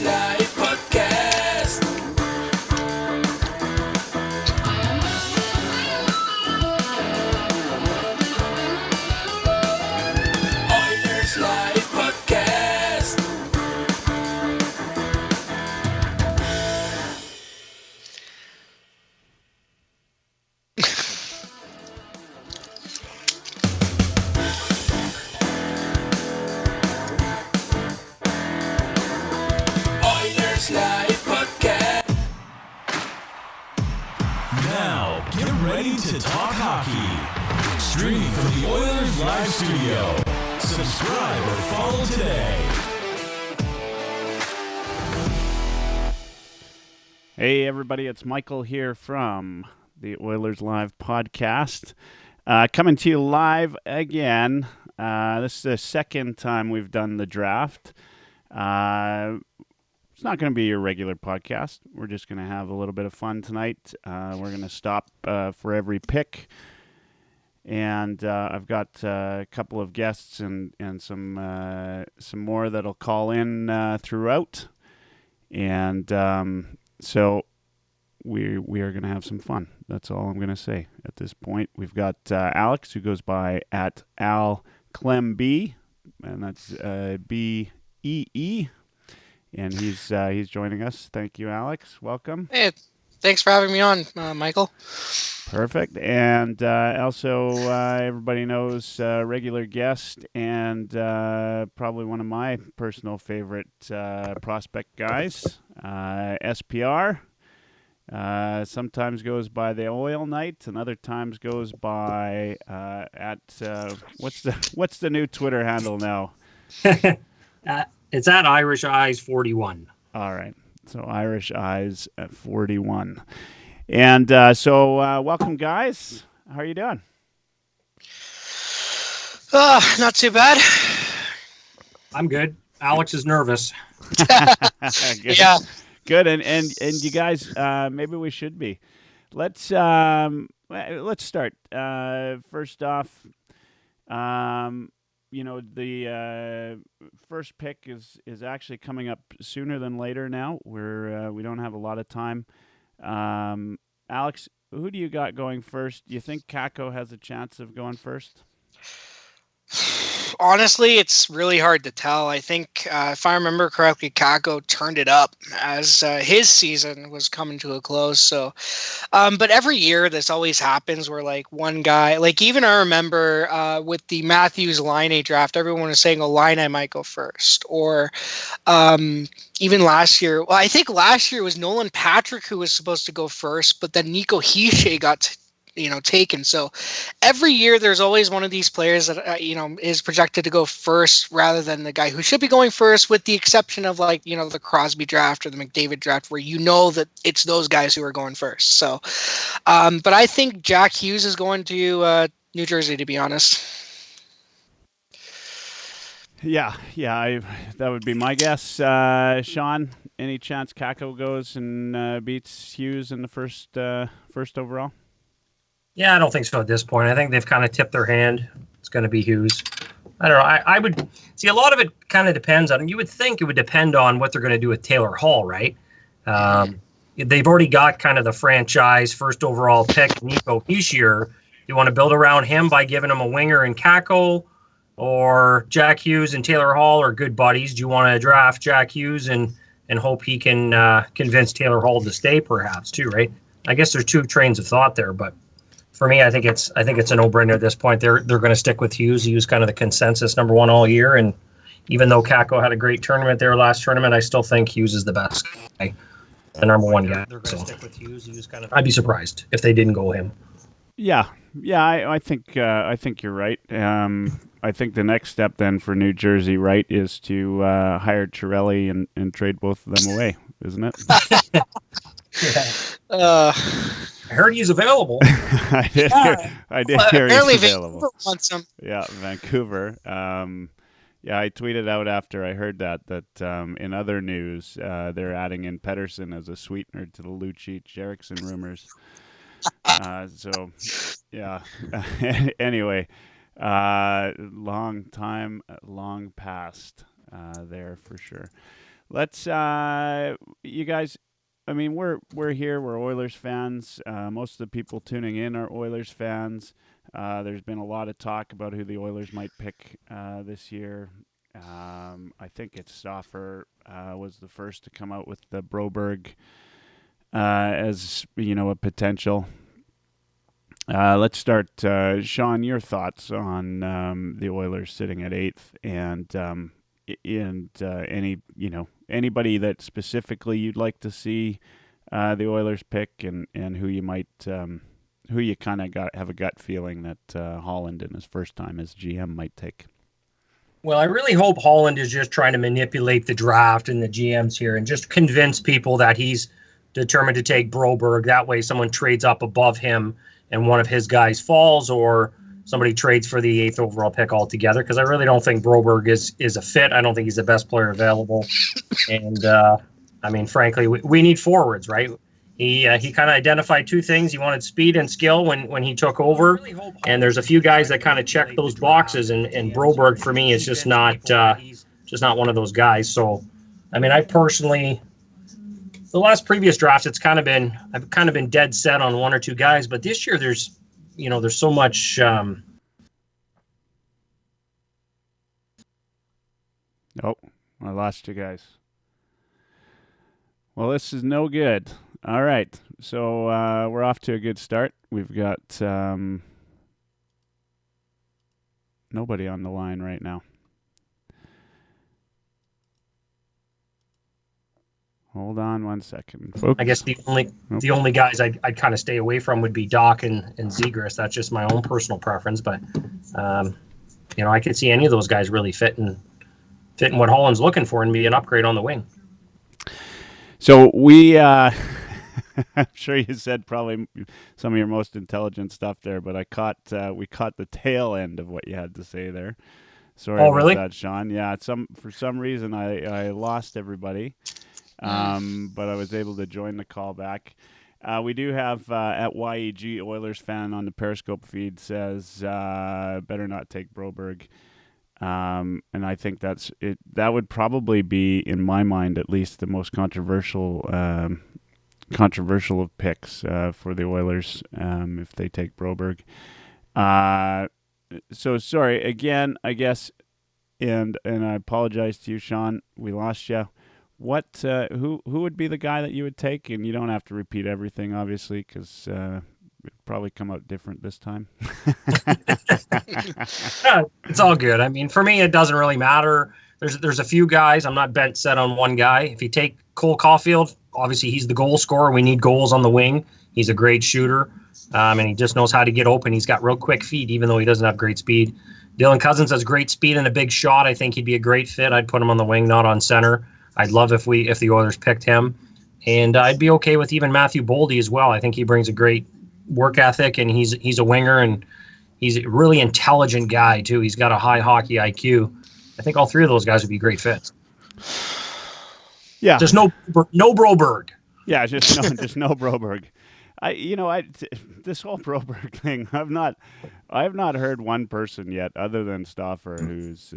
Oilerslive podcast. Oilerslive podcast. Oilerslive podcast. Now, get ready to talk hockey. Streaming from the Oilers Live studio. Subscribe or follow today. Hey everybody, it's Michael here from the Oilers Live podcast. Coming to you live again. This is the second time we've done the draft. It's not going to be your regular podcast. We're just going to have a little bit of fun tonight. We're going to stop for every pick. And I've got a couple of guests and some more that'll call in throughout. And so we are going to have some fun. That's all I'm going to say at this point. We've got Alex, who goes by at Al Clem B, and that's B-E-E. And he's joining us. Thank you, Alex. Welcome. Hey, thanks for having me on, Michael. Perfect. And also, everybody knows regular guest and probably one of my personal favorite prospect guys, SPR. Sometimes goes by the Oil Knight, and other times goes by what's the new Twitter handle now? It's at Irish Eyes 41. All right. So Irish Eyes at 41. And so welcome, guys. How are you doing? Not too bad. I'm good. Alex is nervous. Good. Yeah. Good. And you guys, maybe we should be. Let's start. First off, the first pick is actually coming up sooner than later now. We don't have a lot of time. Alex, who do you got going first? Do you think Kakko has a chance of going first? Honestly, it's really hard to tell. I think, if I remember correctly, Kakko turned it up as his season was coming to a close. So, but every year this always happens where like one guy, like even I remember with the Matthews Laine draft, everyone was saying, "Oh, Laine might go first," or even last year. Well, I think last year was Nolan Patrick who was supposed to go first, but then Nico Hischier got taken. So every year there's always one of these players that is projected to go first rather than the guy who should be going first, with the exception of the Crosby draft or the McDavid draft, where that it's those guys who are going first. So but I think Jack Hughes is going to New Jersey, to be honest. Yeah, that would be my guess. Sean, any chance Kakko goes and beats Hughes in the first overall? Yeah, I don't think so at this point. I think they've kind of tipped their hand. It's going to be Hughes. I don't know. I would see a lot of it kind of depends on. You would think it would depend on what they're going to do with Taylor Hall, right? They've already got kind of the franchise first overall pick, Nico Hischier. Do you want to build around him by giving him a winger in Kakko, or Jack Hughes and Taylor Hall are good buddies? Do you want to draft Jack Hughes and hope he can convince Taylor Hall to stay, perhaps too, right? I guess there's two trains of thought there, but for me, I think it's a no-brainer at this point. They're going to stick with Hughes. He was kind of the consensus number one all year, and even though Kakko had a great tournament there last tournament, I still think Hughes is the best guy, the number one guy. They're going to stick with Hughes. He was I'd be surprised if they didn't go him. Yeah, I think you're right. I think the next step then for New Jersey, right, is to hire Chiarelli and trade both of them away, isn't it? Yeah. I heard he's available. I did hear he's available. Vancouver wants him. Yeah, Vancouver. I tweeted out after I heard that in other news, they're adding in Pettersson as a sweetener to the Lucic Eriksson rumors. So, yeah. Anyway, long past there for sure. Let's you guys. I mean, we're here. We're Oilers fans. Most of the people tuning in are Oilers fans. There's been a lot of talk about who the Oilers might pick this year. I think it's Stauffer was the first to come out with the Broberg as a potential. Let's start, Sean. Your thoughts on the Oilers sitting at 8th, and anybody that specifically you'd like to see the Oilers pick, and who you might who you kind of have a gut feeling that Holland in his first time as GM might take. Well, I really hope Holland is just trying to manipulate the draft and the GMs here and just convince people that he's determined to take Broberg. That way someone trades up above him and one of his guys falls, or somebody trades for the 8th overall pick altogether, because I really don't think Broberg is a fit. I don't think he's the best player available. And, I mean, frankly, we need forwards, right? He kind of identified two things. He wanted speed and skill when he took over. And there's a few guys that kind of check those boxes. And Broberg, for me, is just not one of those guys. So, I mean, I personally, the last previous drafts, I've kind of been dead set on one or two guys. But this year, there's so much. Oh, I lost you guys. Well, this is no good. All right, so we're off to a good start. We've got nobody on the line right now. Hold on one second, folks. I guess the only guys I'd kind of stay away from would be Doc and Zegras. That's just my own personal preference, but I could see any of those guys really fitting what Holland's looking for and be an upgrade on the wing. So we, I'm sure you said probably some of your most intelligent stuff there, but we caught the tail end of what you had to say there. Sorry about really? that, Sean. Yeah, for some reason I lost everybody, but I was able to join the call back. We do have at YEG Oilers fan on the Periscope feed says better not take Broberg. And I think that's it. That would probably be, in my mind, at least, the most controversial of picks for the Oilers if they take Broberg. So sorry again, I guess, and I apologize to you, Sean. We lost you. What? Who would be the guy that you would take? And you don't have to repeat everything, obviously, because it'd probably come out different this time. It's all good. I mean, for me, it doesn't really matter. There's a few guys. I'm not bent set on one guy. If you take Cole Caulfield, obviously he's the goal scorer. We need goals on the wing. He's a great shooter, and he just knows how to get open. He's got real quick feet, even though he doesn't have great speed. Dylan Cousins has great speed and a big shot. I think he'd be a great fit. I'd put him on the wing, not on center. I'd love if the Oilers picked him. And I'd be okay with even Matthew Boldy as well. I think he brings a great work ethic, and he's a winger, and he's a really intelligent guy too. He's got a high hockey IQ. I think all three of those guys would be great fits. Yeah, just no Broberg. Yeah, just no Broberg. This whole Broberg thing, I have not heard one person yet, other than Stauffer, who's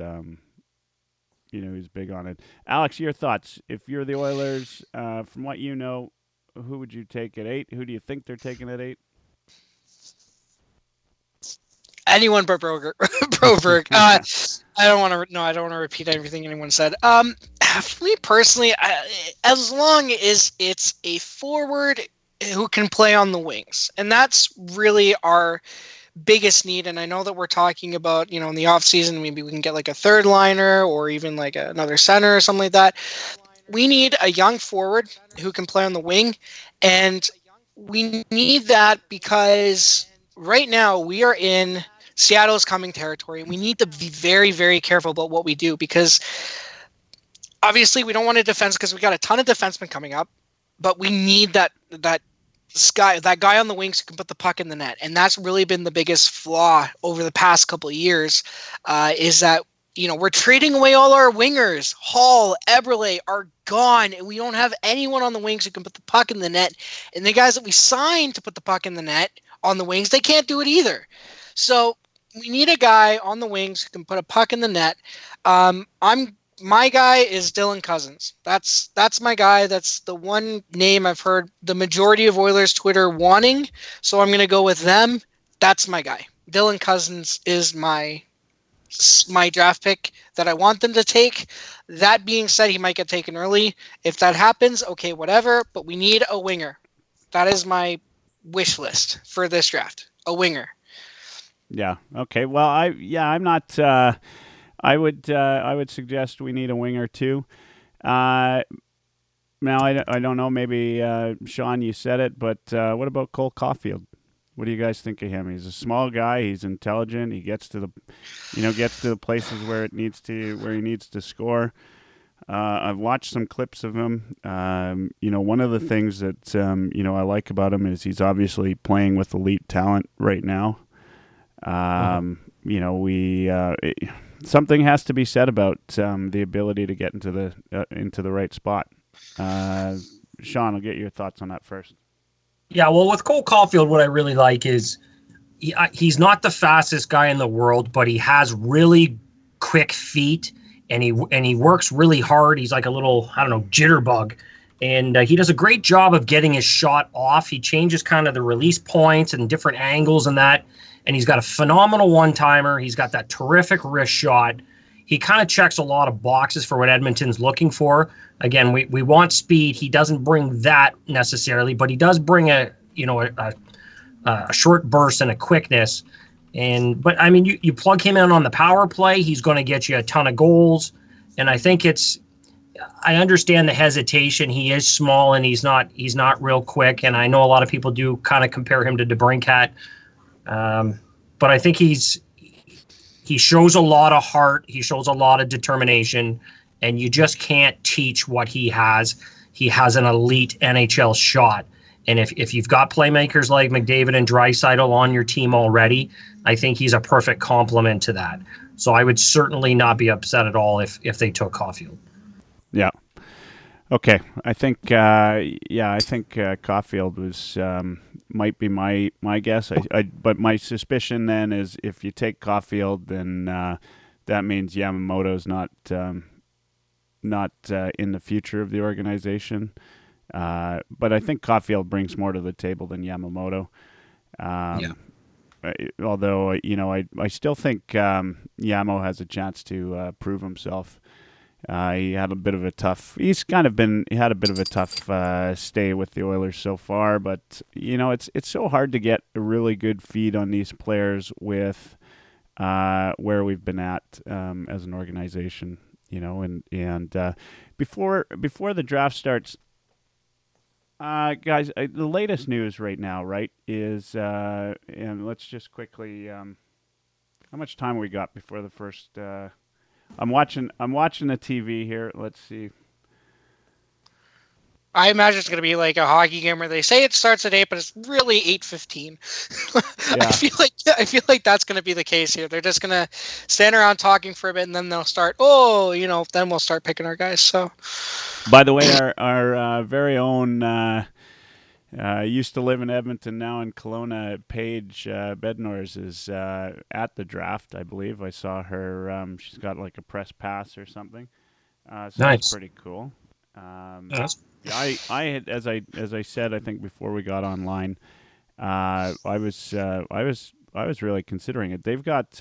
who's big on it. Alex, your thoughts? If you're the Oilers, from what you know, who would you take at 8? Who do you think they're taking at 8? Anyone but Broberg. I don't want to repeat everything anyone said. For me personally, as long as it's a forward who can play on the wings, and that's really our biggest need. And I know that we're talking about, in the off season, maybe we can get like a third liner or even like another center or something like that. We need a young forward who can play on the wing, and we need that because right now we are in Seattle's coming territory, and we need to be very, very careful about what we do, because obviously we don't want a defense because we got a ton of defensemen coming up, but we need that guy on the wings who can put the puck in the net. And that's really been the biggest flaw over the past couple of years, is that, we're trading away all our wingers. Hall, Eberle are gone, and we don't have anyone on the wings who can put the puck in the net. And the guys that we signed to put the puck in the net on the wings, they can't do it either. So we need a guy on the wings who can put a puck in the net. I'm my guy is Dylan Cousins. That's my guy. That's the one name I've heard the majority of Oilers Twitter wanting. So I'm going to go with them. That's my guy. Dylan Cousins is my draft pick that I want them to take. That being said, he might get taken early. If that happens, okay, whatever. But we need a winger. That is my wish list for this draft. A winger. Yeah. Okay. Well, I'm not. I would suggest we need a winger too. Now I don't know. Maybe Sean, you said it, but what about Cole Caulfield? What do you guys think of him? He's a small guy. He's intelligent. He gets to the places where he needs to score. I've watched some clips of him. One of the things that I like about him is he's obviously playing with elite talent right now. Something has to be said about the ability to get into the right spot. Sean, I'll get your thoughts on that first. Yeah, well, with Cole Caulfield, what I really like is he's not the fastest guy in the world, but he has really quick feet, and he works really hard. He's like a little, I don't know, jitterbug, and he does a great job of getting his shot off. He changes kind of the release points and different angles and that, and he's got a phenomenal one-timer. He's got that terrific wrist shot. He kind of checks a lot of boxes for what Edmonton's looking for. Again, we want speed. He doesn't bring that necessarily, but he does bring a short burst and a quickness. But I mean, you plug him in on the power play, he's going to get you a ton of goals. And I think I understand the hesitation. He is small and he's not real quick. And I know a lot of people do kind of compare him to DeBrincat. But I think he shows a lot of heart. He shows a lot of determination, and you just can't teach what he has. He has an elite NHL shot. And if you've got playmakers like McDavid and Draisaitl on your team already, I think he's a perfect complement to that. So I would certainly not be upset at all if they took Caulfield. Yeah. Okay. I think Caulfield was might be my guess. But my suspicion then is if you take Caulfield, then that means Yamamoto's not in the future of the organization. But I think Caulfield brings more to the table than Yamamoto. Although I still think Yamo has a chance to prove himself. He had a bit of a tough stay with the Oilers so far, but it's so hard to get a really good feed on these players with where we've been at as an organization, and before the draft starts, guys, the latest news right now, right, is and let's just quickly, how much time we got before the first. I'm watching the TV here. Let's see. I imagine it's going to be like a hockey game where they say it starts at 8, but it's really 8:15. Yeah. I feel like that's going to be the case here. They're just going to stand around talking for a bit, and then they'll start. Then we'll start picking our guys. So, by the way, our very own used to live in Edmonton, now in Kelowna, Paige Bednors is at the draft. I believe I saw her. She's got like a press pass or something. So Nice. That's pretty cool. Yes. Yeah, I had, as I said, I think before we got online, I was really considering it. They've got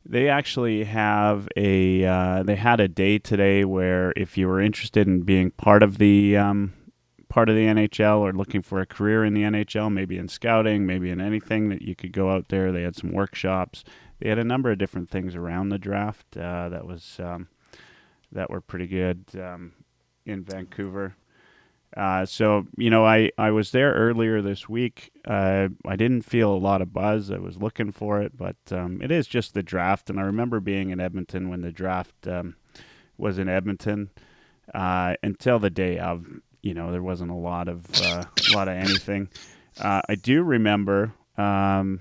they actually have they had a day today where if you were interested in being part of the NHL or looking for a career in the NHL, maybe in scouting, maybe in anything, that you could go out there. They had some workshops. They had a number of different things around the draft that were pretty good. In Vancouver. So I was there earlier this week. I didn't feel a lot of buzz. I was looking for it, but it is just the draft. And I remember being in Edmonton when the draft was in Edmonton until the day of. There wasn't a lot of anything. I do remember, the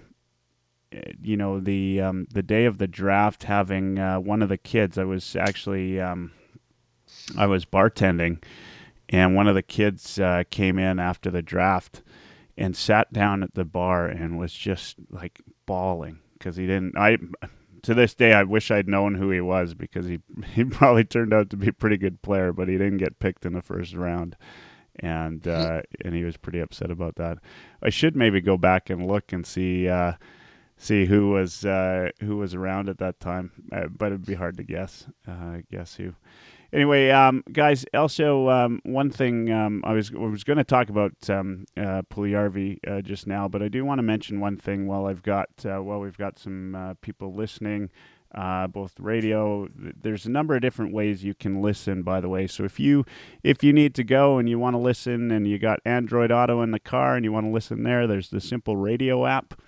day of the draft having one of the kids. I was actually. I was bartending, and one of the kids came in after the draft and sat down at the bar and was just like bawling because he didn't. to this day, I wish I'd known who he was, because he probably turned out to be a pretty good player, but he didn't get picked in the first round, and he was pretty upset about that. I should maybe go back and look and see who was around at that time, but it'd be hard to guess who. Anyway, guys, also one thing I was going to talk about Puljujarvi just now, but I do want to mention one thing while we've got some people listening, both radio. There's a number of different ways you can listen, by the way. So if you need to go and you want to listen, and you got Android Auto in the car and you want to listen there's the Simple Radio app,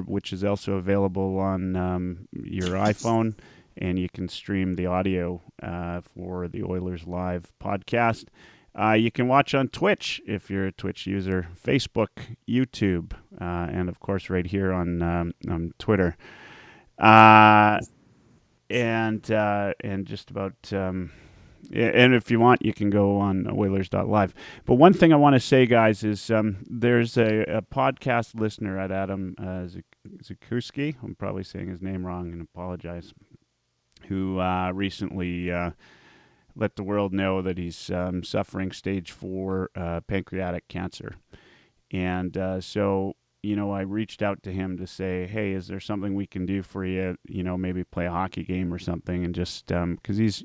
which is also available on your iPhone. And you can stream the audio for the Oilerslive podcast. You can watch on Twitch if you're a Twitch user, Facebook, YouTube, and of course right here on Twitter. And just about, and if you want, you can go on Oilers.live. But one thing I want to say, guys, is there's a podcast listener at Adam Zakuski. I'm probably saying his name wrong, and apologize. Who recently let the world know that he's suffering stage 4 pancreatic cancer. And so, I reached out to him to say, hey, is there something we can do for you? Maybe play a hockey game or something. And just because he's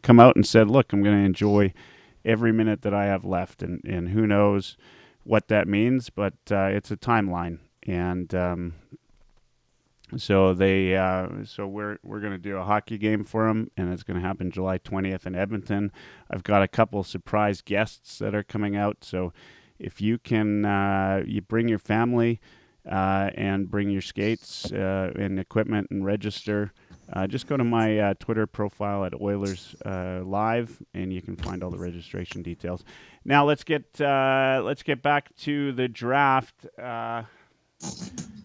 come out and said, look, I'm going to enjoy every minute that I have left. And who knows what that means, but it's a timeline. And so we're going to do a hockey game for him, and it's going to happen July 20th in Edmonton. I've got a couple surprise guests that are coming out, so if you can, you bring your family and bring your skates and equipment and register. Just go to my Twitter profile at Oilers Live, and you can find all the registration details. Now let's get back to the draft.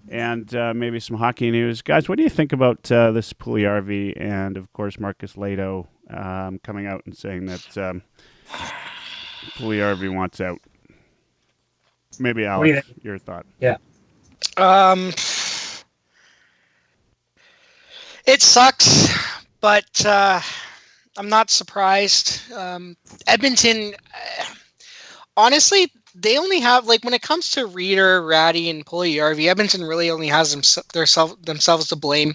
And maybe some hockey news. Guys, what do you think about this Puljujarvi and, of course, Marcus Lehto coming out and saying that Puljujarvi wants out? Maybe, Alex, your thought. Yeah. It sucks, but I'm not surprised. Edmonton, honestly, they only have, when it comes to Reeder, Ratty, and Puljujarvi, Edmonton really only has themselves to blame.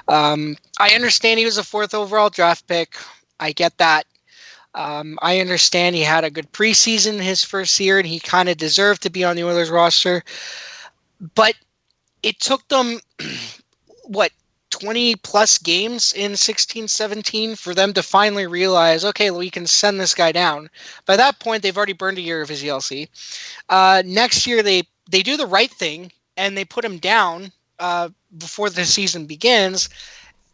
I understand he was a 4th overall draft pick. I get that. I understand he had a good preseason his first year, and he kind of deserved to be on the Oilers roster. But it took them, 20-plus games in 16-17 for them to finally realize, okay, we can send this guy down. By that point, they've already burned a year of his ELC. Next year, they do the right thing, and they put him down before the season begins,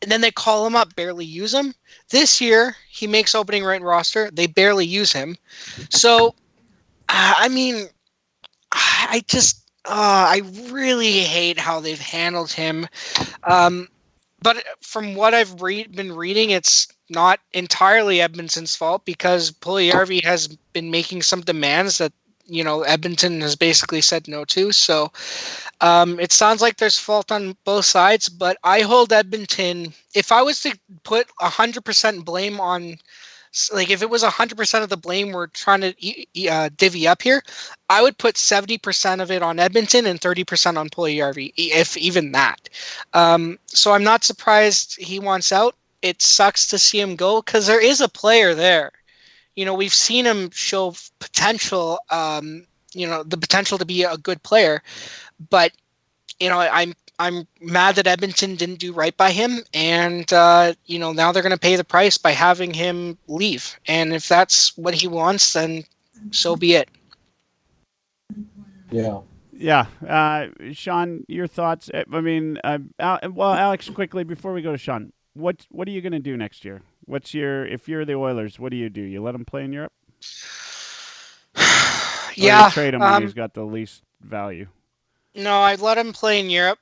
and then they call him up, barely use him. This year, he makes opening right roster. They barely use him. So, I really hate how they've handled him. But from what I've been reading, it's not entirely Edmonton's fault, because Puljujarvi has been making some demands that, Edmonton has basically said no to. So it sounds like there's fault on both sides, but I hold Edmonton. If I was to put 100% blame on, if it was 100% of the blame we're trying to divvy up here, I would put 70% of it on Edmonton and 30% on Puljujarvi, if even that. So I'm not surprised he wants out. It sucks to see him go, because there is a player there. We've seen him show potential, the potential to be a good player, but I'm mad that Edmonton didn't do right by him, and now they're going to pay the price by having him leave. And if that's what he wants, then so be it. Yeah. Sean, your thoughts? Alex, quickly before we go to Sean, what are you going to do next year? If you're the Oilers, what do? You let him play in Europe? Yeah. Or you trade him when he's got the least value? No, I'd let him play in Europe.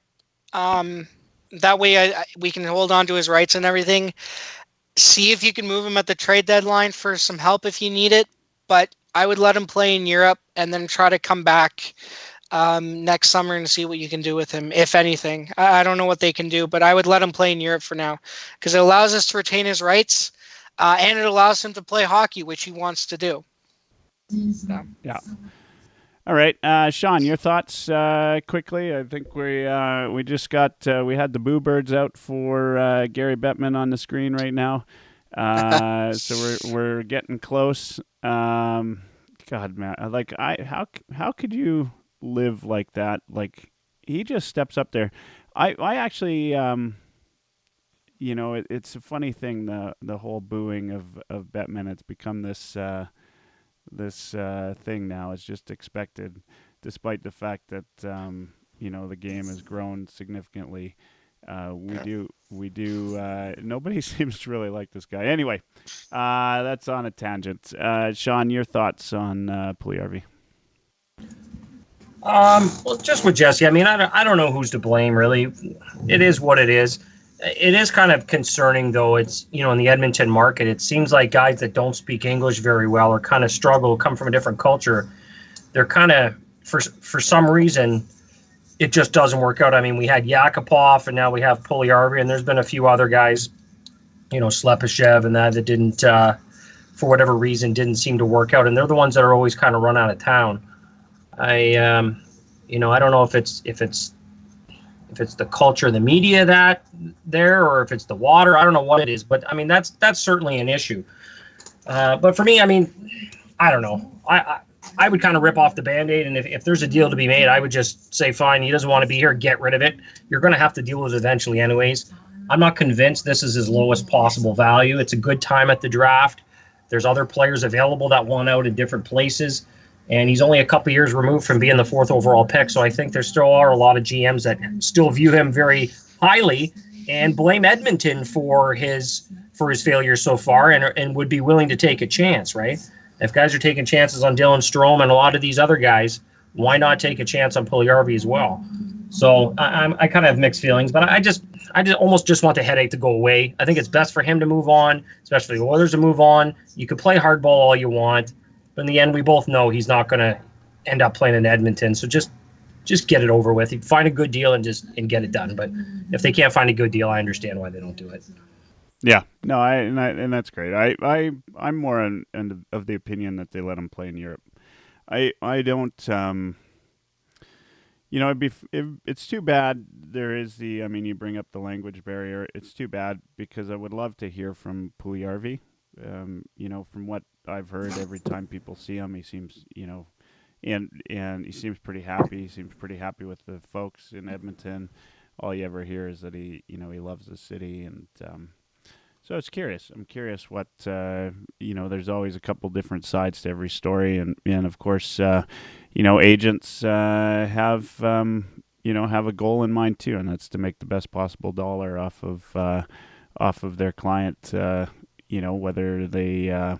That way we can hold on to his rights and everything. See if you can move him at the trade deadline for some help if you need it. But I would let him play in Europe and then try to come back next summer and see what you can do with him, if anything. I don't know what they can do, but I would let him play in Europe for now because it allows us to retain his rights, and it allows him to play hockey, which he wants to do. So. Yeah. All right, Sean, your thoughts quickly. I think we just got we had the Boo Birds out for Gary Bettman on the screen right now, so we're getting close. God, man, how could you live like that? Like he just steps up there. I actually it's a funny thing, the whole booing of Bettman. It's become this thing now. It's just expected, despite the fact that the game has grown significantly. We do. Nobody seems to really like this guy. Anyway, that's on a tangent. Sean, your thoughts on Puljujärvi? Well, just with Jesse, I mean, I don't know who's to blame, really. It is what it is. It is kind of concerning, though. It's, in the Edmonton market, it seems like guys that don't speak English very well or kind of struggle, come from a different culture. They're kind of, for some reason, it just doesn't work out. I mean, we had Yakupov, and now we have Puljujärvi, and there's been a few other guys, Slepyshev and that didn't, for whatever reason, didn't seem to work out. And they're the ones that are always kind of run out of town. I don't know if it's the culture, the media or if it's the water. I don't know what it is, but I mean that's certainly an issue. But for me, I mean, I don't know. I would kind of rip off the Band-Aid, and if there's a deal to be made, I would just say, fine, he doesn't want to be here, get rid of it. You're going to have to deal with it eventually anyways. I'm not convinced this is his lowest possible value. It's a good time at the draft. There's other players available that want out in different places. And he's only a couple years removed from being the 4th overall pick. So I think there still are a lot of GMs that still view him very highly and blame Edmonton for his failures so far and would be willing to take a chance, right? If guys are taking chances on Dylan Strome and a lot of these other guys, why not take a chance on Puljujärvi as well? So I kind of have mixed feelings, but I just almost just want the headache to go away. I think it's best for him to move on, especially the Oilers to move on. You can play hardball all you want. But in the end, we both know he's not going to end up playing in Edmonton. So just get it over with. Find a good deal and get it done. But if they can't find a good deal, I understand why they don't do it. Yeah, no, and that's great. I'm more of the opinion that they let him play in Europe. I don't. It's too bad. There is you bring up the language barrier. It's too bad because I would love to hear from Puljujärvi. From what I've heard, every time people see him, he seems, and he seems pretty happy. He seems pretty happy with the folks in Edmonton. All you ever hear is that he loves the city, and so it's curious. I'm curious what there's always a couple different sides to every story, and of course, agents have a goal in mind too, and that's to make the best possible dollar off of their client. Whether they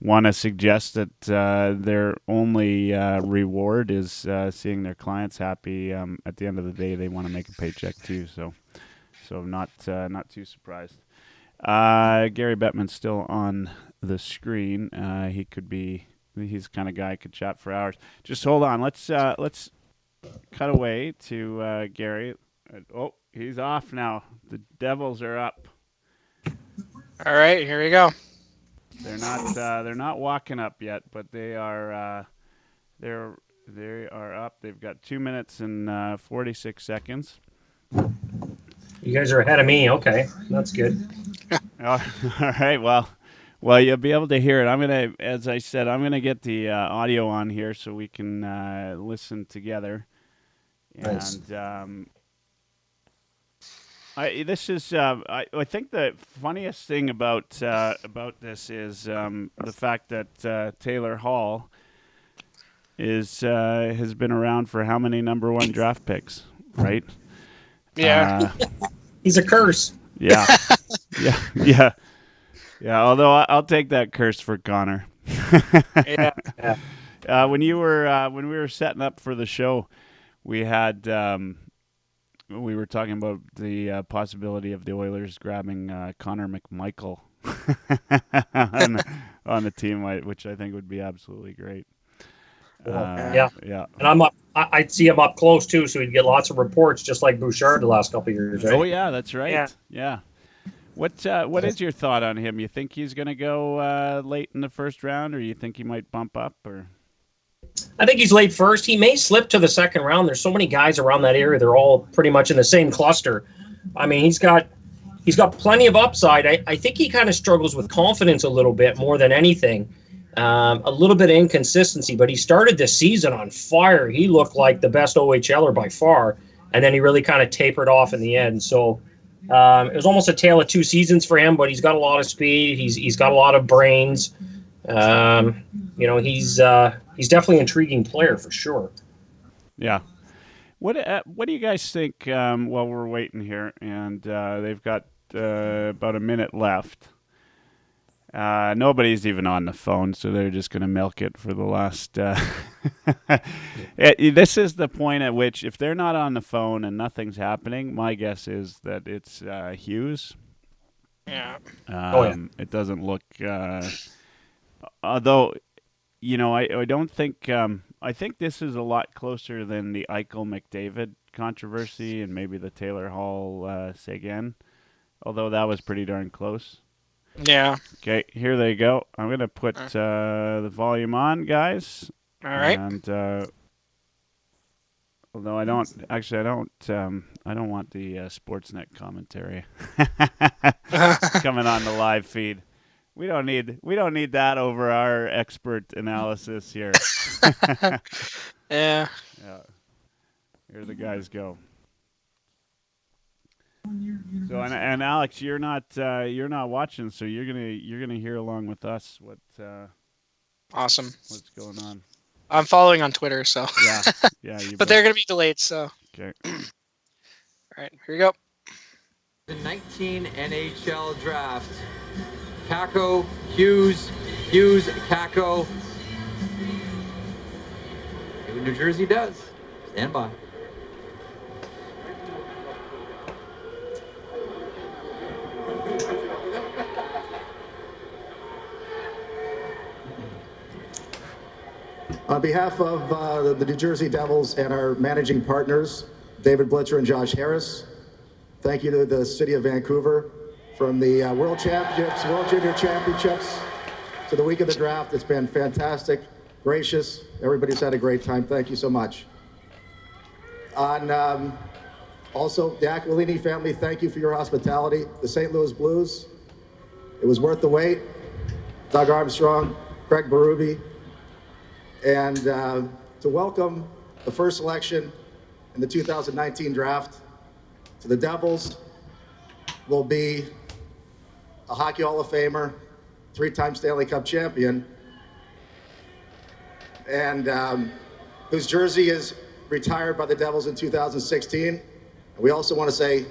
want to suggest that their only reward is seeing their clients happy. At the end of the day, they want to make a paycheck too. So not too surprised. Gary Bettman's still on the screen. He's the kind of guy who could chat for hours. Just hold on. Let's cut away to Gary. Oh, he's off now. The Devils are up. All right, here we go. They're not walking up yet, but they are up. They've got 2 minutes and 46 seconds. You guys are ahead of me. Okay, that's good. All right. Well, you'll be able to hear it. As I said, I'm gonna get the audio on here so we can listen together. Nice. And I think the funniest thing about this is the fact that Taylor Hall has been around for how many number 1 draft picks, right? Yeah. He's a curse. Yeah. Yeah. Although I'll take that curse for Connor. Yeah. When we were setting up for the show, we had. We were talking about the possibility of the Oilers grabbing Connor McMichael on the team, which I think would be absolutely great. Yeah. Yeah. And I'd see him up close too, so he'd get lots of reports, just like Bouchard the last couple of years. Right? Oh yeah, that's right. Yeah. Yeah. What is your thought on him? You think he's going to go late in the first round, or you think he might bump up? Or I think he's late first. He may slip to the second round. There's so many guys around that area. They're all pretty much in the same cluster. I mean, he's got plenty of upside. I think he kind of struggles with confidence a little bit more than anything. A little bit of inconsistency, but he started this season on fire. He looked like the best OHLer by far, and then he really kind of tapered off in the end. So it was almost a tale of two seasons for him, but he's got a lot of speed. He's got a lot of brains. He's definitely an intriguing player for sure. yeah. What do you guys think? While we're waiting here, and they've got about a minute left. Nobody's even on the phone, so they're just going to milk it for the last. This is the point at which, if they're not on the phone and nothing's happening, my guess is that it's Hughes. Yeah. It doesn't look. Although, I don't think. I think this is a lot closer than the Eichel McDavid controversy and maybe the Taylor Hall Seguin, although that was pretty darn close. Yeah. Okay, here they go. I'm going to put the volume on, guys. All right. And although I don't want the Sportsnet commentary coming on the live feed. We don't need that over our expert analysis here. Yeah. Yeah. Here the guys go. So and Alex, you're not watching, so you're gonna hear along with us Awesome. what's going on. I'm following on Twitter, so. Yeah. But they're gonna be delayed, so. Okay. All right, here we go. The 19 NHL draft. Kako, Hughes, Kako. See what New Jersey does. Stand by. On behalf of the New Jersey Devils and our managing partners, David Blitzer and Josh Harris, thank you to the City of Vancouver. From the World Championships, World Junior Championships, to the week of the draft. It's been fantastic, gracious. Everybody's had a great time. Thank you so much. Also, the Aquilini family, thank you for your hospitality. The St. Louis Blues, it was worth the wait. Doug Armstrong, Craig Berube, and to welcome the first selection in the 2019 draft to the Devils will be a Hockey Hall of Famer, 3-time Stanley Cup champion, and whose jersey is retired by the Devils in 2016. And we also want to say,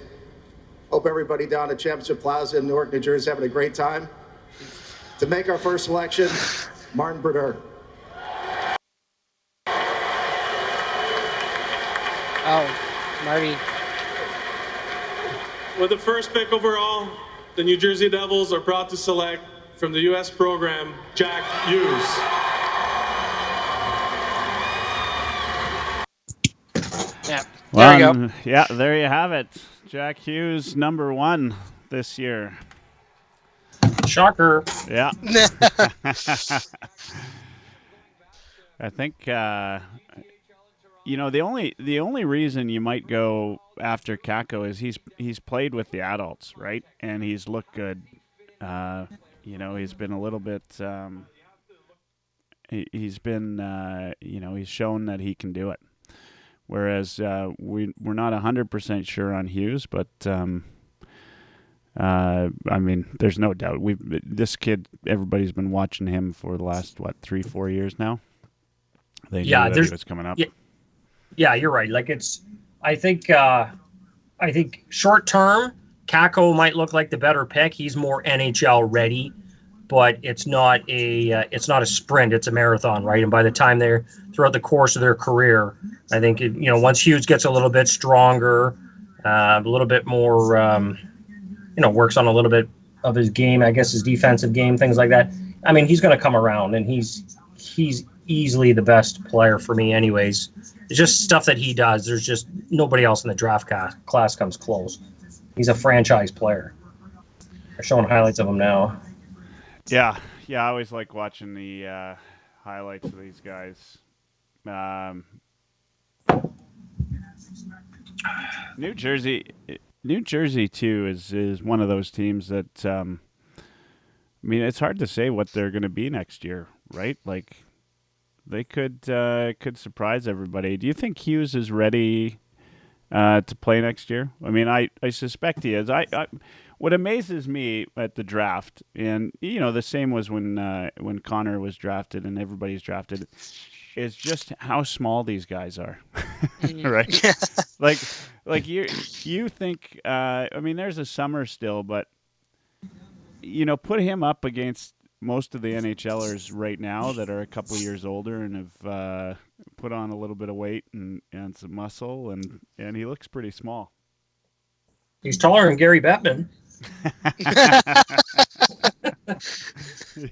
hope everybody down at Championship Plaza in Newark, New Jersey is having a great time. To make our first selection, Martin Brodeur. Oh, Marty. With the first pick overall, the New Jersey Devils are proud to select from the U.S. program, Jack Hughes. Yeah. There we go. Yeah, there you have it. Jack Hughes, number 1 this year. Shocker. Yeah. I think the only reason you might go after Kako is he's played with the adults, right? And he's looked good. He's been a little bit. He's been. He's shown that he can do it. Whereas we're not 100% sure on Hughes, but there's no doubt this kid. Everybody's been watching him for the last 3-4 years now. They knew that he was coming up. Yeah, you're right. I think short term, Kako might look like the better pick. He's more NHL ready, but it's not a sprint. It's a marathon, right? And by the time they're throughout the course of their career, I think once Hughes gets a little bit stronger, a little bit more, works on a little bit of his game. I guess his defensive game, things like that. I mean, he's going to come around, and he's easily the best player for me anyways. It's just stuff that he does. There's just nobody else in the draft class comes close. He's a franchise player. They're showing highlights of him now. Yeah, I always like watching the highlights of these guys. New Jersey too is one of those teams that I mean, it's hard to say what they're going to be next year, right? Like they could surprise everybody. Do you think Hughes is ready to play next year? I mean, I suspect he is. I what amazes me at the draft, and the same was when Connor was drafted and everybody's drafted, is just how small these guys are, right? like you think. I mean, there's a summer still, but put him up against most of the NHLers right now that are a couple years older and have put on a little bit of weight and some muscle, and he looks pretty small. He's taller than Gary Bettman.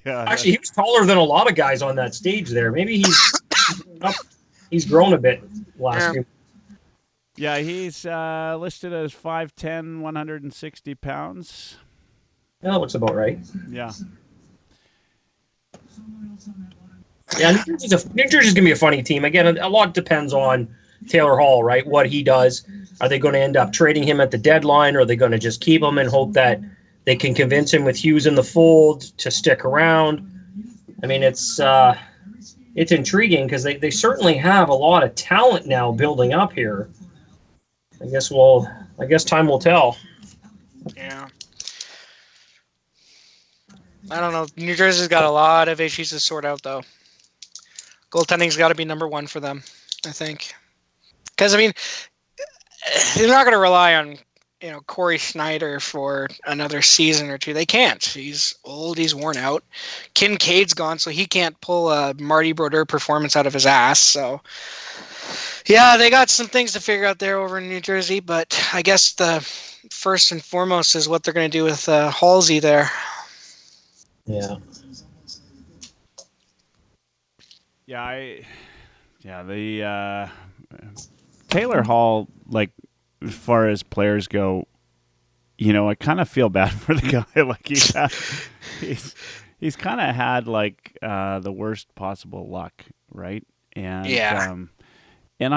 Yeah, actually, he was taller than a lot of guys on that stage there. Maybe he's grown a bit last year. Yeah, he's listed as 5'10", 160 pounds. Yeah, that looks about right. Yeah. Yeah, New Jersey's gonna be a funny team. Again, a lot depends on Taylor Hall, right? What he does. Are they going to end up trading him at the deadline, or are they going to just keep him and hope that they can convince him with Hughes in the fold to stick around? I mean, it's intriguing because they certainly have a lot of talent now building up here. I guess time will tell. Yeah. I don't know. New Jersey's got a lot of issues to sort out, though. Goaltending's got to be number one for them, I think. Because, I mean, they're not going to rely on, Corey Schneider for another season or two. They can't. He's old. He's worn out. Kincaid's gone, so he can't pull a Marty Brodeur performance out of his ass. So, yeah, they got some things to figure out there over in New Jersey. But I guess the first and foremost is what they're going to do with Halsey there. Yeah. The Taylor Hall, like, as far as players go, I kind of feel bad for the guy. Like he's kind of had like the worst possible luck, right? And yeah. And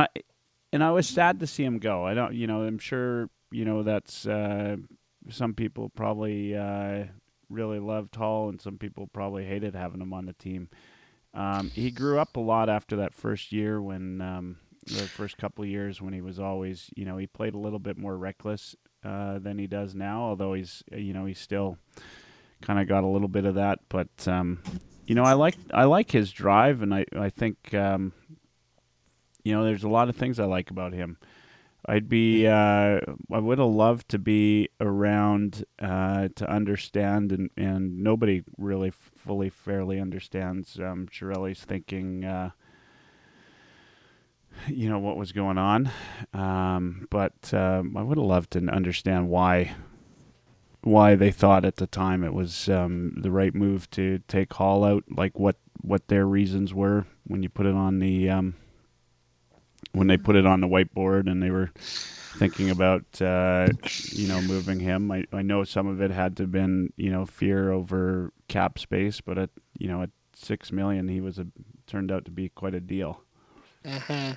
I was sad to see him go. I don't, I'm sure that's some people probably really loved Hall, and some people probably hated having him on the team. He grew up a lot after that first year when. The first couple of years when he was always, he played a little bit more reckless than he does now, although he's still kind of got a little bit of that. But, I like his drive, and I think, there's a lot of things I like about him. I would have loved to be around to understand, and nobody really fully, fairly understands Chiarelli's thinking, what was going on. But I would have loved to understand why they thought at the time it was the right move to take Hall out, like what their reasons were when you put it on the when they put it on the whiteboard and they were thinking about moving him. I know some of it had to have been fear over cap space, but at $6 million he turned out to be quite a deal. Mm-hmm.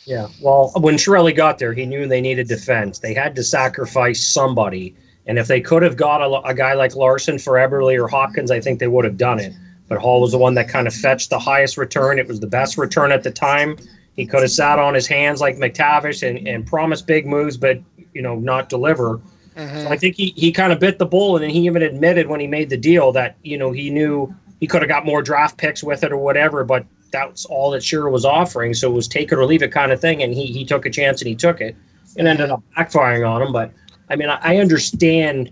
Yeah, well, when Chiarelli got there, he knew they needed defense. They had to sacrifice somebody, and if they could have got a guy like Larson for Eberle or Hopkins, I think they would have done it. But Hall was the one that kind of fetched the highest return. It was the best return at the time. He could have sat on his hands like McTavish and promised big moves, but not deliver. Mm-hmm. So I think he kind of bit the bullet, and he even admitted when he made the deal that he knew he could have got more draft picks with it or whatever, but that's all that Shearer was offering, so it was take it or leave it kind of thing, and he took a chance and he took it. It ended up backfiring on him, but I mean, I understand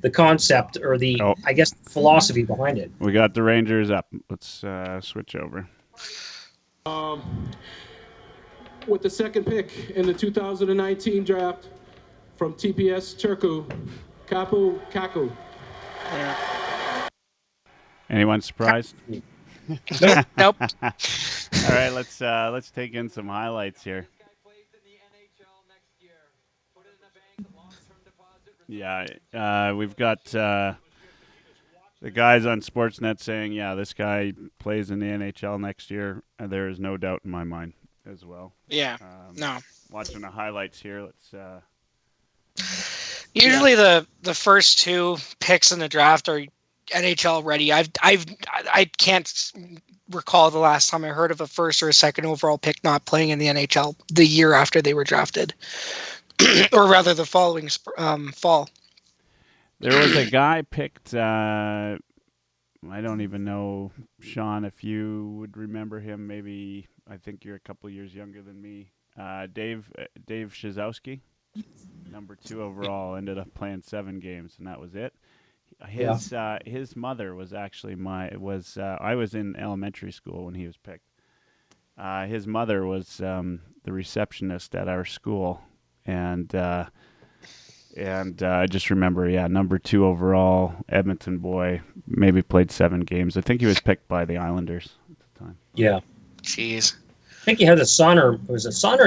the concept or I guess, philosophy behind it. We got the Rangers up. Let's switch over. With the second pick in the 2019 draft from TPS Turku, Kaapo Kakko. Anyone surprised? Nope. All right, let's take in some highlights here. Yeah, we've got the guys on Sportsnet saying, yeah, this guy plays in the NHL next year. There is no doubt in my mind as well. Yeah. No. Watching the highlights here, let's. Usually the first two picks in the draft are NHL ready. I can't recall the last time I heard of a first or a second overall pick not playing in the NHL the year after they were drafted, or rather the following fall. There was a guy picked. I don't even know, Sean, if you would remember him. Maybe I think you're a couple years younger than me. Dave Shazowski, number 2 overall, ended up playing 7 games, and that was it. His mother was actually I was in elementary school when he was picked. His mother was the receptionist at our school, and I just remember, number 2 overall, Edmonton boy, maybe played 7 games. I think he was picked by the Islanders at the time. Yeah. Jeez. I think he had a son or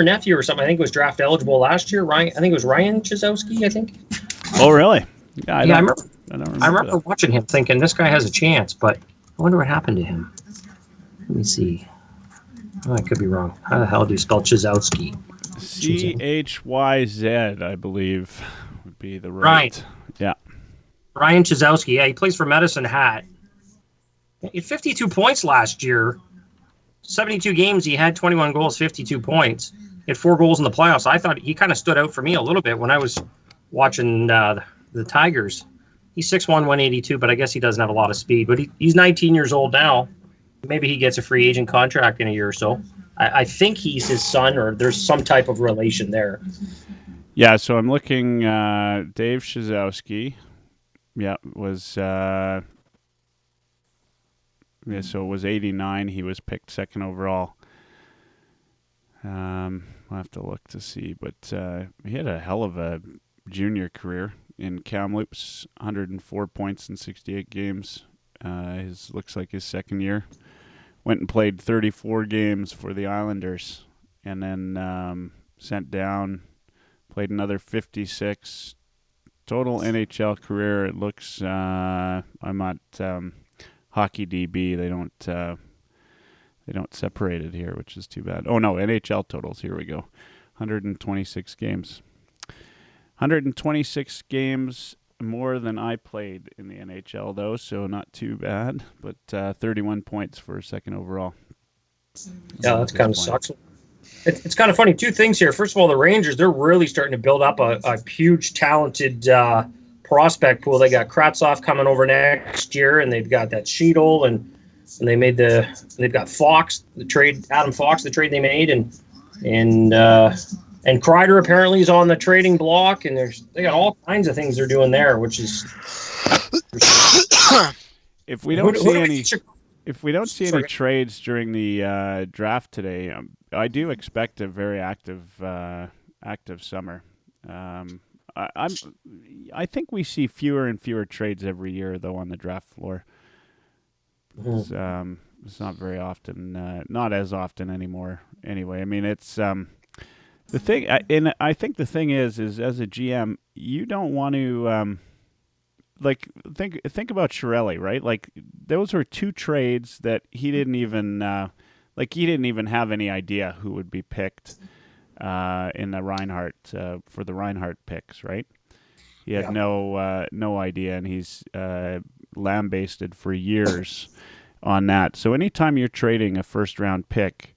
nephew or something. I think it was draft eligible last year. I think it was Ryan Chizowski, I think. Oh, really? Yeah, I remember watching him thinking this guy has a chance, but I wonder what happened to him. Let me see. Oh, I could be wrong. How the hell do you spell Chizowski? Chyz, I believe, would be the right. Right. Yeah. Ryan Chizowski. Yeah, he plays for Medicine Hat. He had 52 points last year. 72 games, he had 21 goals, 52 points. He had 4 goals in the playoffs. I thought he kind of stood out for me a little bit when I was watching the Tigers. He's 6'1", 182, but I guess he doesn't have a lot of speed. But he's 19 years old now. Maybe he gets a free agent contract in a year or so. I think he's his son, or there's some type of relation there. Yeah, so I'm looking, Dave Shazowski, was... so it was 89. He was picked 2nd overall. I'll have to look to see, but he had a hell of a junior career in Kamloops, 104 points in 68 games. Looks like his second year. Went and played 34 games for the Islanders, and then sent down, played another 56. Total NHL career, it looks, I'm not... Hockey DB, they don't separate it here, which is too bad. Oh no, NHL totals. Here we go. 126 games. 126 games more than I played in the NHL though, so not too bad. But 31 points for 2nd overall. Yeah, that's kind of sucks. It's kind of funny. 2 things here. First of all, the Rangers, they're really starting to build up a huge, talented prospect pool. They got Kravtsov coming over next year, and they've got that Sheetal, and they've got Fox, Adam Fox, the trade they made, and Kreider apparently is on the trading block, and they got all kinds of things they're doing there, which is if we don't see any trades during the draft today, I do expect a very active summer. I think we see fewer and fewer trades every year, though, on the draft floor. It's not very often, not as often anymore. Anyway, I mean, it's the thing, and I think the thing is as a GM, you don't want to think about Chiarelli, right? Like those were 2 trades that he didn't even have any idea who would be picked. In the Reinhart for the Reinhart picks, right? He had no idea, and he's lambasted for years on that. So anytime you're trading a 1st-round pick,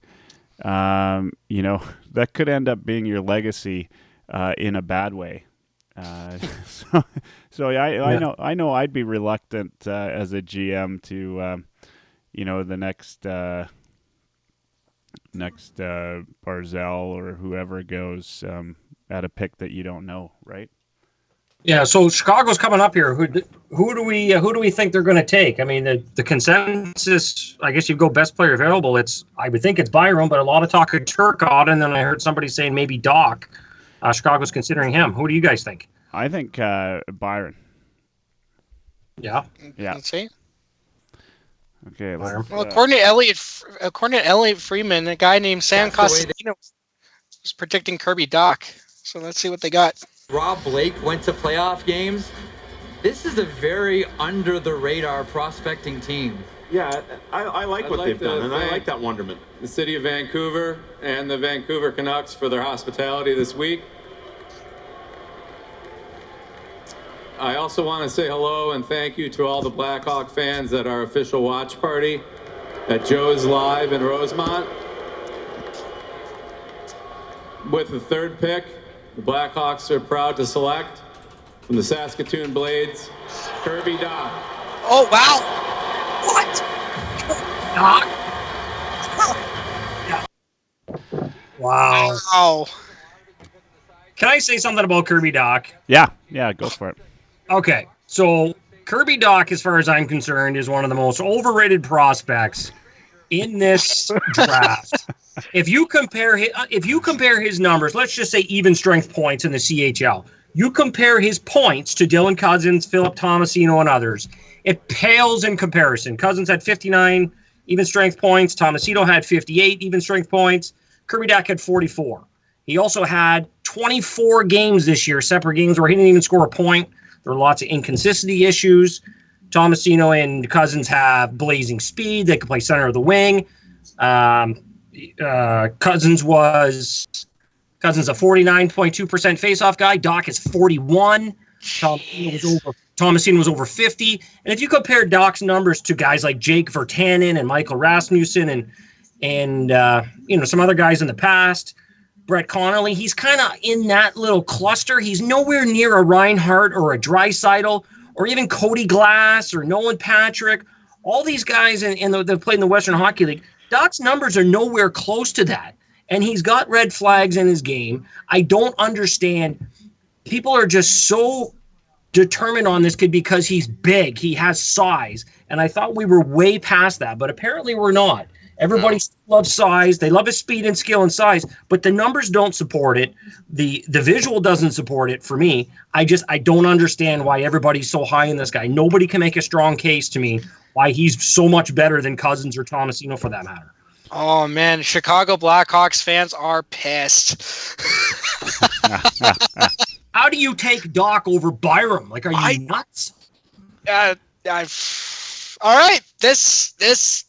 that could end up being your legacy in a bad way. I know I'd be reluctant as a GM to the next Barzell or whoever goes at a pick that you don't know, right? Yeah, so Chicago's coming up here. Who do we think they're going to take? I mean, the consensus, I guess you go best player available. I would think it's Byron, but a lot of talk of Turcotte, and then I heard somebody saying maybe Doc. Chicago's considering him. Who do you guys think? I think Byron. Yeah. Yeah. Let's see. Okay. Well, Well, according to Elliot Freeman, a guy named Sam That's the way Costantino was predicting Kirby Doc. So let's see what they got. Rob Blake went to playoff games. This is a very under the radar prospecting team. Yeah, I like what they've done, and I like that wonderment. The city of Vancouver and the Vancouver Canucks for their hospitality this week. I also want to say hello and thank you to all the Blackhawk fans at our official watch party at Joe's Live in Rosemont. With the third pick, the Blackhawks are proud to select from the Saskatoon Blades, Kirby Doc. Oh, wow. What? Doc? Wow. Wow. Can I say something about Kirby Doc? Yeah. Go for it. Okay, so Kirby Doc, as far as I'm concerned, is one of the most overrated prospects in this draft. If you compare his numbers, let's just say even strength points in the CHL, you compare his points to Dylan Cousins, Philip Tomasino, and others, it pales in comparison. Cousins had 59 even strength points. Tomasino had 58 even strength points. Kirby Doc had 44. He also had 24 games this year, separate games, where he didn't even score a point. There were lots of inconsistency issues. Tomasino and Cousins have blazing speed. They can play center of the wing. Cousins a 49.2% faceoff guy. Doc is 41. Tomasino was over 50. And if you compare Doc's numbers to guys like Jake Virtanen and Michael Rasmussen and some other guys in the past, Brett Connolly, he's kind of in that little cluster. He's nowhere near a Reinhart or a Draisaitl or even Cody Glass or Nolan Patrick. All these guys that played in the Western Hockey League, Doc's numbers are nowhere close to that. And he's got red flags in his game. I don't understand. People are just so determined on this kid because he's big. He has size. And I thought we were way past that, but apparently we're not. Everybody loves size. They love his speed and skill and size, but the numbers don't support it. The visual doesn't support it for me. I don't understand why everybody's so high in this guy. Nobody can make a strong case to me why he's so much better than Cousins or Tomasino for that matter. Oh, man. Chicago Blackhawks fans are pissed. How do you take Doc over Byram? Like, are you nuts? All right. This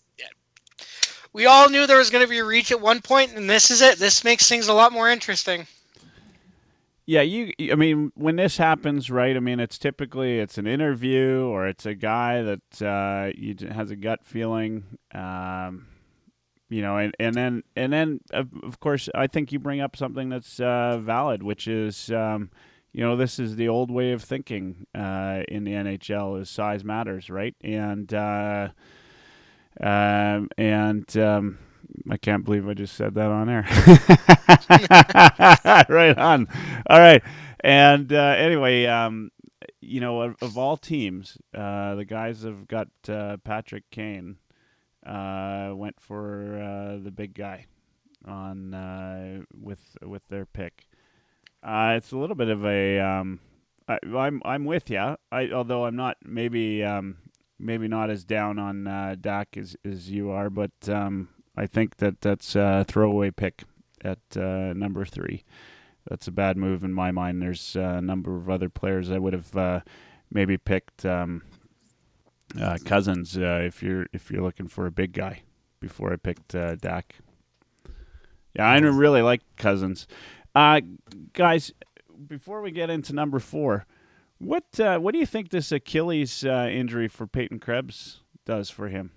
we all knew there was going to be a reach at one point, and this is it. This makes things a lot more interesting. Yeah, I mean, when this happens, right? I mean, it's an interview or it's a guy that has a gut feeling, and then of course, I think you bring up something that's valid, which is, this is the old way of thinking in the NHL is size matters, right? And I can't believe I just said that on air. Right on. All right. And anyway, of all teams, the guys have got Patrick Kane went for the big guy on with their pick. It's a little bit of a I'm with you. Although I'm not maybe not as down on Dak as you are, but I think that's a throwaway pick at number 3. That's a bad move in my mind. There's a number of other players I would have maybe picked Cousins if you're looking for a big guy before I picked Dak. Yeah, I really like Cousins. Guys, before we get into number 4, what do you think this Achilles injury for Peyton Krebs does for him?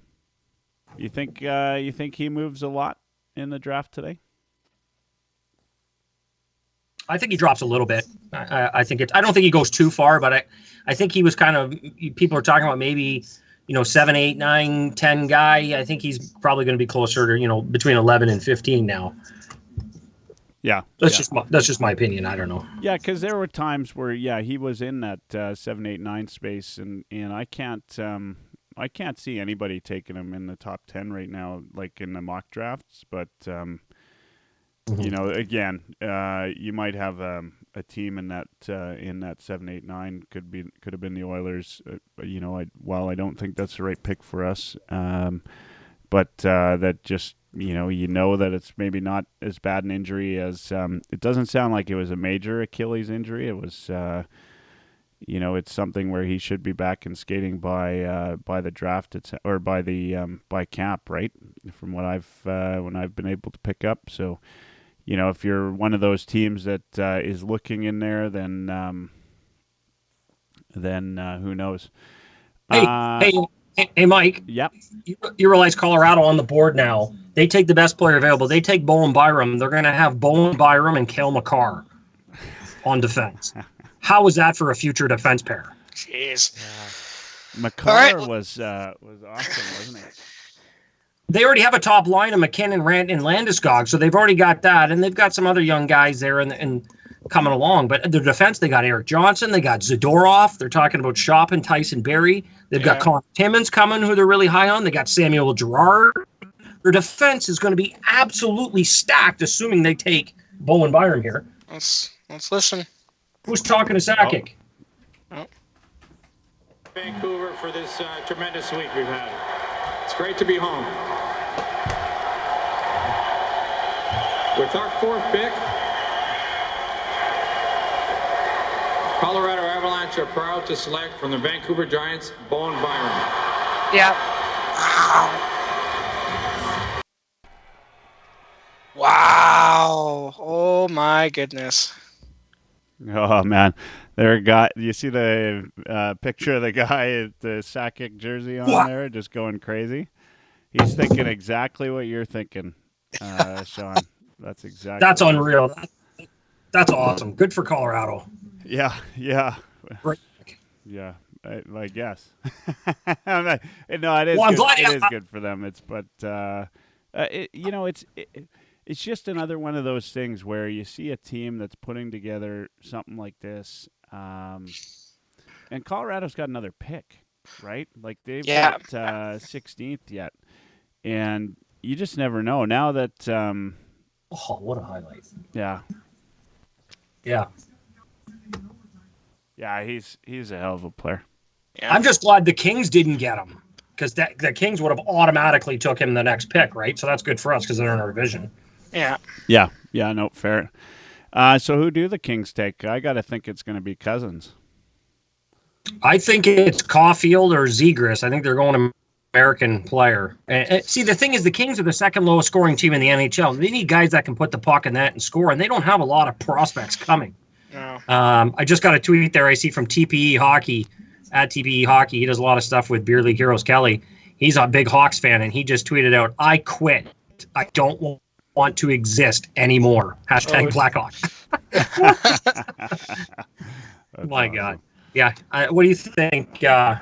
You think he moves a lot in the draft today? I think he drops a little bit. I don't think he goes too far, but I think he was kind of, people are talking about maybe 7, 8, 9, 10 guy. I think he's probably going to be closer to between 11 and 15 now. Yeah, that's just my opinion. I don't know. Yeah, because there were times where he was in that 7, 8, 9 space, and I can't see anybody taking him in the top 10 right now, like in the mock drafts. But again, you might have a team in that 7-8-9 could have been the Oilers. While I don't think that's the right pick for us, but that just that it's maybe not as bad an injury as it doesn't sound like it was a major Achilles injury. It was it's something where he should be back and skating by the draft or by camp, right? From what I've been able to pick up. So, if you're one of those teams that is looking in there, then who knows? Hey, Mike. Yep. You realize Colorado on the board now. They take the best player available. They take Bowen Byram. They're going to have Bowen Byram and Cale Makar on defense. How is that for a future defense pair? Jeez. Makar was awesome, wasn't it? They already have a top line of McKinnon, Rant, and Landeskog, so they've already got that, and they've got some other young guys there and coming along. But their defense, they got Eric Johnson, they got Zadorov. They're talking about Shop and Tyson Berry. They've got Connor Timmins coming, who they're really high on. They got Samuel Girard. Their defense is going to be absolutely stacked, assuming they take Bowen Byram here. Let's listen. Who's talking to Sakic? Vancouver for this tremendous week we've had. It's great to be home. With our 4th pick, Colorado Avalanche are proud to select from the Vancouver Giants, Bowen Byram. Yeah. Wow. Oh my goodness. Oh man, you see the picture of the guy at the Sakic jersey on there, just going crazy. He's thinking exactly what you're thinking, Sean. That's unreal. That's awesome. Good for Colorado. Yeah. Right. Yeah, I guess. No, it is. Well, I'm good. glad It is good for them. It's just another one of those things where you see a team that's putting together something like this, and Colorado's got another pick, right? Like they've got 16th yet, and you just never know. Now that what a highlight! Yeah. Yeah, he's a hell of a player. Yeah. I'm just glad the Kings didn't get him, because the Kings would have automatically took him the next pick, right? So that's good for us because they're in our division. Yeah. No, fair. So who do the Kings take? I got to think it's going to be Cousins. I think it's Caulfield or Zegras. I think they're going to American player. And see, the thing is, the Kings are the second lowest scoring team in the NHL. They need guys that can put the puck in that and score, and they don't have a lot of prospects coming. No. I just got a tweet there I see from TPE Hockey, at TPE Hockey. He does a lot of stuff with Beer League Heroes Kelly. He's a big Hawks fan, and he just tweeted out, "I quit. I don't want to exist anymore." Hashtag Blackhawk. My awesome. God. Yeah. What do you think? What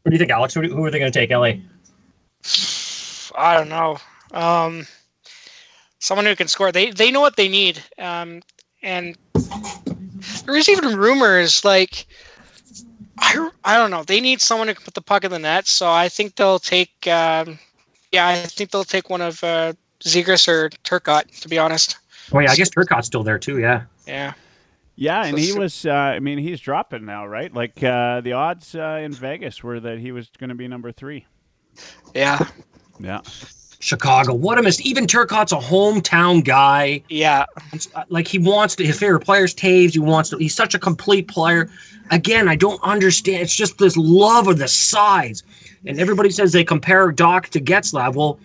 do you think, Alex? Who are they going to take, LA? I don't know. Someone who can score. They know what they need. And there is even rumors like I don't know. They need someone who can put the puck in the net. So I think they'll take. I think they'll take one of Zegras or Turcotte. To be honest. Oh yeah, I guess Turcotte's still there too. Yeah. Yeah. Yeah, and he was. He's dropping now, right? Like the odds in Vegas were that he was going to be number 3. Yeah. Yeah. Chicago. What a miss. Even Turcotte's a hometown guy. Yeah. Like he wants to. His favorite player's Taves. He wants to. He's such a complete player. Again, I don't understand. It's just this love of the size. And everybody says they compare Doc to Getzlaf. Well,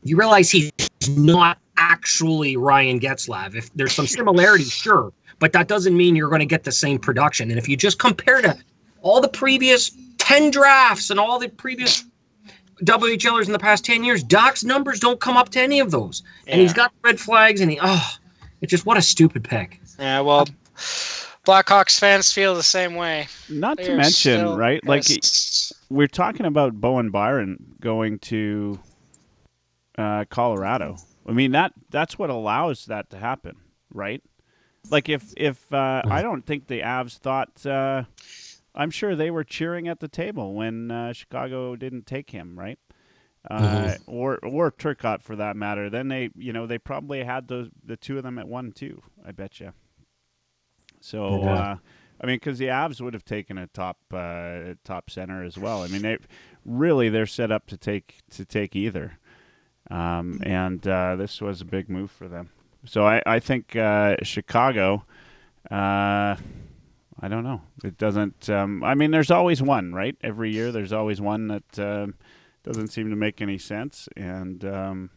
you realize he's not actually Ryan Getzlaf. If there's some similarities, sure. But that doesn't mean you're going to get the same production. And if you just compare to all the previous 10 drafts and all the previous WHLers in the past 10 years, Doc's numbers don't come up to any of those. Yeah. And he's got red flags, and it's just what a stupid pick. Yeah, well, Blackhawks fans feel the same way. Not to mention, right, like we're talking about Bowen Byron going to Colorado. I mean, that's what allows that to happen, right? Like if I don't think the Avs thought I'm sure they were cheering at the table when Chicago didn't take him, right? Or Turcotte for that matter. Then they probably had the two of them at 1-2. I bet you. So, Yeah. I mean, because the Avs would have taken a top center as well. I mean, they're set up to take either, and this was a big move for them. So I think Chicago. I don't know. It doesn't. I mean, there's always one, right? Every year, there's always one that doesn't seem to make any sense, and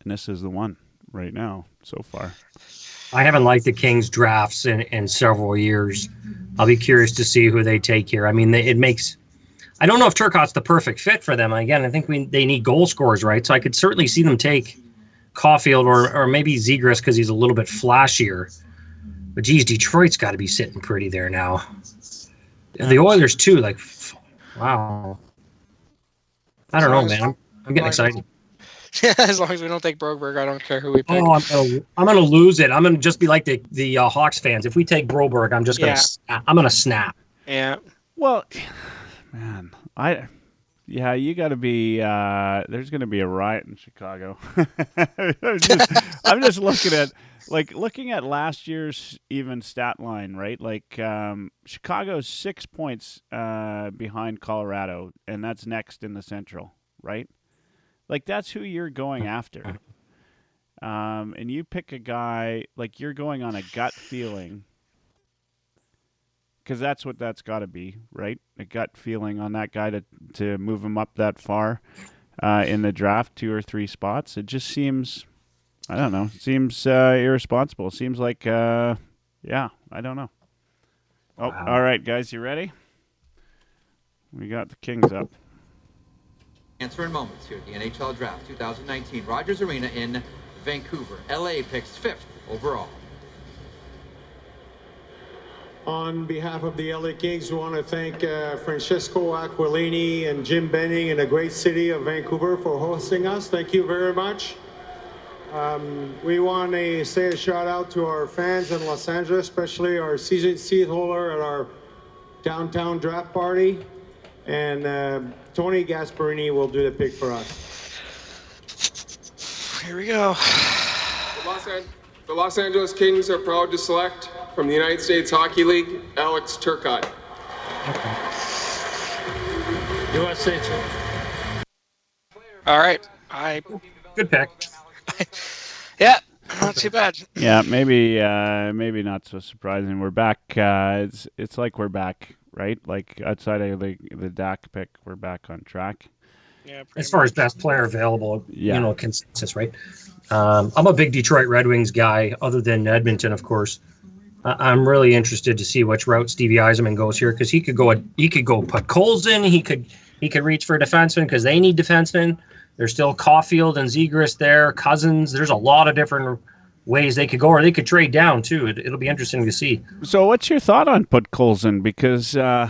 this is the one right now so far. I haven't liked the Kings drafts in several years. I'll be curious to see who they take here. I mean, it makes. I don't know if Turcotte's the perfect fit for them. Again, I think they need goal scorers, right? So I could certainly see them take Caulfield or maybe Zegras because he's a little bit flashier. But geez, Detroit's got to be sitting pretty there now. The Oilers too. Like, wow. I don't know, man. I'm getting excited. Yeah, as long as we don't take Broberg, I don't care who we pick. Oh, I'm gonna lose it. I'm gonna just be like the Hawks fans. If we take Broberg, I'm just gonna snap. Yeah. Well, man, you got to be. There's going to be a riot in Chicago. I'm just looking at last year's even stat line, right? Like Chicago's 6 points behind Colorado, and that's next in the Central, right? Like that's who you're going after. And you pick a guy like you're going on a gut feeling. Because that's what that's got to be, right? A gut feeling on that guy to move him up that far in the draft, 2 or 3 spots. It just seems, I don't know, irresponsible. It seems like, I don't know. Oh, wow. All right, guys, you ready? We got the Kings up. Answer in moments here at the NHL Draft 2019, Rogers Arena in Vancouver. LA picks 5th overall. On behalf of the LA Kings, we want to thank Francesco Aquilini and Jim Benning in the great city of Vancouver for hosting us. Thank you very much. We want to say a shout out to our fans in Los Angeles, especially our season seat holder at our downtown draft party. And Tony Gasparini will do the pick for us. Here we go. The Los Angeles Kings are proud to select from the United States Hockey League, Alex Turcotte. USA. All right. Good pick. Yeah, not too bad. Yeah, maybe not so surprising. We're back. It's like we're back, right? Like outside of the Dak pick, we're back on track. Yeah. As far as best player available, consensus, right? I'm a big Detroit Red Wings guy, other than Edmonton, of course. I'm really interested to see which route Stevie Yzerman goes here because he could go put Colson. He could reach for a defenseman because they need defensemen. There's still Caulfield and Zegras there, Cousins. There's a lot of different ways they could go, or they could trade down too. It'll be interesting to see. So, what's your thought on put Colson? Because I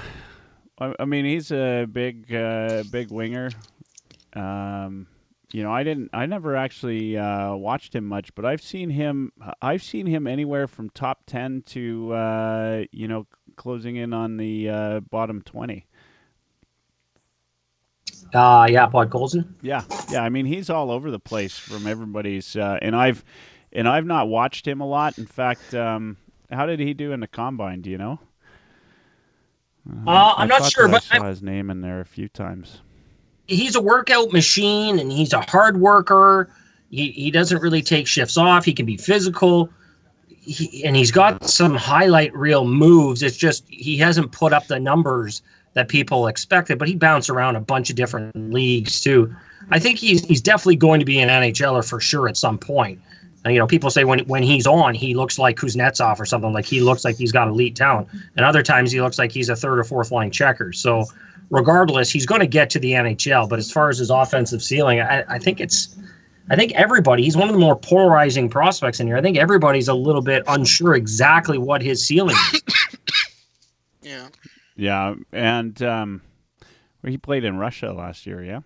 mean, he's a big winger. I never actually watched him much, but I've seen him anywhere from top 10 to closing in on the bottom 20. Pod Colson. Yeah. I mean, he's all over the place from everybody's, and I've not watched him a lot. In fact, how did he do in the combine? Do you know? I'm not sure, but I saw his name in there a few times. He's a workout machine, and he's a hard worker. He doesn't really take shifts off. He can be physical, and he's got some highlight reel moves. It's just he hasn't put up the numbers that people expected, but he bounced around a bunch of different leagues too. I think he's definitely going to be an NHLer for sure at some point. People say when he's on, he looks like Kuznetsov or something. Like he looks like he's got elite talent, and other times he looks like he's a third or fourth line checker. So. Regardless, he's going to get to the NHL. But as far as his offensive ceiling, I think everybody, he's one of the more polarizing prospects in here. I think everybody's a little bit unsure exactly what his ceiling is. Yeah. Yeah. And he played in Russia last year, yeah?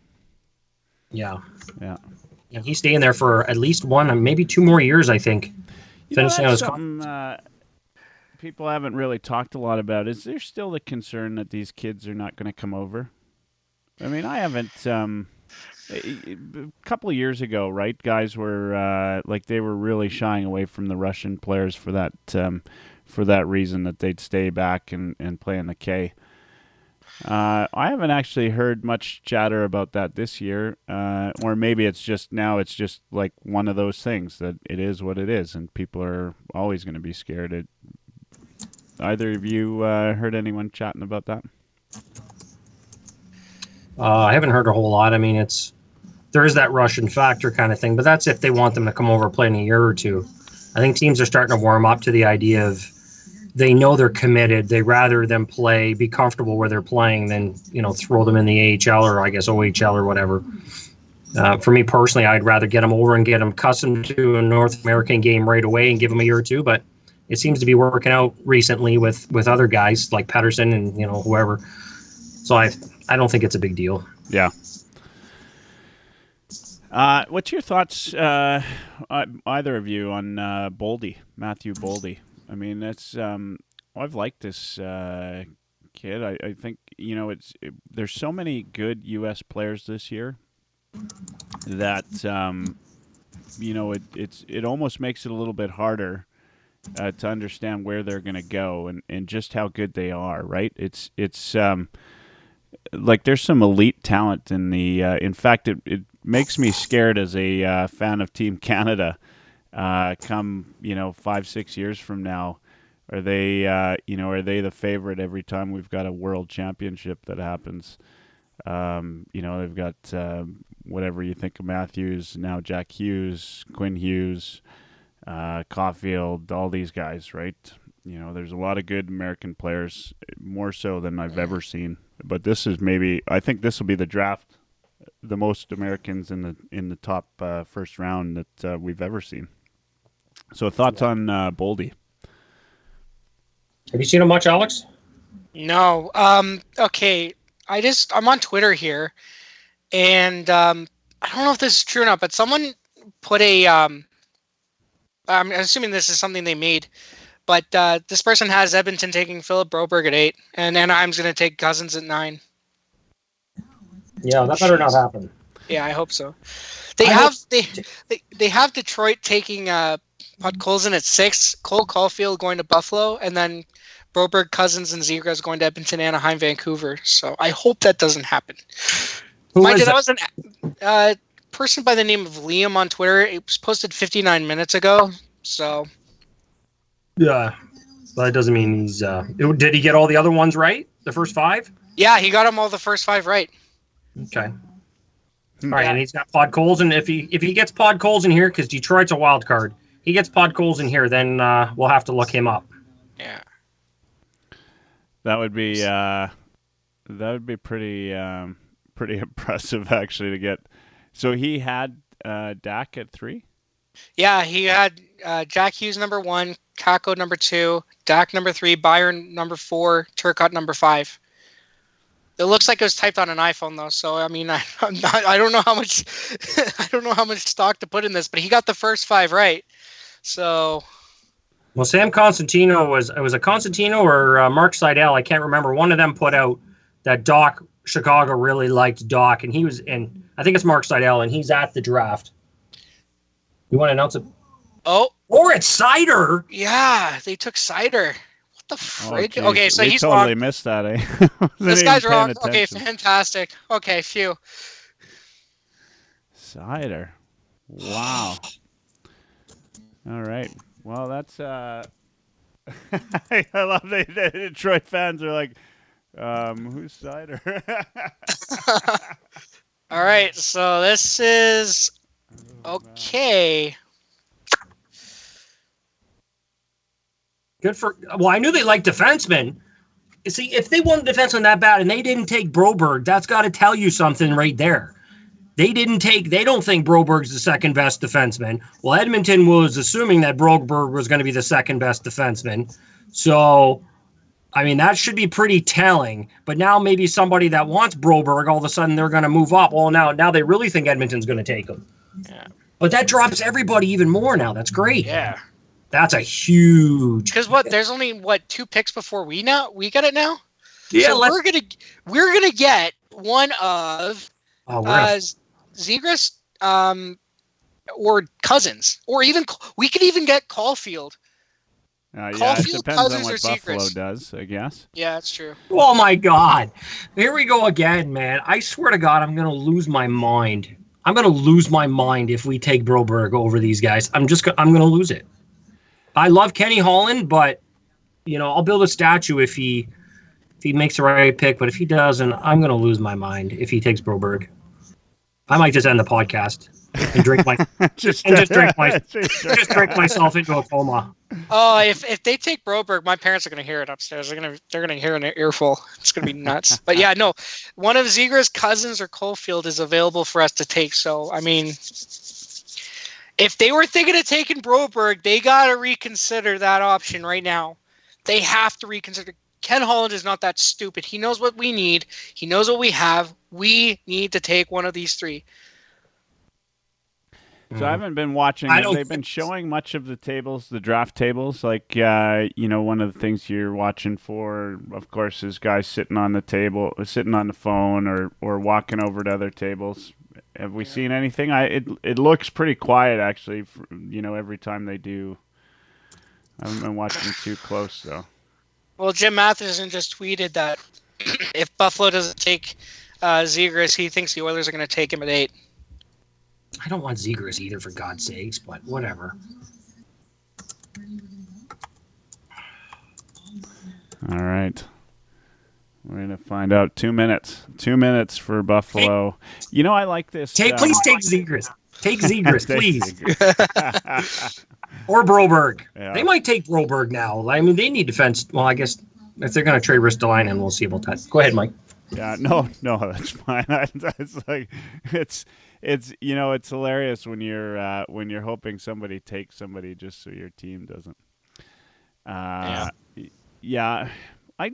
Yeah. He's staying there for at least 1, maybe 2 more years, I think. Finishing out his something people haven't really talked a lot about. Is there still the concern that these kids are not going to come over? I mean, I haven't. A couple of years ago, right? Guys were they were really shying away from the Russian players for for that reason, that they'd stay back and play in the K. I haven't actually heard much chatter about that this year, or maybe it's just like one of those things that it is what it is, and people are always going to be scared. Either of you heard anyone chatting about that? I haven't heard a whole lot. I mean, there is that Russian factor kind of thing, but that's if they want them to come over play in a year or two. I think teams are starting to warm up to the idea of they know they're committed. They rather them be comfortable where they're playing than, throw them in the AHL or I guess OHL or whatever. For me personally, I'd rather get them over and get them accustomed to a North American game right away and give them a year or two. But it seems to be working out recently with other guys like Pettersson and, whoever. So I don't think it's a big deal. Yeah. What's your thoughts, either of you, on Matthew Boldy? I mean, that's I've liked this kid. I think there's so many good U.S. players this year that it almost makes it a little bit harder to understand where they're going to go and just how good they are. Right? It's like there's some elite talent in the. In fact, it makes me scared as a fan of Team Canada. Come 5-6 years from now, are they the favorite every time we've got a world championship that happens? They've got whatever you think of Matthews, now Jack Hughes, Quinn Hughes, Caulfield, all these guys, right? There's a lot of good American players, more so than I've ever seen. But I think this will be the draft, the most Americans in the top first round that we've ever seen. So thoughts on Boldy? Have you seen him much, Alex? No. Okay. I'm on Twitter here, and I don't know if this is true or not, but someone put I'm assuming this is something they made, but this person has Edmonton taking Philip Broberg at 8, and Anaheim's going to take Cousins at 9. Yeah, that better not happen. Yeah, I hope so. They have Detroit taking Podkolzin at 6, Cole Caulfield going to Buffalo, and then Broberg, Cousins, and Zegras going to Edmonton, Anaheim, Vancouver. So I hope that doesn't happen. That was a person by the name of Liam on Twitter. It was posted 59 minutes ago. So yeah, but that doesn't mean he's. Did he get all the other ones right? The first 5? Yeah, he got them all the first 5 right. Okay. All right, and he's got Podkolzin. If he gets Podkolzin here, because Detroit's a wild card, he gets Podkolzin here, then we'll have to look him up. Yeah. That would be pretty impressive actually to get. So he had Dak at 3. Yeah, he had Jack Hughes number 1, Kako number 2, Dak number 3, Byron number 4, Turcotte number 5. It looks like it was typed on an iPhone though, so I mean, I don't know how much stock to put in this, but he got the first 5 right. So. Well, Sam Constantino was a Constantino or Mark Seidel, I can't remember. One of them put out that Chicago really liked Doc, and I think it's Mark Seidel, and he's at the draft. You want to announce it? Oh, or it's Cider. Yeah, they took Cider. What the frig? Oh, okay, so he's totally wrong. Missed that, eh? This guy's wrong. Okay, fantastic. Okay, phew. Cider. Wow. All right. Well, that's I love the Detroit fans are like, who's Cider? All right, so this is okay. Good for. Well, I knew they liked defensemen. See, if they wanted defenseman that bad and they didn't take Broberg, that's got to tell you something right there. They don't think Broberg's the second best defenseman. Well, Edmonton was assuming that Broberg was going to be the second best defenseman. So, I mean, that should be pretty telling. But now maybe somebody that wants Broberg, all of a sudden they're going to move up. Well, now they really think Edmonton's going to take him. Yeah. But that drops everybody even more now. That's great. Yeah. That's a huge. Because there's only 2 picks before we get it now. Yeah, so we're gonna get one of Zegras, or Cousins, or even we could even get Caulfield Yeah, it Caulfield, depends on Cousins, or what Buffalo Zegras? does, I guess. Yeah, that's true. Oh my God. Here we go again, man. I swear to God, I'm going to lose my mind. I'm going to lose my mind if we take Broberg over these guys. I'm going to lose it. I love Kenny Holland, but I'll build a statue if he makes the right pick, but if he doesn't, I'm going to lose my mind if he takes Broberg. I might just end the podcast and drink just drink myself into a coma. Oh, if they take Broberg, my parents are gonna hear it upstairs. They're gonna hear an earful. It's gonna be nuts. But yeah, no, one of Zegras, Cousins, or Caulfield is available for us to take. So I mean, if they were thinking of taking Broberg, they gotta reconsider that option right now. They have to reconsider. Ken Holland is not that stupid. He knows what we need. He knows what we have. We need to take one of these three. So I haven't been watching. They've been showing much of the tables, the draft tables. Like, one of the things you're watching for, of course, is guys sitting on the table, sitting on the phone, or walking over to other tables. Have we seen anything? It looks pretty quiet, actually. Every time they do. I haven't been watching too close, though. Well, Jim Matheson just tweeted that if Buffalo doesn't take Zegras, he thinks the Oilers are going to take him at 8. I don't want Zegras either, for God's sakes, but whatever. All right. We're going to find out 2 minutes. 2 minutes for Buffalo. I like this. Please take Zegras. Take Zegras, please. Zegras. Or Broberg. Yeah. They might take Broberg now. I mean, they need defense. Well, I guess if they're going to trade Ristolainen, we'll see about that. Go ahead, Mike. Yeah, no, that's fine. It's hilarious when you're hoping somebody takes somebody just so your team doesn't. Yeah. I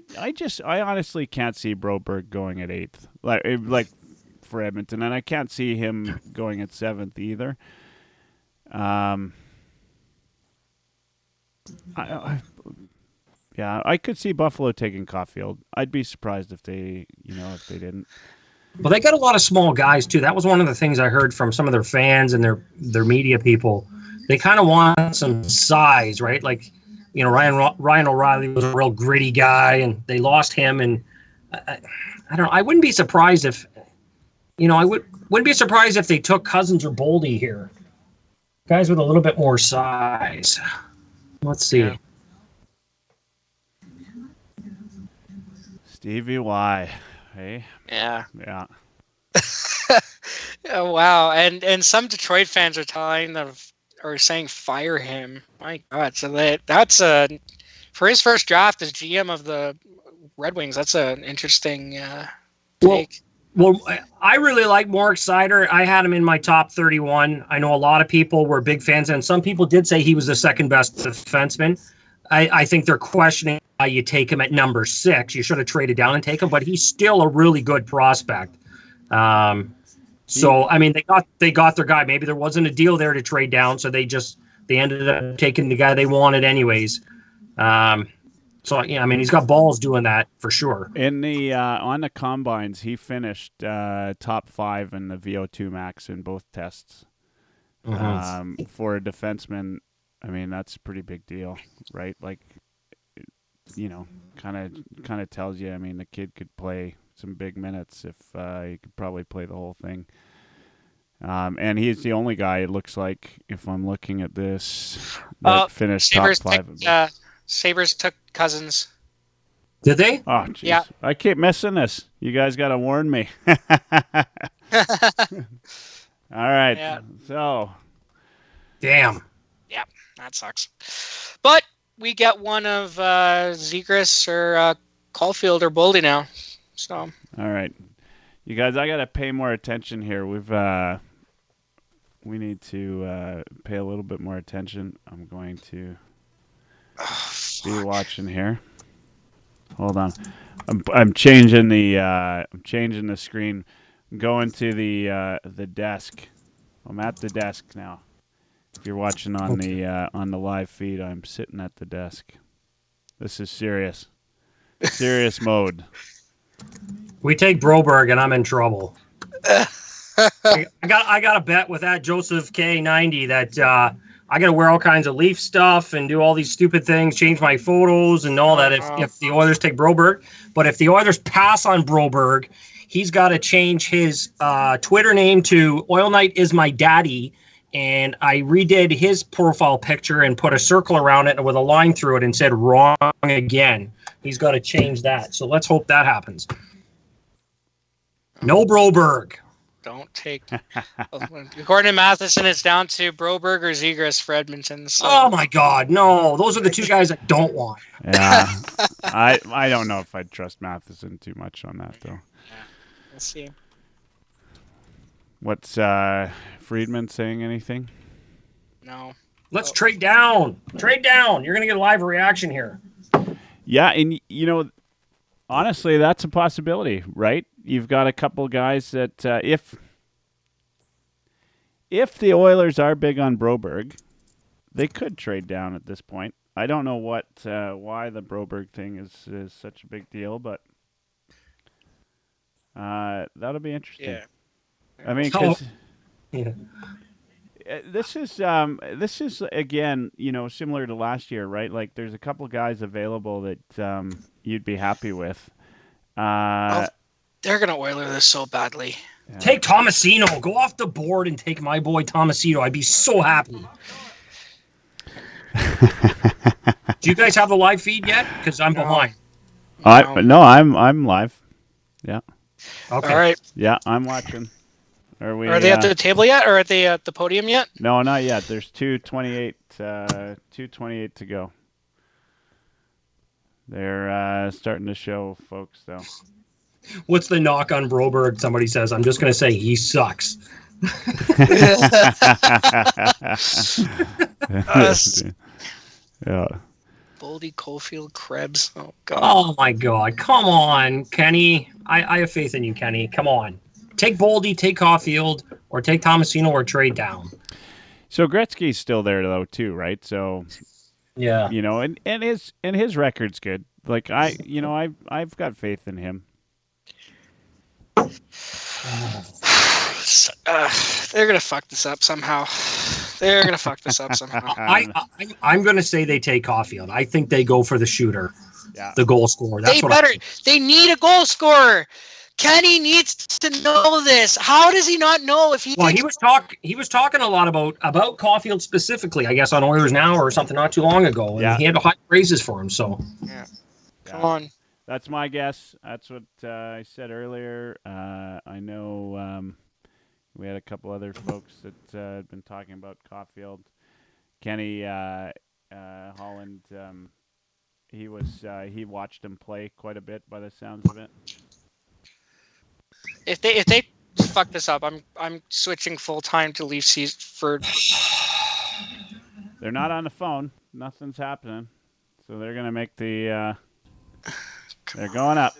honestly can't see Broberg going at 8th, like for Edmonton, and I can't see him going at 7th either. I could see Buffalo taking Caulfield. I'd be surprised if they didn't. Well, they got a lot of small guys too. That was one of the things I heard from some of their fans and their media people. They kind of want some size, right? Like, Ryan O'Reilly was a real gritty guy, and they lost him. And I don't know. I wouldn't be surprised if, wouldn't be surprised if they took Cousins or Boldy here. Guys with a little bit more size. Let's see. Yeah. Stevie Y. Hey. Yeah. Yeah. Oh, wow. And some Detroit fans are saying fire him. My God. So that's for his first draft as GM of the Red Wings. That's an interesting take. Well, I really like Moritz Seider. I had him in my top 31. I know a lot of people were big fans, and some people did say he was the second best defenseman. I think they're questioning why you take him at number 6. You should have traded down and take him, but he's still a really good prospect. So, I mean, they got their guy. Maybe there wasn't a deal there to trade down, so they ended up taking the guy they wanted anyways. So, yeah, I mean, he's got balls doing that for sure. In the on the combines, he finished top 5 in the VO2 max in both tests. Mm-hmm. For a defenseman, I mean, that's a pretty big deal, right? Like, kind of tells you. I mean, the kid could play some big minutes if he could probably play the whole thing. And he's the only guy, it looks like, if I'm looking at this, that finished top 5. Sabres took Cousins. Did they? Oh, geez. Yeah. I keep missing this. You guys got to warn me. All right. Yeah. So. Damn. Yeah, that sucks. But we get one of Zegras or Caulfield or Boldy now. So. All right. You guys, I got to pay more attention here. We need to pay a little bit more attention. I'm going to be watching here. Hold on. I'm changing the screen. I'm going to the desk. I'm at the desk now. If you're watching on the live feed, I'm sitting at the desk. This is serious. Serious mode. We take Broberg and I'm in trouble. I got a bet with that Joseph K90 that I got to wear all kinds of Leaf stuff and do all these stupid things, change my photos and all that if the Oilers take Broberg. But if the Oilers pass on Broberg, he's got to change his Twitter name to Oil Knight is my daddy. And I redid his profile picture and put a circle around it with a line through it and said wrong again. He's got to change that. So let's hope that happens. No Broberg. Don't take. According to Matheson, it's down to Broberg or Zegras for Edmonton. So. Oh my God, no! Those are the two guys I don't want. Yeah, I don't know if I'd trust Matheson too much on that though. Yeah. Let's see. What's Friedman saying? Anything? No. Let's trade down. Trade down. You're gonna get a live reaction here. Yeah, and honestly, that's a possibility, right? You've got a couple guys that if the Oilers are big on Broberg, they could trade down at this point. I don't know why the Broberg thing is such a big deal, but that'll be interesting. Yeah. I mean, because this is again, similar to last year, right? Like, there's a couple guys available that you'd be happy with. They're gonna Oiler this so badly. Yeah. Take Tomasino. Go off the board and take my boy Tomasino. I'd be so happy. Do you guys have the live feed yet? Because I'm behind. No, I'm live. Yeah. Okay. All right. Yeah, I'm watching. Are they at the table yet, or are they at the podium yet? No, not yet. There's 2:28 to go. They're starting to show folks, though. What's the knock on Broberg? Somebody says. I'm just going to say he sucks. Yeah. Boldy, Caulfield, Krebs. Oh God. Oh my God! Come on, Kenny. I have faith in you, Kenny. Come on. Take Boldy, take Caulfield, or take Tomasino, or trade down. So Gretzky's still there though too, right? So yeah, and his record's good. Like I've got faith in him. They're gonna fuck this up somehow. I'm gonna say they take Caulfield. I think they go for the shooter, the goal scorer. They need a goal scorer. Kenny needs to know this. How does he not know if he? Well, he was talking a lot about Caulfield specifically, I guess, on Oilers Now or something not too long ago, and he had high praises for him. So come on. That's my guess. That's what I said earlier. I know we had a couple other folks that had been talking about Caulfield. Kenny Holland, he watched him play quite a bit by the sounds of it. If they fuck this up, I'm switching full time to Leaf season for. They're not on the phone. Nothing's happening, so they're gonna make the. They're going up.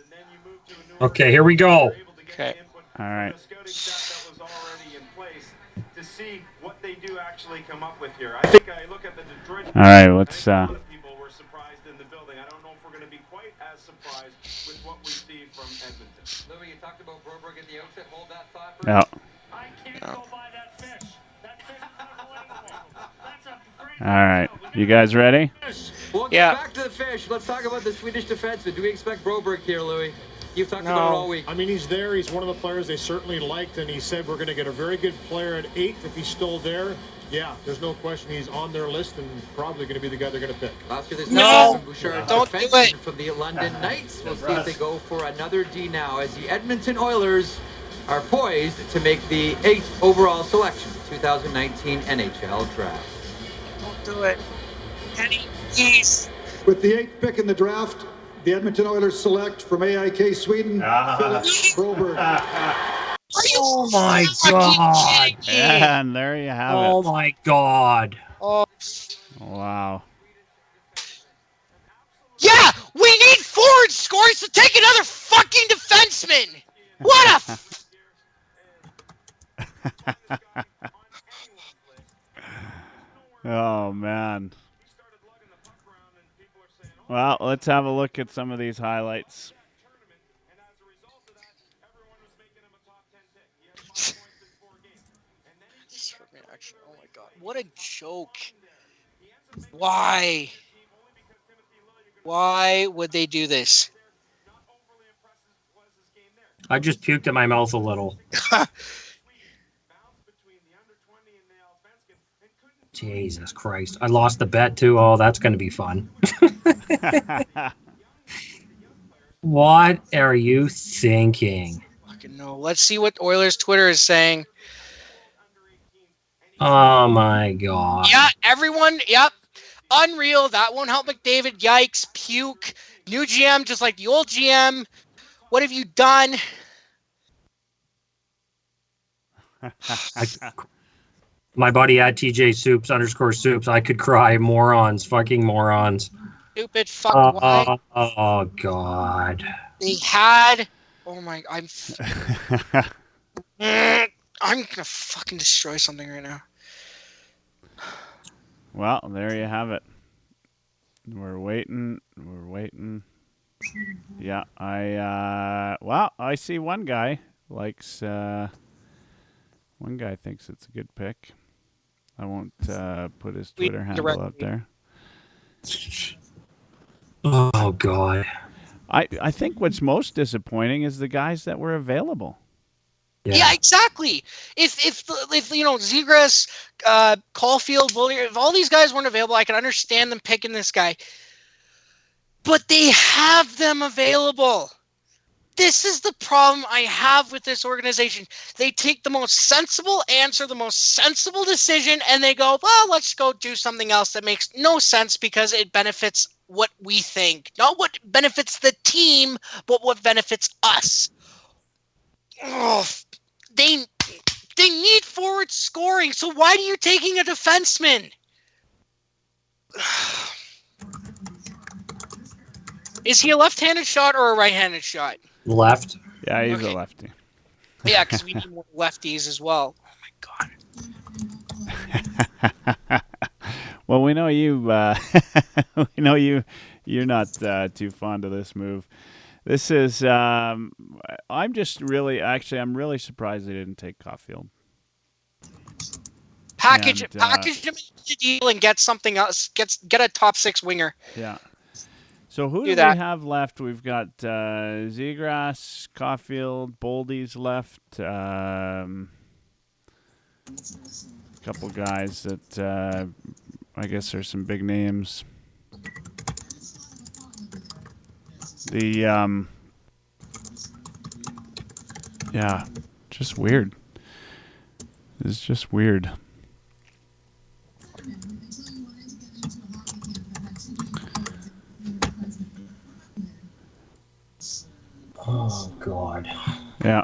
Okay, here we go. Okay. All right. To see what they do actually come up with here. I think I look at the Detroit. All right, let's. A lot of people were surprised in the building. I don't know if we're going to be quite as surprised with what we see from Edmonton. Louis, you talked about Broberg at the outset. Hold that thought. Yeah. I can't go buy that fish. That fish is unbelievable. That's a great. All right, you guys ready? We'll get back to the fish. Let's talk about the Swedish defenseman. Do we expect Broberg here, Louis? You've talked about it all week. I mean, he's there. He's one of the players they certainly liked, and he said we're going to get a very good player at 8 if he's still there. Yeah, there's no question he's on their list and probably going to be the guy they're going to pick. After this Bouchard, don't do it. From the London Knights. We'll see if they go for another D now as the Edmonton Oilers are poised to make the 8th overall selection, 2019 NHL Draft. Don't do it. Kenny, please. With the 8th pick in the draft, the Edmonton Oilers select from AIK Sweden, Philip Broberg. Oh my God! And there you have it. Oh my God! Oh. Wow. Yeah, we need forward scores to take another fucking defenseman. What a. Oh man. Well, let's have a look at some of these highlights. Reaction. Oh my god. What a joke. Why? Why would they do this? I just puked in my mouth a little. Jesus Christ. I lost the bet too. Oh, that's going to be fun. What are you thinking? Fucking no. Let's see what Oilers Twitter is saying. Oh my God. Yeah, everyone. Yep. Unreal. That won't help McDavid. Yikes. Puke. New GM, just like the old GM. What have you done? My buddy at TJ Soups _Soups. I could cry. Morons. Fucking morons. Stupid fuck. Why? Oh God. They had. Oh my. I'm gonna fucking destroy something right now. Well, there you have it. We're waiting. Yeah, I see one guy likes. One guy thinks it's a good pick. I won't put his Twitter handle out there. Oh God. I think what's most disappointing is the guys that were available. Yeah, exactly. If Zegras, Caulfield, Williams, if all these guys weren't available, I can understand them picking this guy. But they have them available. This is the problem I have with this organization. They take the most sensible answer, the most sensible decision, and they go, well, let's go do something else that makes no sense because it benefits what we think. Not what benefits the team, but what benefits us. Oh, they need forward scoring, so why are you taking a defenseman? Is he a left-handed shot or a right-handed shot? Left. Yeah, he's a lefty. Yeah, because we need more lefties as well. Oh my god. Well, we know you. We know you. You're not too fond of this move. This is. I'm really surprised they didn't take Caulfield. Package him into the deal and get something else. Get a top six winger. Yeah. So who do we have left? We've got Zegras, Caulfield, Boldy's left. A couple guys that I guess are some big names. Yeah, just weird. It's just weird. Oh God. Yeah.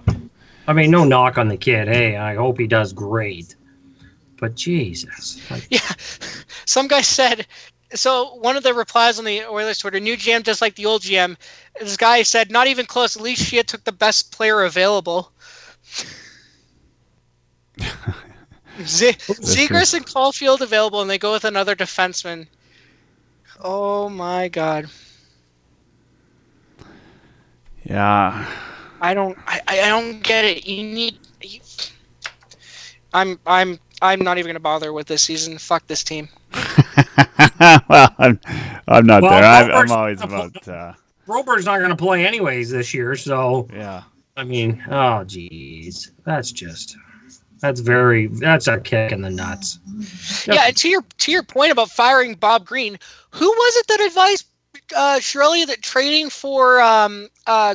I mean, no knock on the kid. Hey, I hope he does great. But Jesus. Yeah. Some guy said, so one of the replies on the Oilers Twitter, new GM just like the old GM. This guy said, not even close. At least Shea took the best player available. Zegras and Caulfield available, and they go with another defenseman. Oh my God. Yeah. I don't get it. I'm not even gonna bother with this season. Fuck this team. Well, I'm not there. I'm always about. Robert's not gonna play anyways this year, so yeah. I mean, oh geez, that's a kick in the nuts. Yeah, and to your point about firing Bob Green, who was it that advised Shirley that trading for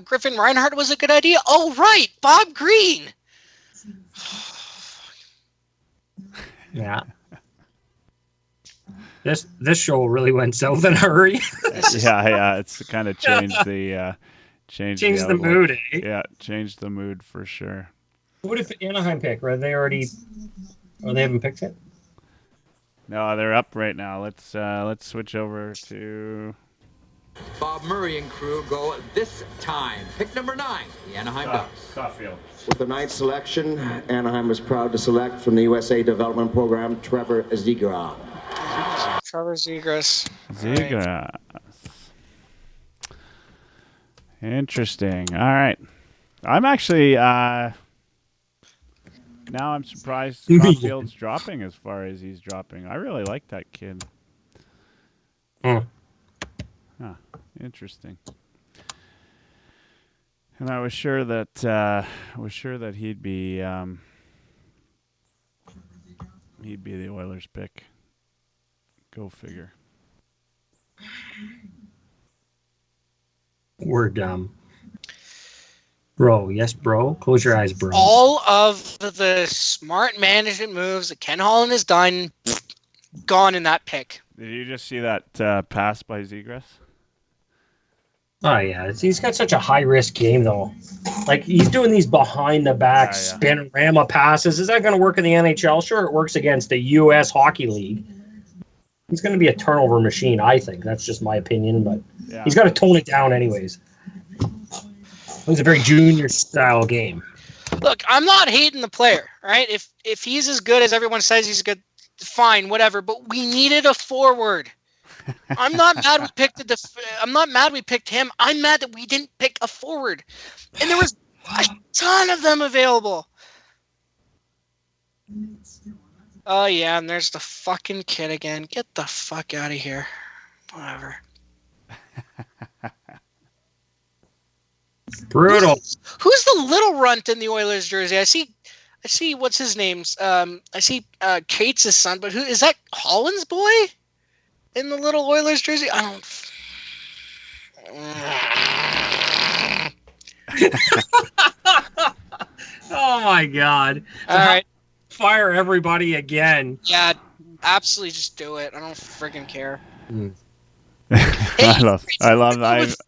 Griffin Reinhart was a good idea? Oh, right, Bob Green. Yeah. This show really went south in a hurry. yeah. It's kind of changed the the mood. Eh? Yeah, changed the mood for sure. What if Anaheim pick? Are they already? Or they haven't picked it? No, they're up right now. Let's switch over to. Bob Murray and crew go this time. Pick number 9, the Anaheim Ducks. Caulfield. With the 9th selection, Anaheim was proud to select from the USA Development Program Trevor Zegras. Trevor Zegras. Zegras. Interesting. All right. I'm actually now I'm surprised Caulfield's dropping as far as he's dropping. I really like that kid. Hmm. Huh. Interesting. And I was sure that he'd be the Oilers pick. Go figure. We're dumb. Bro, yes, bro. Close your eyes, bro. All of the smart management moves that Ken Holland has done, gone in that pick. Did you just see that pass by Zegras? Oh, yeah. He's got such a high-risk game, though. Like, he's doing these behind-the-back spin-rama passes. Is that going to work in the NHL? Sure, it works against the U.S. Hockey League. He's going to be a turnover machine, I think. That's just my opinion, but he's got to tone it down anyways. It's a very junior-style game. Look, I'm not hating the player, right? If he's as good as everyone says he's good, fine, whatever. But we needed a forward. I'm not mad we picked I'm not mad we picked him. I'm mad that we didn't pick a forward, and there was a ton of them available. Oh yeah, and there's the fucking kid again. Get the fuck out of here. Whatever. Brutal. Who's the little runt in the Oilers jersey? I see. What's his name's? I see Kate's son, but who is that? Holland's boy in the little Oilers jersey? I don't. Oh my God! All right, fire everybody again. Yeah, absolutely, just do it. I don't freaking care.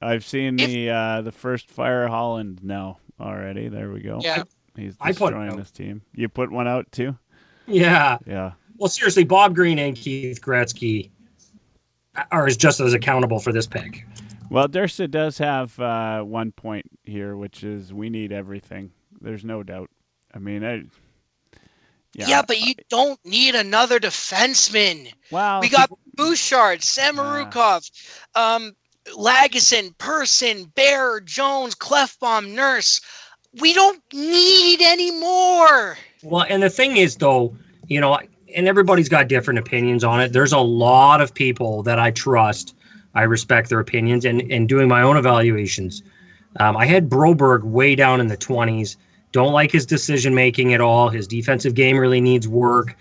I've seen the first fire Holland now already. There we go. Yeah. He's destroying this team. You put one out too? Yeah. Yeah. Well, seriously, Bob Green and Keith Gretzky are just as accountable for this pick. Well, Dursa does have 1 point here, which is we need everything. There's no doubt. I mean, Yeah, but you don't need another defenseman. Wow. We got Bouchard, Samorukov, Lagesson, Person, Bear, Jones, Clefbaum, Nurse. We don't need any more. Well, and the thing is, though, and everybody's got different opinions on it. There's a lot of people that I trust. I respect their opinions and doing my own evaluations. I had Broberg way down in the 20s. Don't like his decision-making at all. His defensive game really needs work.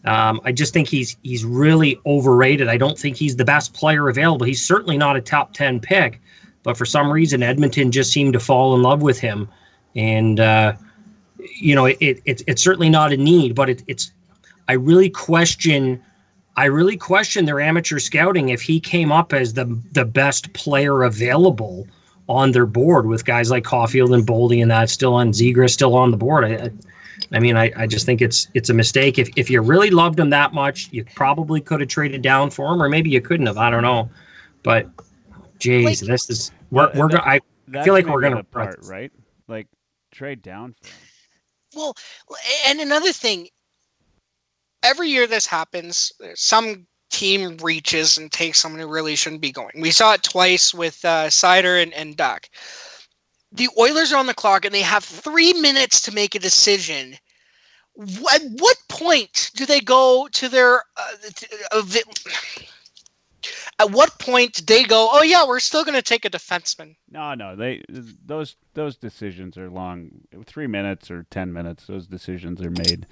I just think he's really overrated. I don't think he's the best player available. He's certainly not a top 10 pick, but for some reason, Edmonton just seemed to fall in love with him. And, it's certainly not a need, but I really question their amateur scouting if he came up as the best player available on their board with guys like Caulfield and Boldy and that still on Zegras, still on the board. I just think it's a mistake. If you really loved him that much, you probably could have traded down for him, or maybe you couldn't have. I don't know. But, geez, this is I feel like we're going to part, right? Like trade down for him. Well, and another thing, every year this happens. Some team reaches and takes someone who really shouldn't be going. We saw it twice with Sider and Duck. The Oilers are on the clock and they have 3 minutes to make a decision. At what point do they go to their at what point do they go, oh yeah, we're still going to take a defenseman? No, those decisions are long. 3 minutes or 10 minutes, those decisions are made.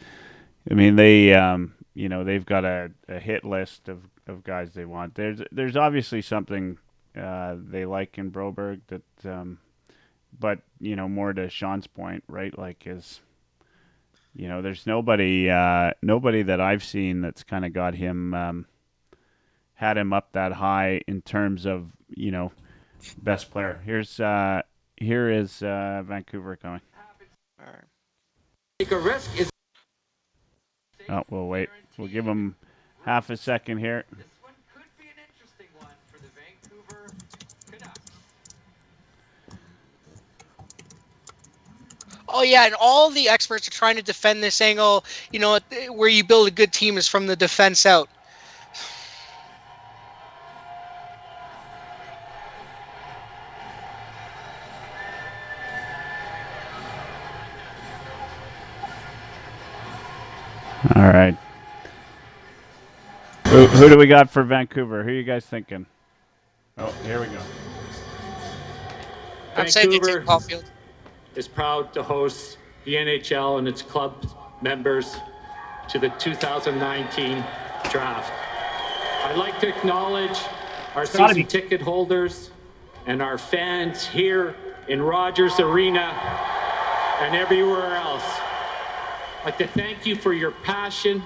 I mean, they've got a hit list of guys they want. There's obviously something they like in Broberg that, but more to Sean's point, right? Like there's nobody that I've seen that's kind of got him had him up that high in terms of best player. Here is Vancouver coming. All right. Take a risk is. Oh, we'll wait. We'll give them half a second here. This one could be an interesting one for the Vancouver Canucks. Oh yeah, and all the experts are trying to defend this angle. Where you build a good team is from the defense out. All right. Who do we got for Vancouver? Who are you guys thinking? Oh, here we go. I'm saying they Vancouver take Caulfield. is proud to host the NHL and its club members to the 2019 draft. I'd like to acknowledge our season ticket holders and our fans here in Rogers Arena and everywhere else. I'd like to thank you for your passion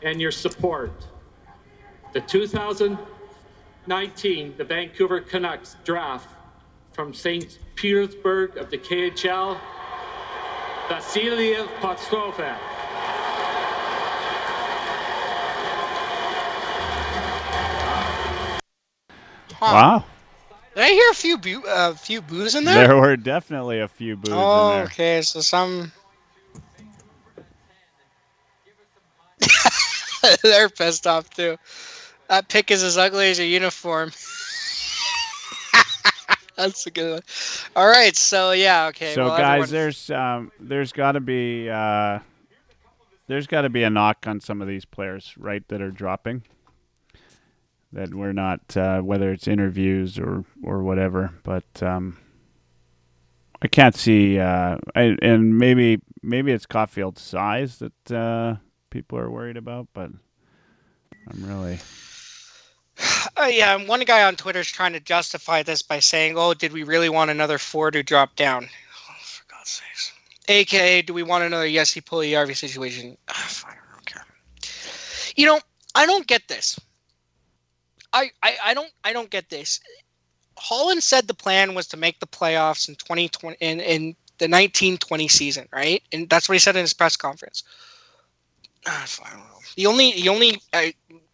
and your support. The 2019, the Vancouver Canucks draft from St. Petersburg of the KHL, Vasily Podstofak. Huh. Wow. Did I hear a few boos in there? There were definitely a few boos in there. Okay, so some. They're pissed off too. That pick is as ugly as your uniform. That's a good one. All right, so yeah, okay. So well, guys, everyone... there's got to be a knock on some of these players, right, that are dropping. That we're not, whether it's interviews or whatever, but I can't see. And maybe it's Caulfield's size that people are worried about, but I'm really. Yeah, and one guy on Twitter is trying to justify this by saying, "Oh, did we really want another Ford who dropped down?" Oh, for God's sakes. AKA, do we want another Yessi Puljujärvi situation? Fine, I don't care. You know, I don't get this. I don't get this. Holland said the plan was to make the playoffs in 2020 in the 1920 season, right? And that's what he said in his press conference. I don't know.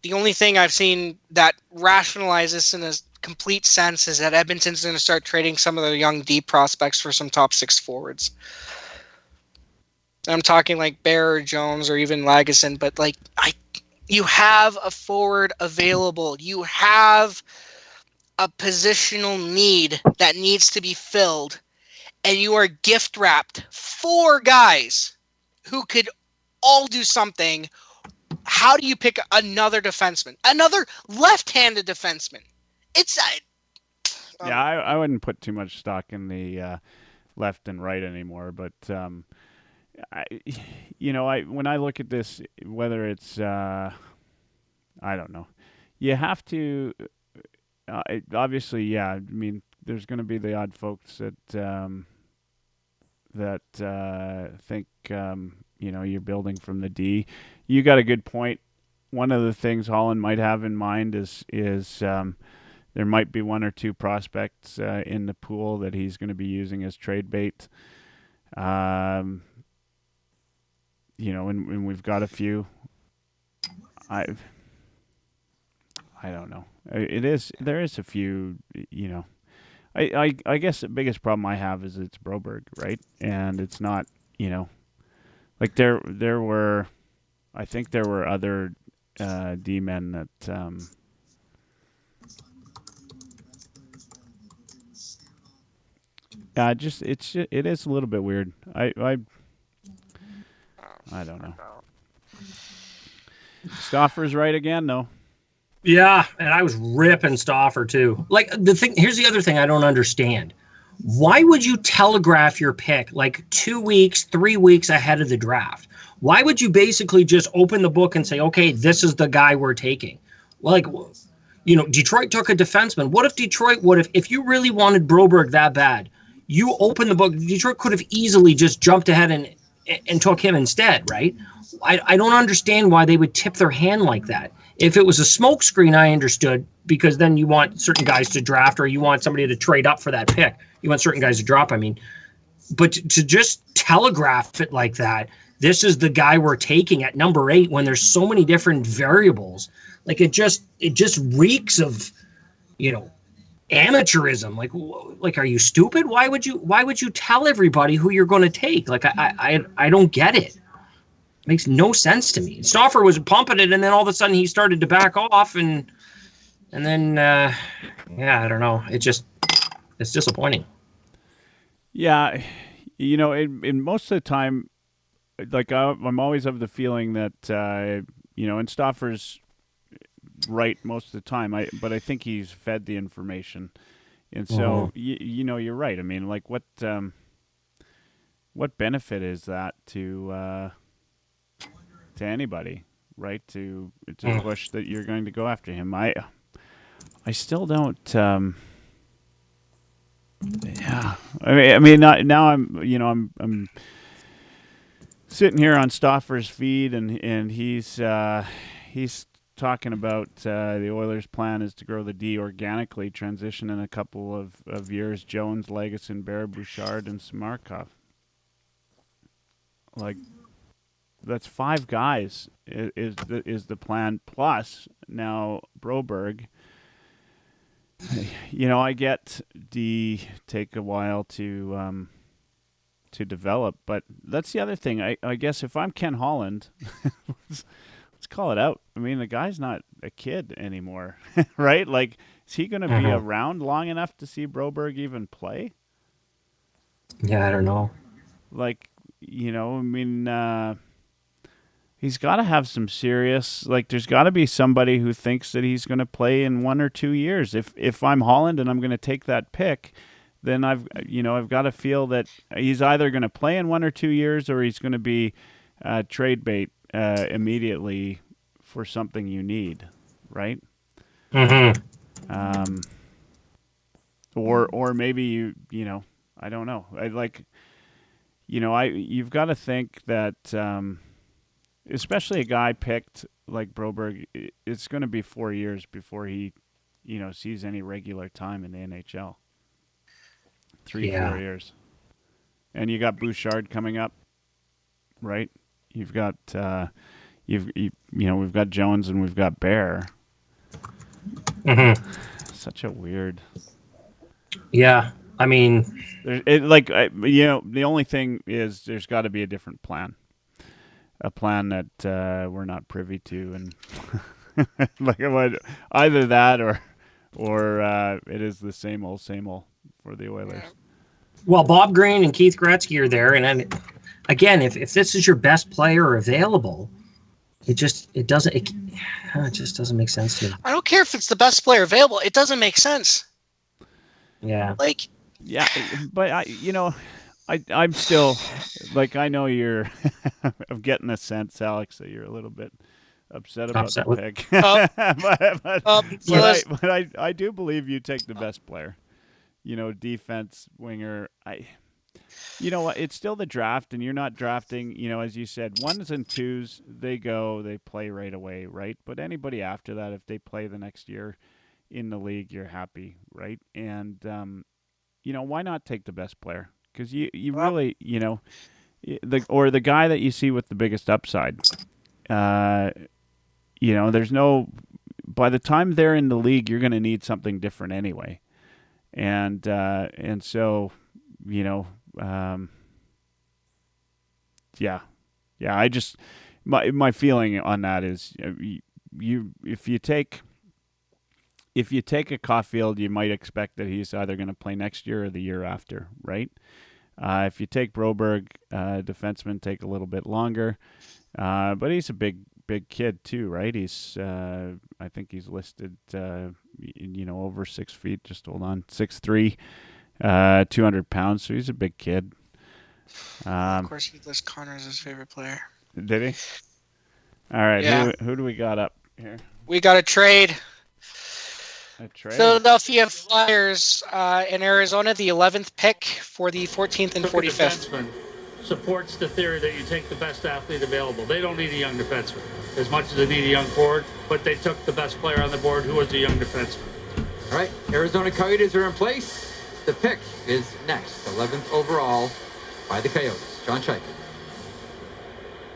The only thing I've seen that rationalizes this in a complete sense is that Edmonton's going to start trading some of their young D prospects for some top six forwards. I'm talking like Bear, Jones, or even Lagesson, but like you have a forward available. You have a positional need that needs to be filled, and you are gift wrapped 4 guys who could all do something. How do you pick another defenseman? Another left-handed defenseman? It's yeah, I wouldn't put too much stock in the left and right anymore, but when I look at this, whether it's I don't know, you have to obviously, yeah. I mean, there's going to be the odd folks that think you're building from the D. You got a good point. One of the things Holland might have in mind is there might be 1 or 2 prospects in the pool that he's going to be using as trade bait. And we've got a few. I don't know. There is a few. I guess the biggest problem I have is it's Broberg, right? And it's not. Like there were. I think there were other D-men that. It is a little bit weird. I don't know. Stauffer's right again, though. Yeah, and I was ripping Stauffer too. Like here's the other thing I don't understand. Why would you telegraph your pick like 2 weeks, 3 weeks ahead of the draft? Why would you basically just open the book and say, okay, this is the guy we're taking? Like, Detroit took a defenseman. What if you really wanted Broberg that bad, you open the book, Detroit could have easily just jumped ahead and took him instead, right? I don't understand why they would tip their hand like that. If it was a smokescreen, I understood, because then you want certain guys to draft or you want somebody to trade up for that pick. You want certain guys to drop, I mean. But to just telegraph it like that, this is the guy we're taking at number 8 when there's so many different variables. Like it just reeks of, amateurism. Like, are you stupid? Why would you tell everybody who you're going to take? Like, I don't get it. Makes no sense to me. Stauffer was pumping it, and then all of a sudden he started to back off, and then I don't know. It's disappointing. Yeah, in most of the time, I'm always of the feeling that and Stauffer's right most of the time. But I think he's fed the information, and so you're right. I mean, like what benefit is that to anybody, right? To push that you're going to go after him. I still don't. Yeah, I mean, now I'm sitting here on Stauffer's feed, and he's talking about the Oilers' plan is to grow the D organically, transition in a couple of years. Jones, Legason, Bear, Bouchard, and Samarkov. Like, that's 5 guys is the plan. Plus now Broberg. I get D take a while to develop, but that's the other thing. I guess if I'm Ken Holland, let's call it out. I mean, the guy's not a kid anymore, right? Like, is he going to be around long enough to see Broberg even play? Yeah, I don't know. Like, I mean, he's got to have some serious, like, there's got to be somebody who thinks that he's going to play in 1 or 2 years. If I'm Holland and I'm going to take that pick, then I've got to feel that he's either going to play in 1 or 2 years, or he's going to be trade bait immediately for something you need, right? Or maybe I don't know. You've got to think that. Especially a guy picked like Broberg, it's going to be 4 years before he, sees any regular time in the NHL. 4 years. And you got Bouchard coming up, right? You've got, we've got Jones and we've got Bear. Such a weird. Yeah, I mean, the only thing is there's got to be a different plan. A plan that we're not privy to, and either that or it is the same old for the Oilers. Well, Bob Green and Keith Gretzky are there, and then, again, if this is your best player available, it just doesn't make sense to me. I don't care if it's the best player available; it doesn't make sense. Yeah. But I'm still, like, I know you're I'm getting a sense, Alex, that you're a little bit upset about the pick. But I do believe you take the best player. Defense, winger. It's still the draft, and you're not drafting, as you said, 1s and 2s, they play right away, right? But anybody after that, if they play the next year in the league, you're happy, right? And, why not take the best player? Because you really, the guy that you see with the biggest upside, there's no, by the time they're in the league, you're going to need something different anyway. And so, I just, my feeling on that is if you take a Caulfield, you might expect that he's either going to play next year or the year after, right? If you take Broberg, defensemen take a little bit longer, but he's a big kid too, right? He's I think he's listed over 6 feet. Just hold on, 6'3", 200 pounds. So he's a big kid. Of course, he lists Connor as his favorite player. Did he? All right. Yeah. Who do we got up here? We got a trade. Philadelphia Flyers in Arizona, the 11th pick for the 14th and 45th. Supports the theory that you take the best athlete available. They don't need a young defenseman as much as they need a young forward, but they took the best player on the board, who was a young defenseman. All right, Arizona Coyotes are in place. The pick is next, 11th overall by the Coyotes. John Chaykin.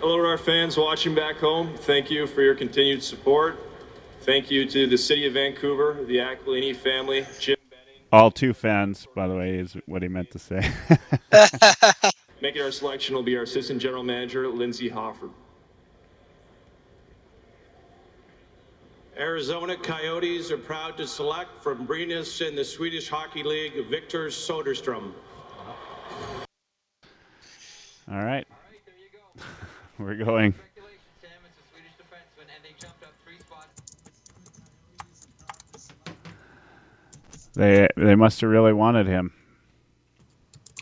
Hello to our fans watching back home. Thank you for your continued support. Thank you to the city of Vancouver, the Aquilini family, Jim Benning. All 2 fans, by the way, is what he meant to say. Making our selection will be our assistant general manager, Lindsay Hoffer. Arizona Coyotes are proud to select from Brynäs in the Swedish Hockey League, Victor Soderstrom. All right. There you go. We're going. They must have really wanted him.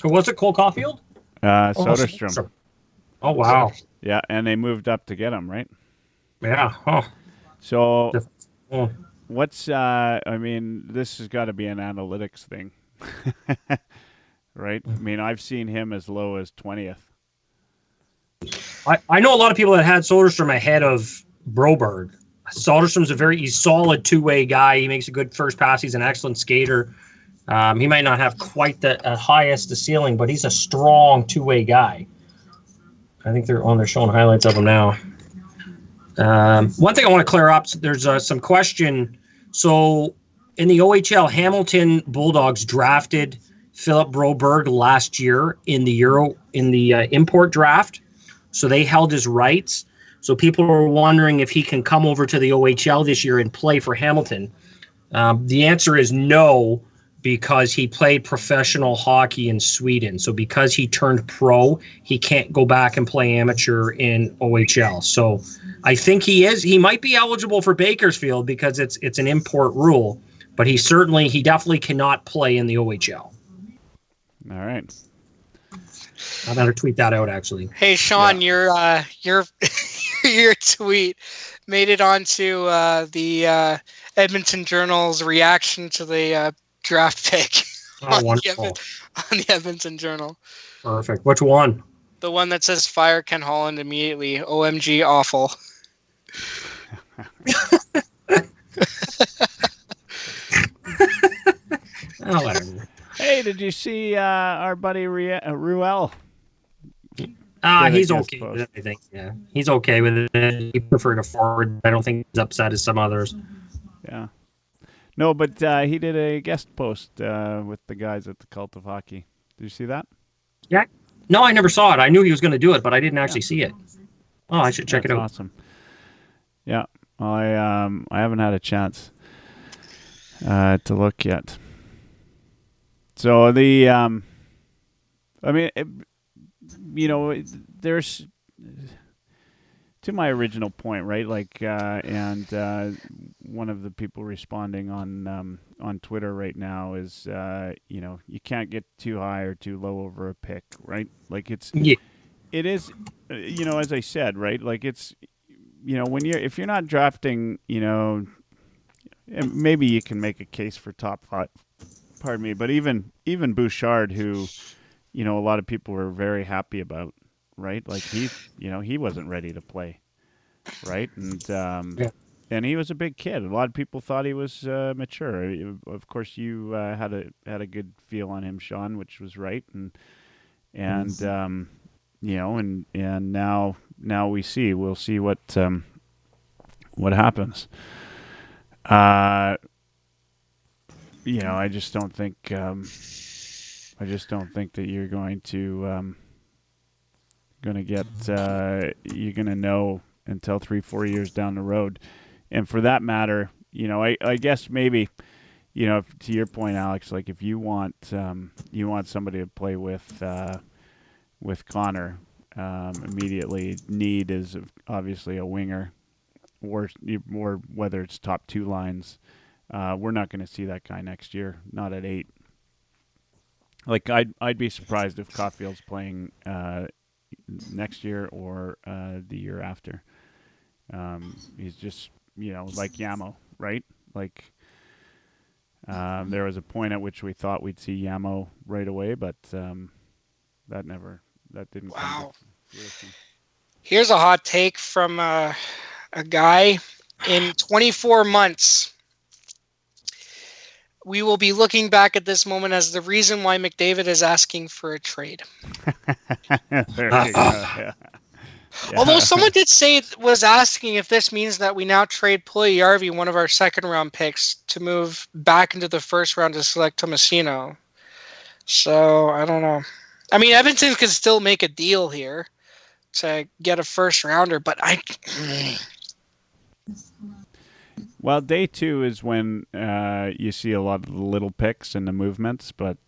Who was it? Cole Caulfield? Soderstrom. Oh, wow. Yeah, and they moved up to get him, right? Yeah. Oh. So, Oh. what's I mean, this has got to be an analytics thing, right? I mean, I've seen him as low as 20th. I know a lot of people that had Soderstrom ahead of Broberg. Soderstrom's he's solid two-way guy. He makes a good first pass. He's an excellent skater. He might not have quite the highest ceiling, but he's a strong two-way guy. I think they're showing highlights of him now. One thing I want to clear up, there's some question. So in the OHL, Hamilton Bulldogs drafted Philip Broberg last year in the import draft. So they held his rights. So people are wondering if he can come over to the OHL this year and play for Hamilton. The answer is no, because he played professional hockey in Sweden. So because he turned pro, he can't go back and play amateur in OHL. So I think he might be eligible for Bakersfield because it's an import rule, but he definitely cannot play in the OHL. All right. I better tweet that out, actually. Hey, Sean, your tweet made it onto the Edmonton Journal's reaction to the draft pick Oh, wonderful. on the Edmonton Journal. Perfect. Which one? The one that says fire Ken Holland immediately. OMG, awful. Oh, whatever. Hey, did you see our buddy Ruel? He's okay with it, I think. Yeah, he's okay with it. He preferred a forward. I don't think he's upset as some others. Yeah. No, but he did a guest post with the guys at the Cult of Hockey. Did you see that? Yeah. No, I never saw it. I knew he was going to do it, but I didn't actually see it. Oh, I should check it out. Awesome. Yeah, I haven't had a chance to look yet. So the I mean, there's to my original point, right? Like, and one of the people responding on Twitter right now is, you can't get too high or too low over a pick, right? Like it is, as I said, right? Like it's, if you're not drafting, maybe you can make a case for top five. Pardon me, but even Bouchard, who, a lot of people were very happy about, right? Like he wasn't ready to play, right? And and he was a big kid. A lot of people thought he was mature. Of course, you had a good feel on him, Sean, which was right. And now we'll see what happens. I just don't think that you're going to get you're going to know until 3-4 years down the road. And for that matter, I guess maybe, to your point, Alex, like if you want somebody to play with Connor, immediately need is obviously a winger, or whether it's top two lines. We're not going to see that guy next year, not at 8. Like I'd be surprised if Caulfield's playing next year or the year after. He's just like Yamo, right? Like there was a point at which we thought we'd see Yamo right away, but that didn't come to fruition. Here's a hot take from a guy. In 24 months, we will be looking back at this moment as the reason why McDavid is asking for a trade. There you go. Yeah. Although someone did say was asking if this means that we now trade Puljujärvi, one of our second-round picks, to move back into the first round to select Tomasino. So, I don't know. I mean, Edmonton could still make a deal here to get a first-rounder, but Well, day 2 is when you see a lot of the little picks and the movements, but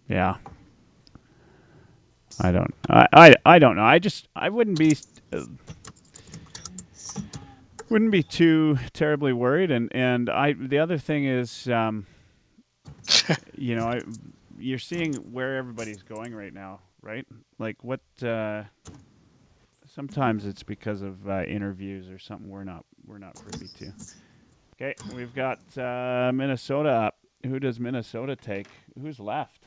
yeah. I don't. I don't know. I wouldn't be too terribly worried. And the other thing is, you're seeing where everybody's going right now, right? Like what? Sometimes it's because of interviews or something we're not privy to. Okay, we've got Minnesota up. Who does Minnesota take? Who's left?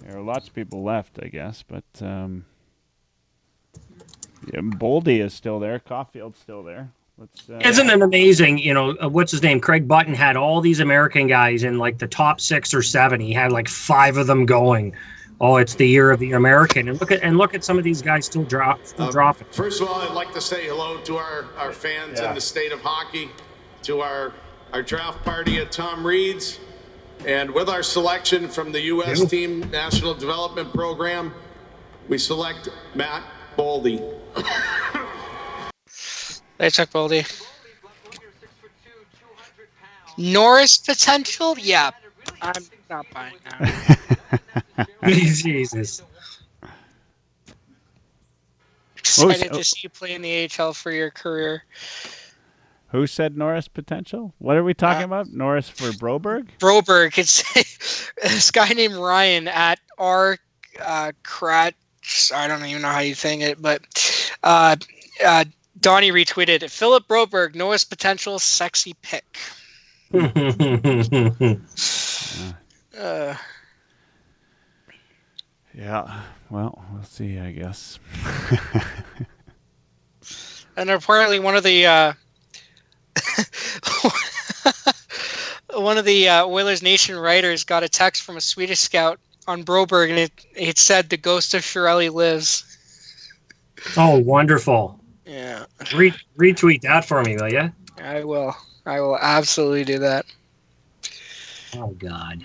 There are lots of people left, I guess, but Boldy is still there. Caulfield's still there. Isn't it amazing? What's his name? Craig Button had all these American guys in like the top 6 or 7. He had like 5 of them going. Oh, it's the year of the American, and look at some of these guys still dropping. First of all, I'd like to say hello to our fans in the state of hockey, to our draft party at Tom Reed's, and with our selection from the U.S. Team National Development Program, we select Matt Boldy. They took Boldy. Norris potential? Yeah, I'm not buying that. Jesus. Excited to see you play in the AHL for your career. Who said Norris potential? What are we talking about? Norris for Broberg? Broberg. It's this guy named Ryan at R. Kratz. I don't even know how you think it, but Donnie retweeted it. Philip Broberg, Norris potential, sexy pick. Yeah, well, we'll see, I guess. And apparently one of the Oilers Nation writers got a text from a Swedish scout on Broberg, and it said the ghost of Chiarelli lives. Oh, wonderful. Yeah. Retweet that for me, will you? I will absolutely do that. Oh, God.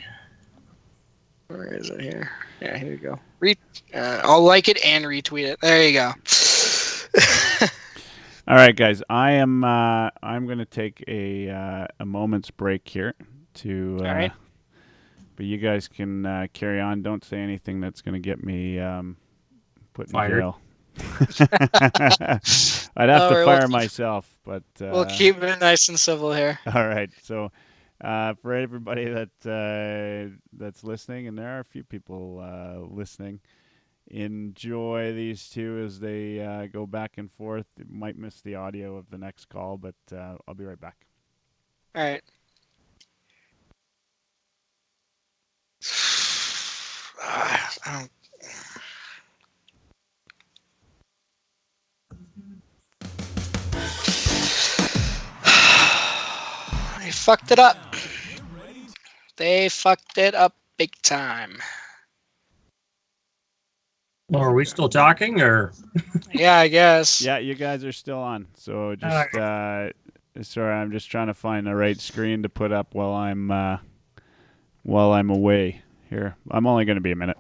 Where is it here? Yeah, here you go. I'll like it and retweet it. There you go. All right, guys. I'm going to take a moment's break here to. All right. But you guys can carry on. Don't say anything that's going to get me put in jail. I'd have to fire myself, but we'll keep it nice and civil here. All right. So, for everybody that's listening, and there are a few people listening, enjoy these two as they go back and forth. You might miss the audio of the next call, but I'll be right back. All right. They fucked it up. They fucked it up big time. Well, are we still talking, or? Yeah, I guess. Yeah, you guys are still on. So just sorry, I'm just trying to find the right screen to put up while I'm away here. I'm only going to be a minute.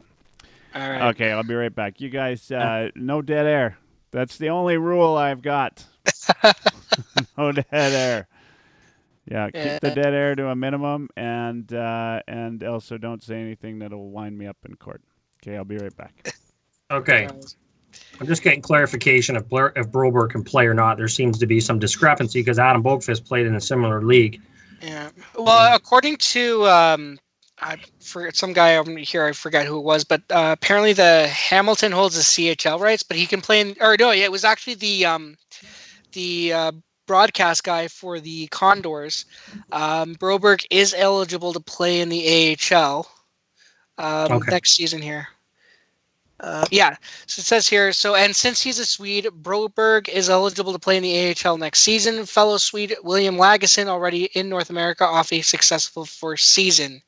All right. Okay, I'll be right back. You guys, no dead air. That's the only rule I've got. No dead air. Yeah, keep the dead air to a minimum, and also don't say anything that'll wind me up in court. Okay, I'll be right back. Okay. I'm just getting clarification if Broberg can play or not. There seems to be some discrepancy because Adam Boqvist played in a similar league. Yeah. Well, according to for some guy over here, I forget who it was, but apparently the Hamilton holds the CHL rights, but he can play in. Or no, yeah, it was actually the broadcast guy for the Condors. Broberg is eligible to play in the AHL next season here. Yeah, so it says here, and since he's a Swede, Broberg is eligible to play in the AHL next season. Fellow Swede William Lagesson already in North America off a successful first season.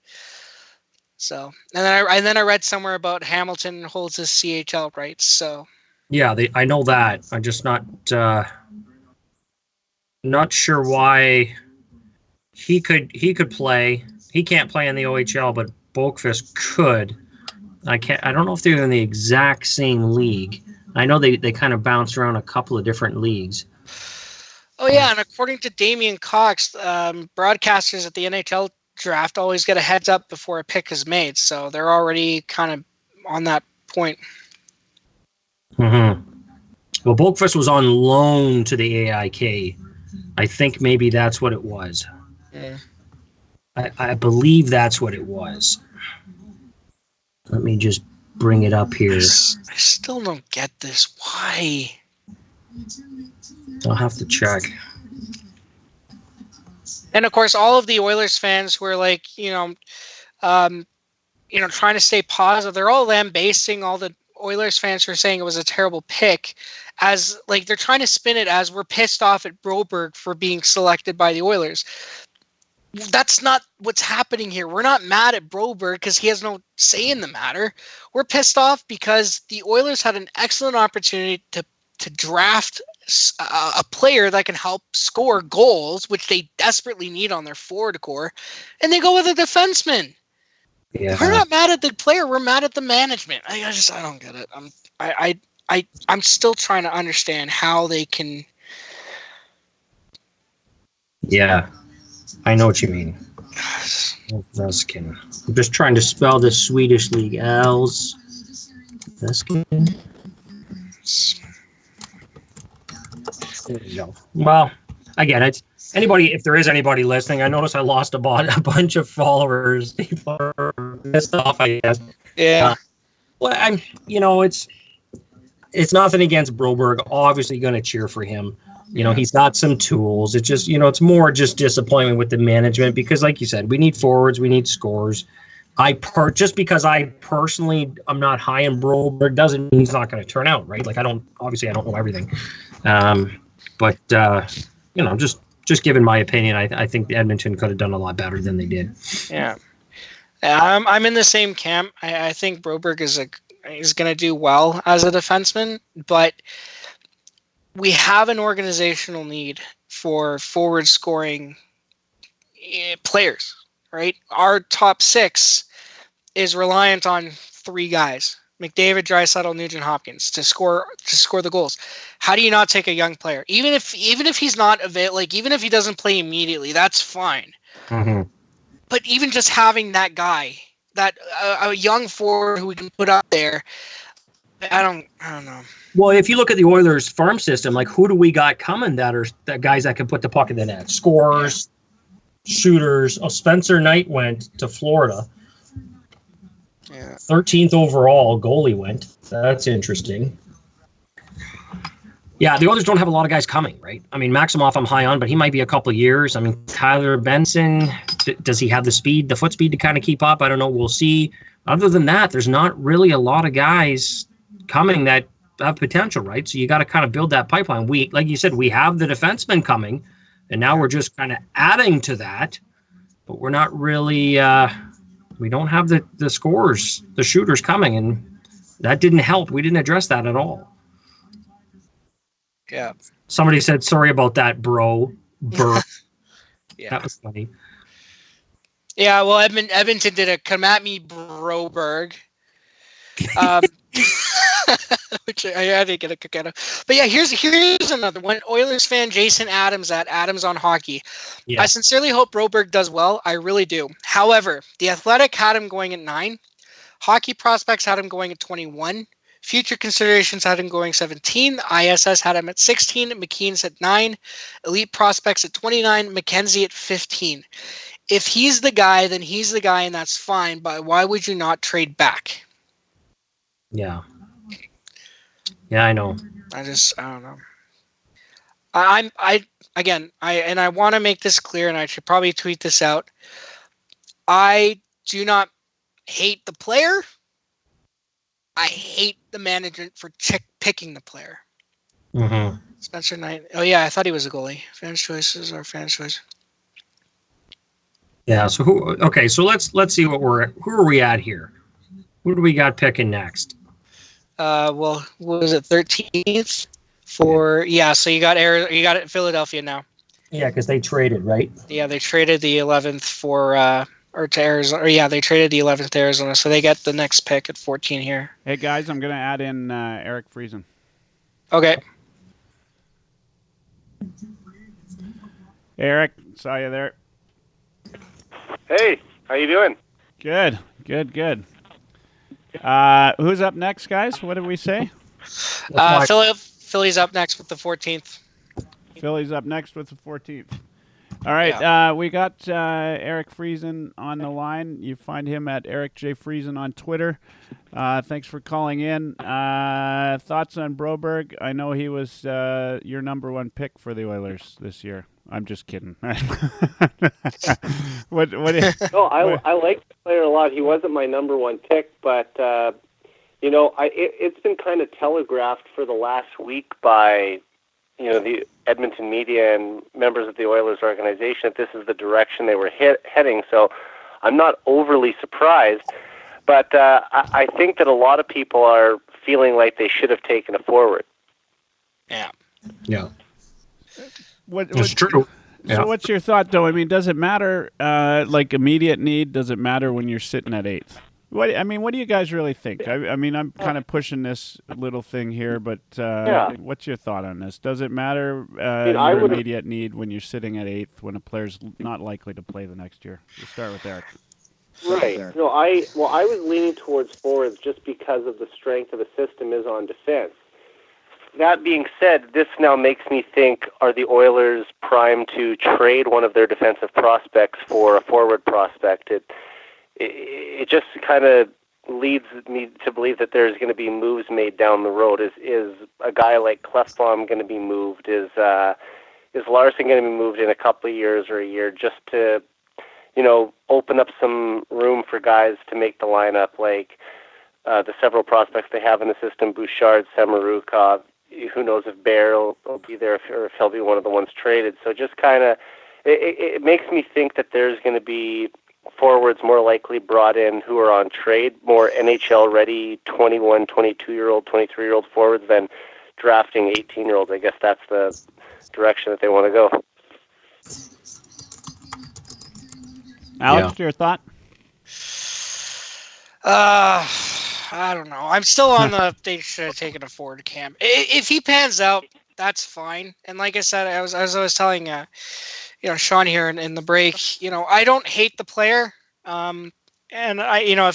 So, and then I read somewhere about Hamilton holds his CHL rights. So, yeah, I know that. I'm just not sure why he could play. He can't play in the OHL, but Boqvist could. I don't know if they're in the exact same league. I know they kind of bounce around a couple of different leagues. Oh yeah, and according to Damian Cox, broadcasters at the NHL draft always get a heads up before a pick is made, so they're already kind of on that point. Mm-hmm. Well, Bulkfist was on loan to the AIK. I think maybe that's what it was. Yeah. I believe that's what it was. Let me just bring it up here. I still don't get this. Why? I'll have to check. And of course, all of the Oilers fans were like, trying to stay positive. They're all lambasting all the Oilers fans for saying it was a terrible pick, as like they're trying to spin it as we're pissed off at Broberg for being selected by the Oilers. That's not what's happening here. We're not mad at Broberg because he has no say in the matter. We're pissed off because the Oilers had an excellent opportunity to draft a player that can help score goals, which they desperately need on their forward core, and they go with a defenseman. Yeah. We're not mad at the player. We're mad at the management. I don't get it. I'm still trying to understand how they can. Yeah, I know what you mean. Veskin. I'm just trying to spell the Swedish league. L's. Veskin. There you go. Well, again, it's anybody. If there is anybody listening, I notice I lost a bunch of followers. People are pissed off, I guess. Yeah. Well, it's nothing against Broberg. Obviously, going to cheer for him. He's got some tools. It's just, it's more just disappointment with the management because, like you said, we need forwards, we need scores. Just because I personally I'm not high in Broberg doesn't mean he's not going to turn out right. Like I don't know everything, but just giving my opinion, I think Edmonton could have done a lot better than they did. Yeah, I'm in the same camp. I think Broberg is going to do well as a defenseman, but we have an organizational need for forward scoring players, right? Our top six is reliant on three guys: McDavid, Draisaitl, Nugent Hopkins to score the goals. How do you not take a young player, even if he's not available? Like even if he doesn't play immediately, that's fine. Mm-hmm. But even just having that guy, that a young forward who we can put up there, I don't know. Well, if you look at the Oilers farm system, like who do we got coming that are that guys that can put the puck in the net? Scorers, shooters. Oh, Spencer Knight went to Florida. Yeah. 13th overall goalie went. That's interesting. Yeah, the Oilers don't have a lot of guys coming, right? I mean, Maximoff I'm high on, but he might be a couple of years. I mean, Tyler Benson, does he have the foot speed to kind of keep up? I don't know. We'll see. Other than that, there's not really a lot of guys coming that have potential, right? So you got to kind of build that pipeline. Like you said, we have the defensemen coming, and now we're just kind of adding to that, but we're not really we don't have the scorers, the shooters coming, and that didn't help. We didn't address that at all. Yeah. Somebody said, sorry about that, bro. Yeah. That was funny. Yeah, well, Edmonton did a come at me, Broberg. Which I didn't get a kick out of. But yeah, here's another one. Oilers fan Jason Adams at Adams on Hockey. Yeah. I sincerely hope Broberg does well. I really do. However, The Athletic had him going at 9. Hockey Prospects had him going at 21. Future Considerations had him going 17. ISS had him at 16. McKean's at 9. Elite Prospects at 29. McKenzie at 15. If he's the guy, then he's the guy, and that's fine. But why would you not trade back? Yeah. Yeah, I know. I don't know. I want to make this clear, and I should probably tweet this out. I do not hate the player. I hate the management for picking the player. Mm-hmm. Spencer Knight. Oh yeah, I thought he was a goalie. Fans' choices are fans' choice. Yeah. So So let's see who are we at here? Who do we got picking next? Well, what was it, 13th? So you got it Philadelphia now. Yeah, because they traded, right? Yeah, they traded the 11th to Arizona. Or yeah, they traded the 11th to Arizona, so they get the next pick at 14 here. Hey guys, I'm gonna add in Eric Friesen. Okay. Eric, saw you there. Hey, how you doing? Good. Who's up next, guys? What did we say? Philly's up next with the 14th. Philly's up next with the 14th. All right, we got Eric Friesen on the line. You find him at Eric J. Friesen on Twitter. Thanks for calling in. Thoughts on Broberg? I know he was your number one pick for the Oilers this year. I'm just kidding. what? No, I like the player a lot. He wasn't my number one pick, but it's been kind of telegraphed for the last week by the Edmonton media and members of the Oilers organization that this is the direction they were heading. So I'm not overly surprised, but I think that a lot of people are feeling like they should have taken a forward. Yeah. It's true. So what's your thought, though? I mean, does it matter, like immediate need? Does it matter when you're sitting at 8th? What do you guys really think? I mean, I'm kind of pushing this little thing here, but what's your thought on this? Does it matter your immediate need when you're sitting at 8th when a player's not likely to play the next year? We'll start with Eric. Right. No, I was leaning towards forwards just because of the strength of the system is on defense. That being said, this now makes me think, are the Oilers primed to trade one of their defensive prospects for a forward prospect? It just kind of leads me to believe that there's going to be moves made down the road. Is a guy like Klefbom going to be moved? Is Larson going to be moved in a couple of years or a year just to, open up some room for guys to make the lineup, like the several prospects they have in the system, Bouchard, Samorukov. Who knows if Bear will be there or if he'll be one of the ones traded. So just kind of, it makes me think that there's going to be forwards more likely brought in who are on trade, more NHL-ready 21, 22-year-old, 23-year-old forwards than drafting 18-year-olds. I guess that's the direction that they want to go. Alex, your thought? I don't know. I'm still on the they should have taken a forward camp. If he pans out, that's fine. And like I said, I was telling Sean here in the break, I don't hate the player. And I,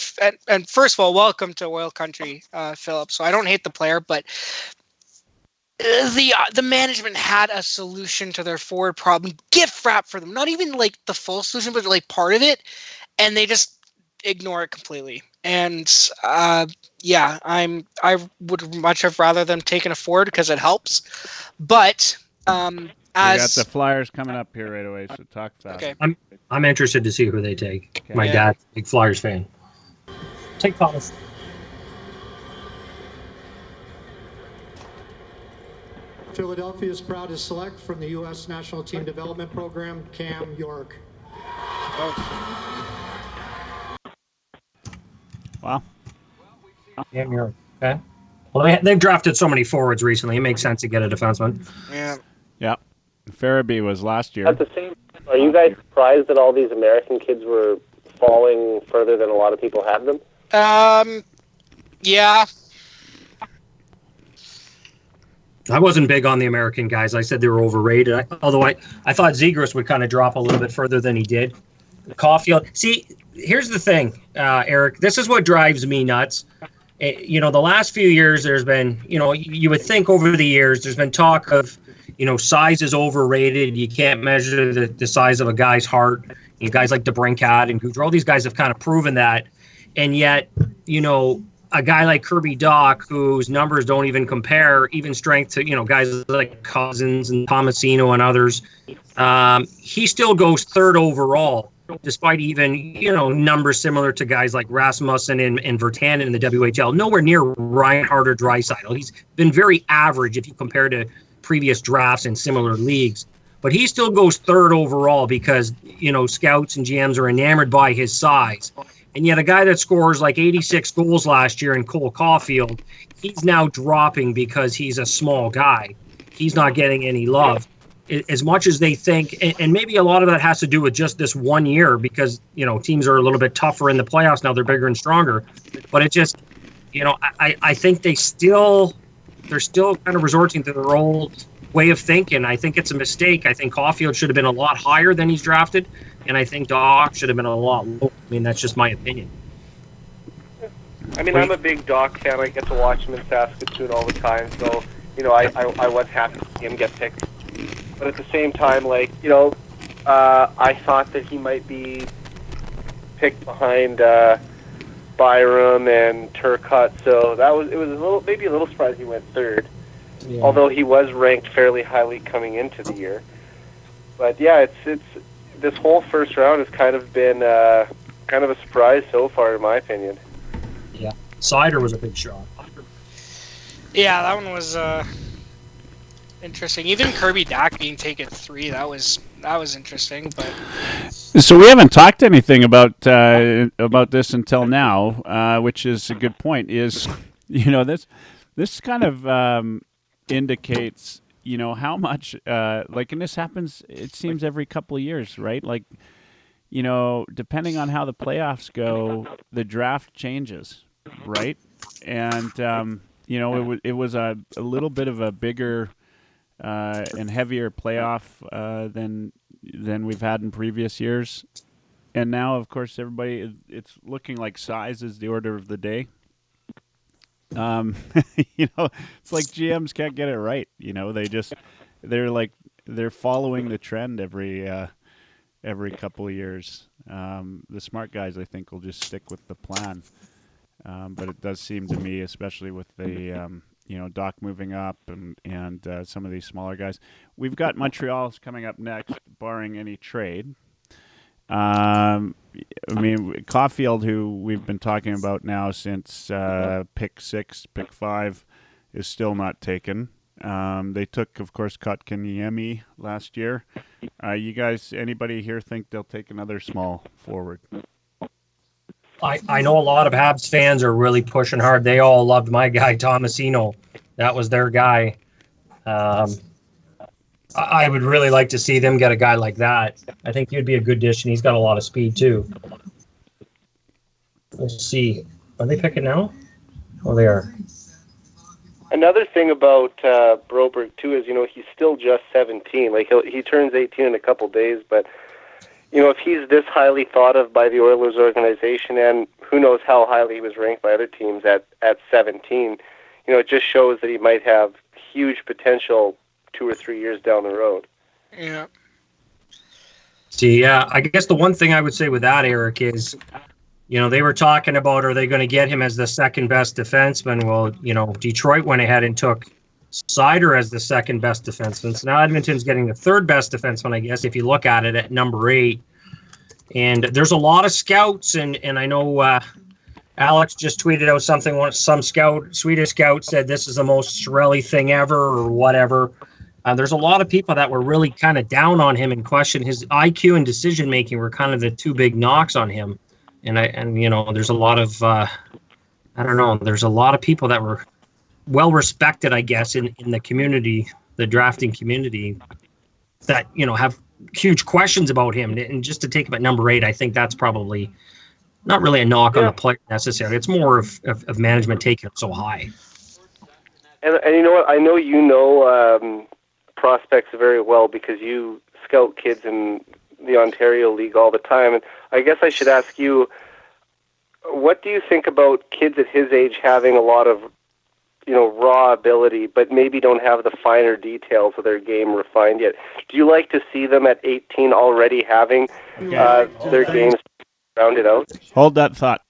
and first of all, welcome to Oil Country, Philip. So I don't hate the player, but the management had a solution to their forward problem, gift wrap for them. Not even like the full solution, but like part of it, and they just ignore it completely. And I would much have rather them taken a forward because it helps. But we got the Flyers coming up here right away, so talk fast. Okay. I'm interested to see who they take. Okay. My dad's a big Flyers fan. Take Thomas. Philadelphia is proud to select from the U.S. National Team Development Program, Cam York. Wow. Cam York. Okay. Well, they've drafted so many forwards recently. It makes sense to get a defenseman. Yeah. Farabee was last year. At the same time, are you guys surprised that all these American kids were falling further than a lot of people had them? Yeah. I wasn't big on the American guys. I said they were overrated. Although I thought Zegras would kind of drop a little bit further than he did. Caulfield. See, here's the thing, Eric. This is what drives me nuts. The last few years there's been, you would think over the years there's been talk of, size is overrated. You can't measure the size of a guy's heart. Guys like DeBrincat and Gaudreau, all these guys have kind of proven that. And yet, a guy like Kirby Dach, whose numbers don't even compare, even strength to, guys like Cousins and Tomasino and others, he still goes third overall, despite even, numbers similar to guys like Rasmussen and Virtanen in the WHL. Nowhere near Reinhart or Draisaitl. He's been very average if you compare to previous drafts in similar leagues. But he still goes third overall because, scouts and GMs are enamored by his size. And yet a guy that scores like 86 goals last year in Cole Caulfield, he's now dropping because he's a small guy. He's not getting any love. As much as they think, and maybe a lot of that has to do with just this 1 year because, teams are a little bit tougher in the playoffs now. They're bigger and stronger. But it just, I think they're still kind of resorting to their old way of thinking. I think it's a mistake. I think Caulfield should have been a lot higher than he's drafted. And I think Dach should have been a lot lower. I mean, that's just my opinion. I mean, I'm a big Doc fan. I get to watch him in Saskatoon all the time, so, you know, I was happy to see him get picked. But at the same time, like, you know, I thought that he might be picked behind Byram and Turcotte, so it was maybe a little surprised he went third. Yeah. Although he was ranked fairly highly coming into the year. But yeah, it's this whole first round has kind of been kind of a surprise so far, in my opinion. Yeah, Sider was a big shot. Yeah, that one was interesting. Even Kirby Dack being taken 3, that was interesting. But so we haven't talked anything about this until now, which is a good point. Is this kind of indicates how much and this happens, it seems, every couple of years, right? Like, depending on how the playoffs go, the draft changes, right? And it was a little bit of a bigger and heavier playoff than we've had in previous years. And now, of course, it's looking like size is the order of the day. It's like GMs can't get it right. They're following the trend every couple of years. The smart guys, I think, will just stick with the plan. But it does seem to me, especially with the Doc moving up and some of these smaller guys. We've got Montreal's coming up next, barring any trade. Caulfield, who we've been talking about now since pick 6, pick 5, is still not taken. They took, of course, Kotkaniemi last year. You guys, anybody here think they'll take another small forward? I know a lot of Habs fans are really pushing hard. They all loved my guy, Tomasino. That was their guy. I would really like to see them get a guy like that. I think he'd be a good addition. He's got a lot of speed, too. We'll see. Are they picking now? Oh, they are. Another thing about Broberg, too, is, he's still just 17. Like, he turns 18 in a couple days, but, if he's this highly thought of by the Oilers organization, and who knows how highly he was ranked by other teams at 17, it just shows that he might have huge potential 2 or 3 years down the road. Yeah. See, yeah, I guess the one thing I would say with that, Eric, is, they were talking about, are they going to get him as the second best defenseman? Well, Detroit went ahead and took Sider as the second best defenseman. So now Edmonton's getting the third best defenseman, I guess, if you look at it at number 8. And there's a lot of scouts, and I know Alex just tweeted out something. Some Swedish scout said this is the most Cirelli thing ever, or whatever. There's a lot of people that were really kind of down on him and questioned his IQ and decision making were kind of the 2 big knocks on him. And there's a lot of there's a lot of people that were well respected, I guess, in the community, the drafting community, that have huge questions about him. And just to take him at number 8, I think that's probably not really a knock on the player necessarily. It's more of management taking it so high. And you know what? I know prospects very well because you scout kids in the Ontario League all the time. And I guess I should ask you, what do you think about kids at his age having a lot of, raw ability, but maybe don't have the finer details of their game refined yet? Do you like to see them at 18 already having their games rounded out? Hold that thought.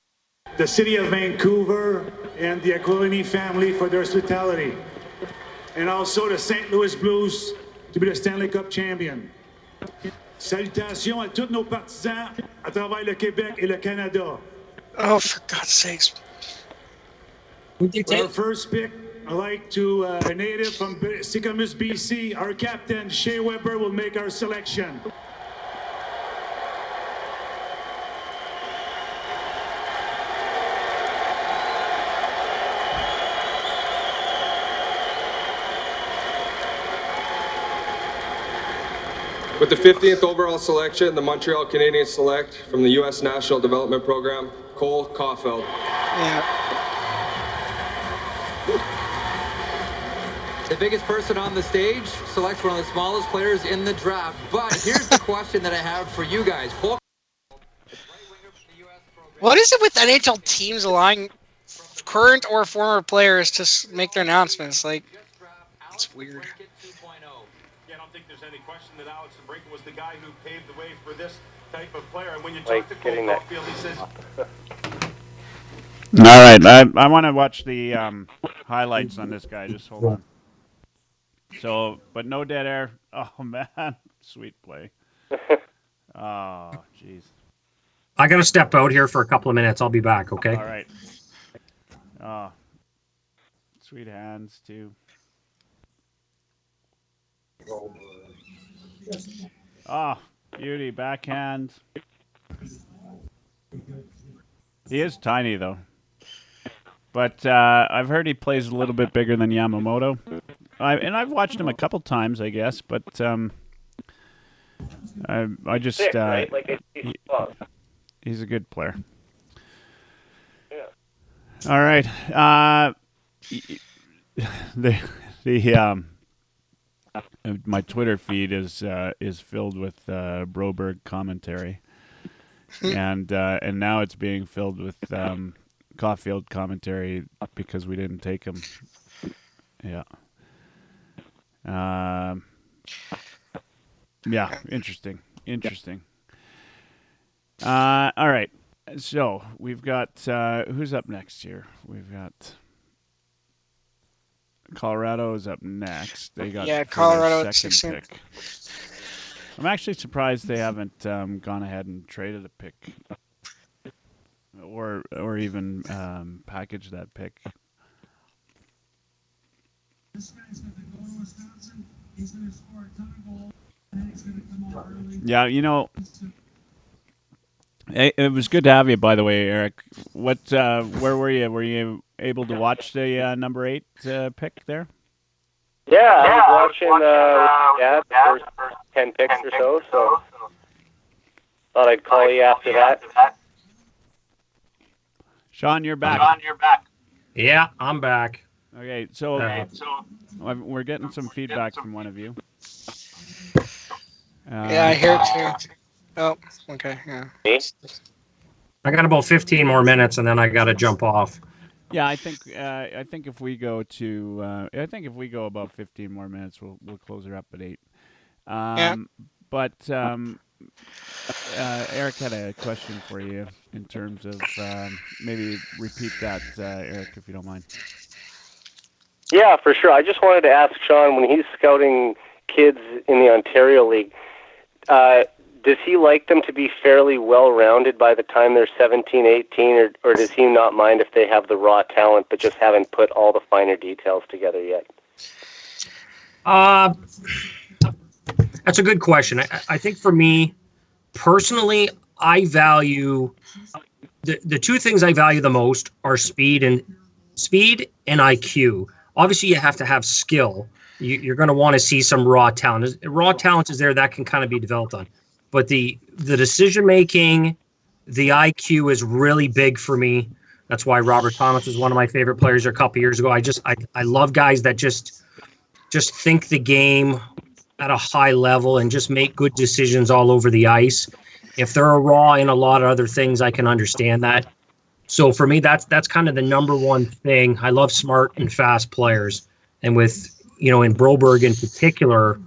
The city of Vancouver and the Aquilini family for their hospitality. And also the St. Louis Blues to be the Stanley Cup champion. Salutations à tous nos partisans à travers le Québec et le Canada. Oh, for God's sakes. For our first pick, I'd like to, a native from Sycamus, BC, our captain, Shea Weber, will make our selection. With the 50th overall selection, the Montreal Canadiens select from the U.S. National Development Program, Cole Caulfield. Yeah. The biggest person on the stage selects one of the smallest players in the draft. But here's the question that I have for you guys. What is it with NHL teams allowing current or former players to make their announcements. Like, it's weird. Yeah, I don't think there's any question that Alex DeBrincat was the guy who paved the way for this type of player. And when you talk to Cole Caulfield, he says. All right, I want to watch the highlights on this guy. Just hold on. So, but no dead air. Oh man, sweet play. Oh, jeez. I got to step out here for a couple of minutes. I'll be back, okay? All right. Oh, sweet hands, too. Oh, beauty, backhand. He is tiny, though. But I've heard he plays a little bit bigger than Yamamoto. And I've watched him a couple times, I guess, but I just... right? Like he's a good player. Yeah. All right. My Twitter feed is filled with Broberg commentary, and now it's being filled with Caulfield commentary because we didn't take him. Yeah. Yeah. Interesting. All right. So we've got who's up next here? We've got Colorado is up next. They got Colorado second pick. I'm actually surprised they haven't gone ahead and traded a pick, or even packaged that pick. This guy's going to go to Wisconsin. He's going to score a ton of goals, and he's going to come out early. Yeah, you know. It was good to have you, by the way, Eric. Where were you? Were you able to watch the number 8 pick there? Yeah, I was watching the first 10 picks or so thought I'd call you after that. Sean, you're back. Yeah, I'm back. Okay, so we're getting some feedback from one of you. Yeah, I hear it too. Oh, okay, yeah. I got about 15 more minutes, and then I got to jump off. Yeah, I think if we go about 15 more minutes, we'll close her up at 8. But Eric had a question for you in terms of maybe repeat that, Eric, if you don't mind. Yeah, for sure. I just wanted to ask Sean, when he's scouting kids in the Ontario League, does he like them to be fairly well-rounded by the time they're 17, 18, or does he not mind if they have the raw talent but just haven't put all the finer details together yet? That's a good question. I think for me, personally, I value the two things I value the most are speed and IQ. Obviously, you have to have skill. You're going to want to see some raw talent. Raw talent is there that can kind of be developed on. But the decision making, the IQ is really big for me. That's why Robert Thomas was one of my favorite players a couple years ago. I love guys that just think the game at a high level and just make good decisions all over the ice. If they're raw in a lot of other things, I can understand that. So for me, that's kind of the number one thing. I love smart and fast players, and with in Broberg in particular.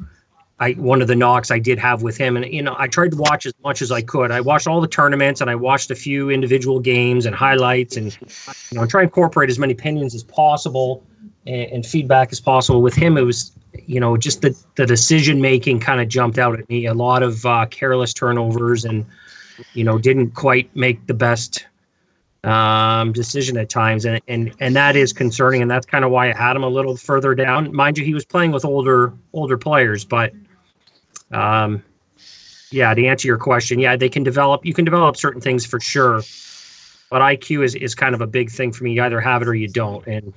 One of the knocks I did have with him, and I tried to watch as much as I could. I watched all the tournaments, and I watched a few individual games and highlights, and try and incorporate as many opinions as possible and feedback as possible. With him, it was just the decision making kind of jumped out at me. A lot of careless turnovers, and didn't quite make the best decision at times, and that is concerning, and that's kind of why I had him a little further down. Mind you, he was playing with older players, but. Yeah, to answer your question, yeah, you can develop certain things for sure, but IQ is kind of a big thing for me. You either have it or you don't, and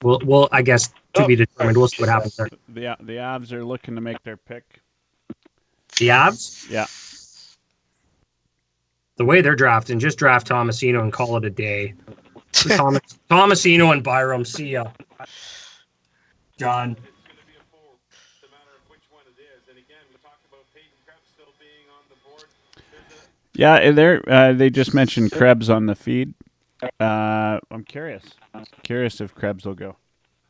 we'll I guess to be determined. We'll see what happens there. The Avs are looking to make their pick. The Avs? Yeah. The way they're drafting, just draft Tomasino and call it a day. Tomasino and Byram, see ya. John. Yeah, they just mentioned Krebs on the feed. I'm curious. Curious if Krebs will go.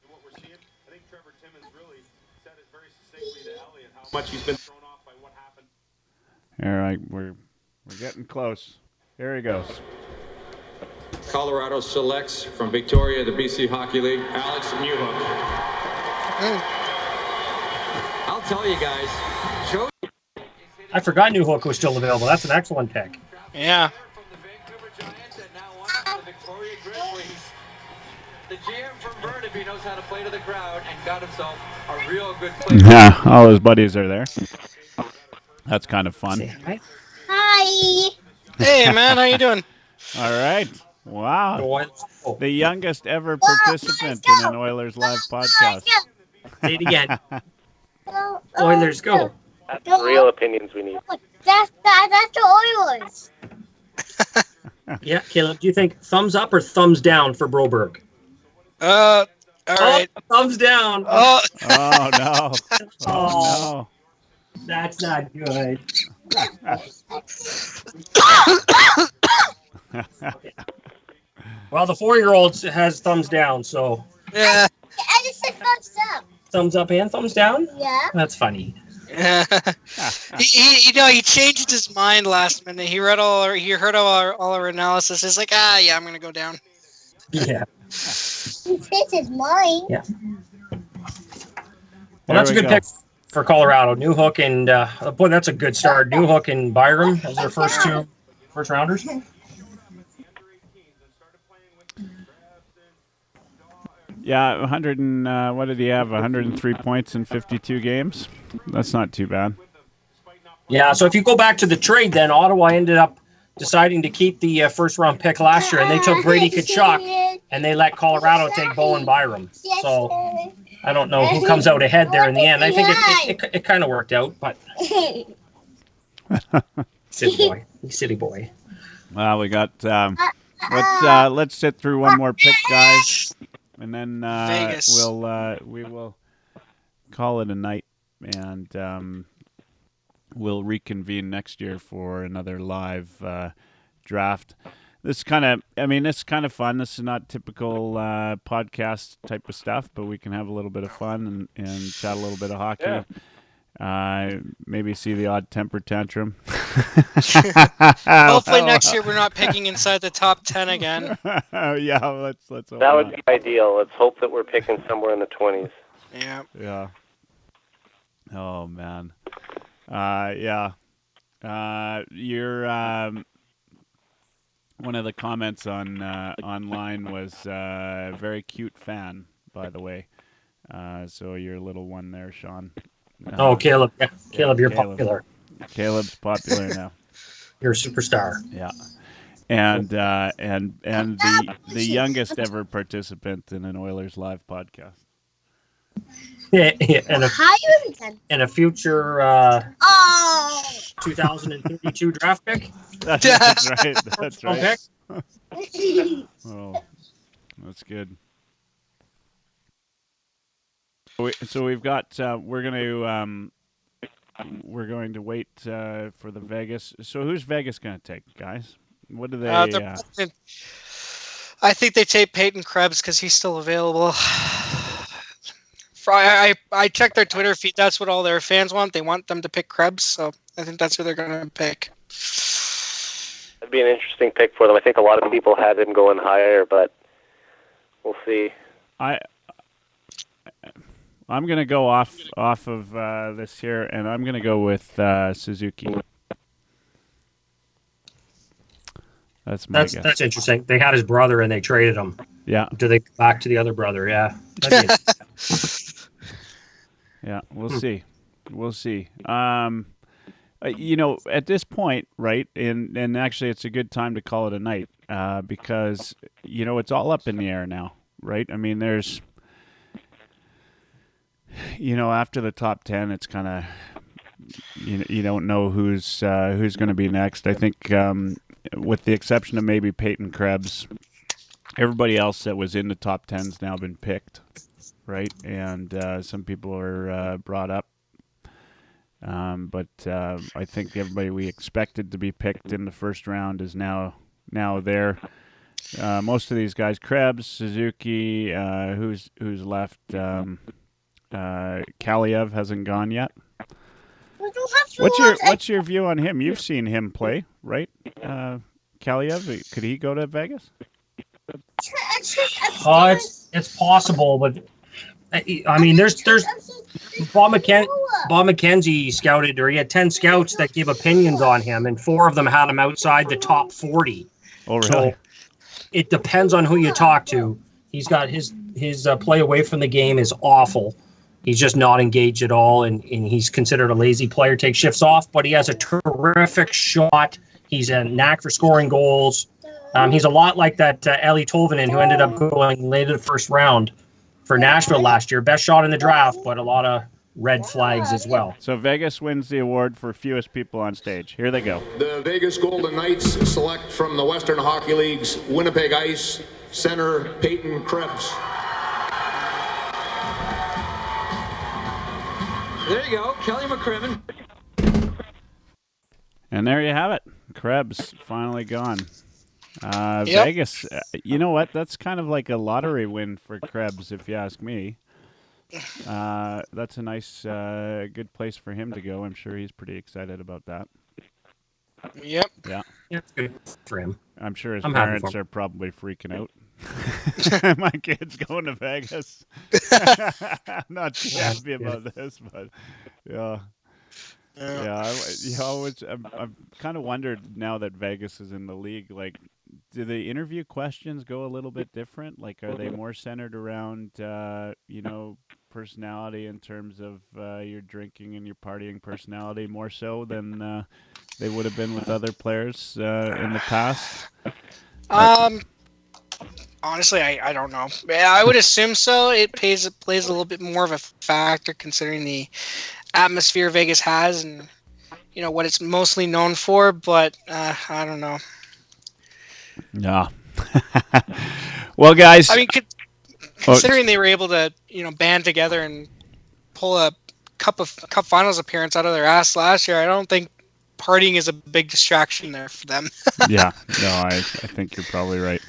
What we're seeing, I think Trevor Timmons really said it very succinctly to Elliott how much he's been thrown off by what happened. All right, we're getting close. Here he goes. Colorado selects from Victoria, the BC Hockey League, Alex Newhook. I'll tell you guys, Joe. I forgot Newhook was still available. That's an excellent pick. Yeah. From the Vancouver Giants and now on to the Victoria Grizzlies. The GM from Burnaby knows how to play to the crowd and got himself a real good play. Yeah, all his buddies are there. That's kind of fun. Hi. Hey, man, how you doing? All right. Wow. The youngest ever participant in an Oilers Live podcast. Say it again. Oilers, go. That's the real opinions we need. That's the Oilers. Yeah, Caleb, do you think thumbs up or thumbs down for Broberg? All right. Thumbs down. Oh. Oh, no. Oh, no. That's not good. Well, the 4-year-old has thumbs down, so. Yeah. I just said thumbs up. Thumbs up and thumbs down? Yeah. That's funny. he changed his mind last minute. He heard all our analysis. He's like, yeah, I'm gonna go down. Yeah. This is mine. Yeah. Well, that's a good pick for Colorado. Newhook and boy, that's a good start. Newhook and Byram as their first two first rounders. Yeah, 100 and what did he have? 103 points in 52 games. That's not too bad. Yeah, so if you go back to the trade, then Ottawa ended up deciding to keep the first-round pick last year, and they took Brady Tkachuk, and they let Colorado take Bowen Byram. So I don't know who comes out ahead there in the end. I think it kind of worked out, but silly boy. Well, we got. Let's sit through one more pick, guys, and then we will call it a night, and we'll reconvene next year for another live draft. This is kind of fun. This is not typical podcast type of stuff, but we can have a little bit of fun and chat a little bit of hockey. Yeah. Maybe see the odd temper tantrum. Hopefully next year we're not picking inside the top 10 again. Yeah, let's hope that would be ideal. Let's hope that we're picking somewhere in the 20s. Yeah. Yeah. Oh man. Yeah. You're one of the comments on online was very cute fan, by the way. So you're a little one there, Sean. Caleb. Yeah. Caleb, you're popular. Caleb's popular now. You're a superstar. Yeah. And the youngest ever participant in an Oilers Live podcast. Yeah, and a future 2032 draft pick. That's right. That's right. Oh, that's good. So we've got. We're going to wait for the Vegas. So who's Vegas going to take, guys? What do they? I think they take Peyton Krebs because he's still available. I checked their Twitter feed. That's what all their fans want. They want them to pick Krebs, so I think that's who they're going to pick. That'd be an interesting pick for them. I think a lot of people had him going higher, but we'll see. I'm going to go off of this here, and I'm going to go with Suzuki. That's my guess. That's interesting. They had his brother, and they traded him. Yeah. Do they go back to the other brother? Yeah. Yeah, we'll see. We'll see. At this point, right, and actually it's a good time to call it a night because, it's all up in the air now, right? I mean, there's, after the top 10, it's kind of, you don't know who's going to be next. I think with the exception of maybe Peyton Krebs, everybody else that was in the top 10's now been picked. Right, and some people are brought up, but I think everybody we expected to be picked in the first round is now there. Most of these guys, Krebs, Suzuki, who's left. Kaliev hasn't gone yet. What's your view on him? You've seen him play, right? Kaliev, could he go to Vegas? It's possible, but I mean, there's Bob McKenzie scouted, or he had 10 scouts that gave opinions on him, and 4 of them had him outside the top 40. Oh, really? So it depends on who you talk to. He's got his play away from the game is awful. He's just not engaged at all, and he's considered a lazy player, takes shifts off, but he has a terrific shot. He's a knack for scoring goals. He's a lot like that Eli Tolvanen, who ended up going late in the first round for Nashville last year. Best shot in the draft, but a lot of red flags as well. So Vegas wins the award for fewest people on stage. Here they go. The Vegas Golden Knights select from the Western Hockey League's Winnipeg Ice center Peyton Krebs. There you go, Kelly McCrimmon. And there you have it. Krebs finally gone. Yep. Vegas, you know what? That's kind of like a lottery win for Krebs, if you ask me. That's a nice, good place for him to go. I'm sure he's pretty excited about that. Yep. Yeah. It's good for him. I'm sure his I'm happy parents for him. are probably freaking out. My kid's going to Vegas. I'm not too happy about this, but yeah. I've kind of wondered now that Vegas is in the league, like, do the interview questions go a little bit different? Like, are they more centered around, personality in terms of your drinking and your partying personality more so than they would have been with other players in the past? Honestly, I don't know. Yeah, I would assume so. It plays a little bit more of a factor considering the atmosphere Vegas has and what it's mostly known for. But I don't know. Yeah. Well, guys. I mean, considering they were able to band together and pull a cup finals appearance out of their ass last year, I don't think partying is a big distraction there for them. Yeah. No, I think you're probably right.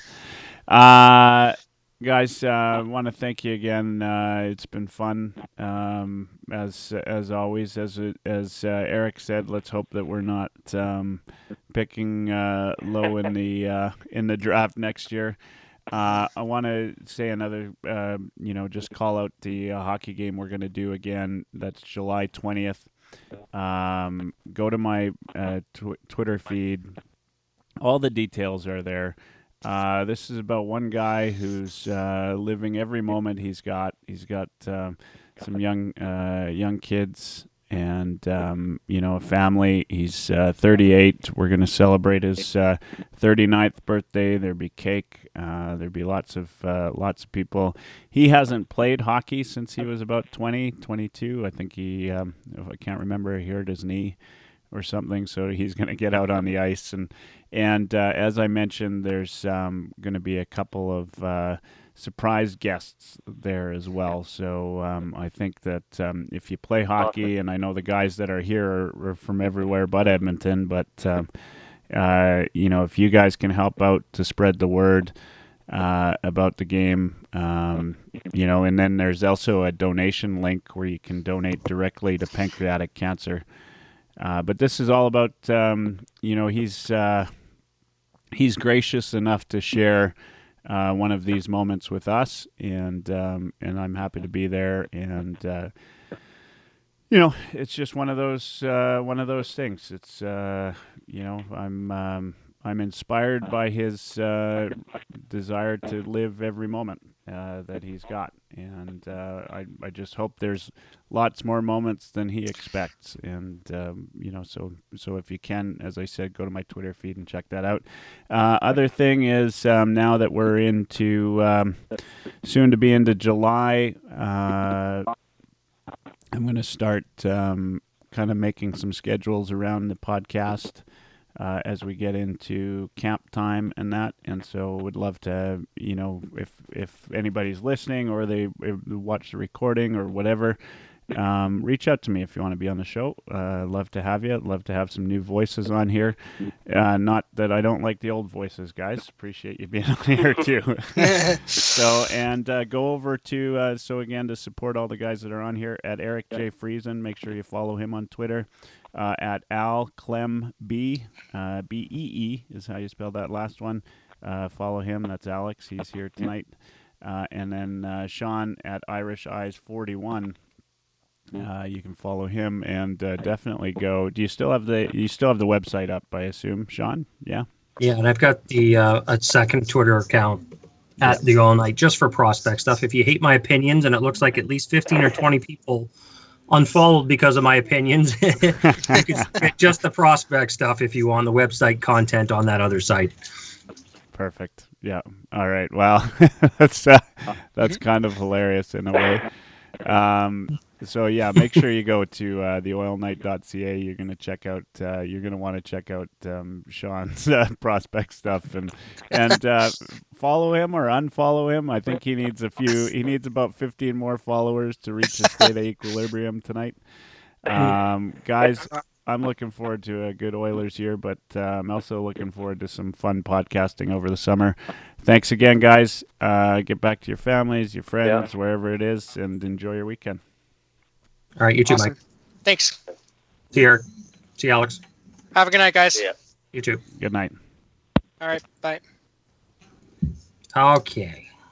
Guys, I want to thank you again. It's been fun, as always. As Eric said, let's hope that we're not picking low in the draft next year. I want to say another, just call out the hockey game we're going to do again. That's July 20th. Go to my Twitter feed. All the details are there. This is about one guy who's living every moment he's got. He's got some young kids and a family. He's 38. We're going to celebrate his 39th birthday. There'll be cake. There'll be lots of people. He hasn't played hockey since he was about 20, 22. I think if I can't remember, he hurt his knee or something, so he's going to get out on the ice. And as I mentioned, there's going to be a couple of surprise guests there as well. So I think that if you play hockey, and I know the guys that are here are from everywhere but Edmonton, but if you guys can help out to spread the word about the game, and then there's also a donation link where you can donate directly to pancreatic cancer. But this is all about, he's gracious enough to share one of these moments with us, and I'm happy to be there. And it's just one of those things. It's I'm inspired by his desire to live every moment that he's got, and I just hope there's lots more moments than he expects. And so if you can, as I said, go to my Twitter feed and check that out. Other thing is, now that we're into soon to be into July, I'm going to start kind of making some schedules around the podcast as we get into camp time and that. And so would love to, if anybody's listening or they watch the recording or whatever, reach out to me if you want to be on the show. Love to have you. Love to have some new voices on here. Not that I don't like the old voices, guys. Appreciate you being on here too. So, and go over to, to support all the guys that are on here, at Eric J. Friesen. Make sure you follow him on Twitter. At Al Clem B, Bee is how you spell that last one. Follow him. That's Alex. He's here tonight. And then Sean at Irish Eyes 41. You can follow him, and definitely go. Do you still have the website up? I assume, Sean. Yeah. Yeah, and I've got the a second Twitter account at the All Night just for prospect stuff. If you hate my opinions, and it looks like at least 15 or 20 people unfollowed because of my opinions, you can get just the prospect stuff if you want the website content on that other site. Perfect. Yeah. All right. Well, that's kind of hilarious in a way. So yeah, make sure you go to theoilnight.ca. You're gonna check out. You're gonna want to check out Sean's prospect stuff and follow him or unfollow him. I think he needs He needs about 15 more followers to reach a state of equilibrium tonight. Guys, I'm looking forward to a good Oilers year, but I'm also looking forward to some fun podcasting over the summer. Thanks again, guys. Get back to your families, your friends, wherever it is, and enjoy your weekend. All right, you too, Awesome. Mike. Thanks. See you, Eric. See you, Alex. Have a good night, guys. You too. Good night. All right. Bye. Okay.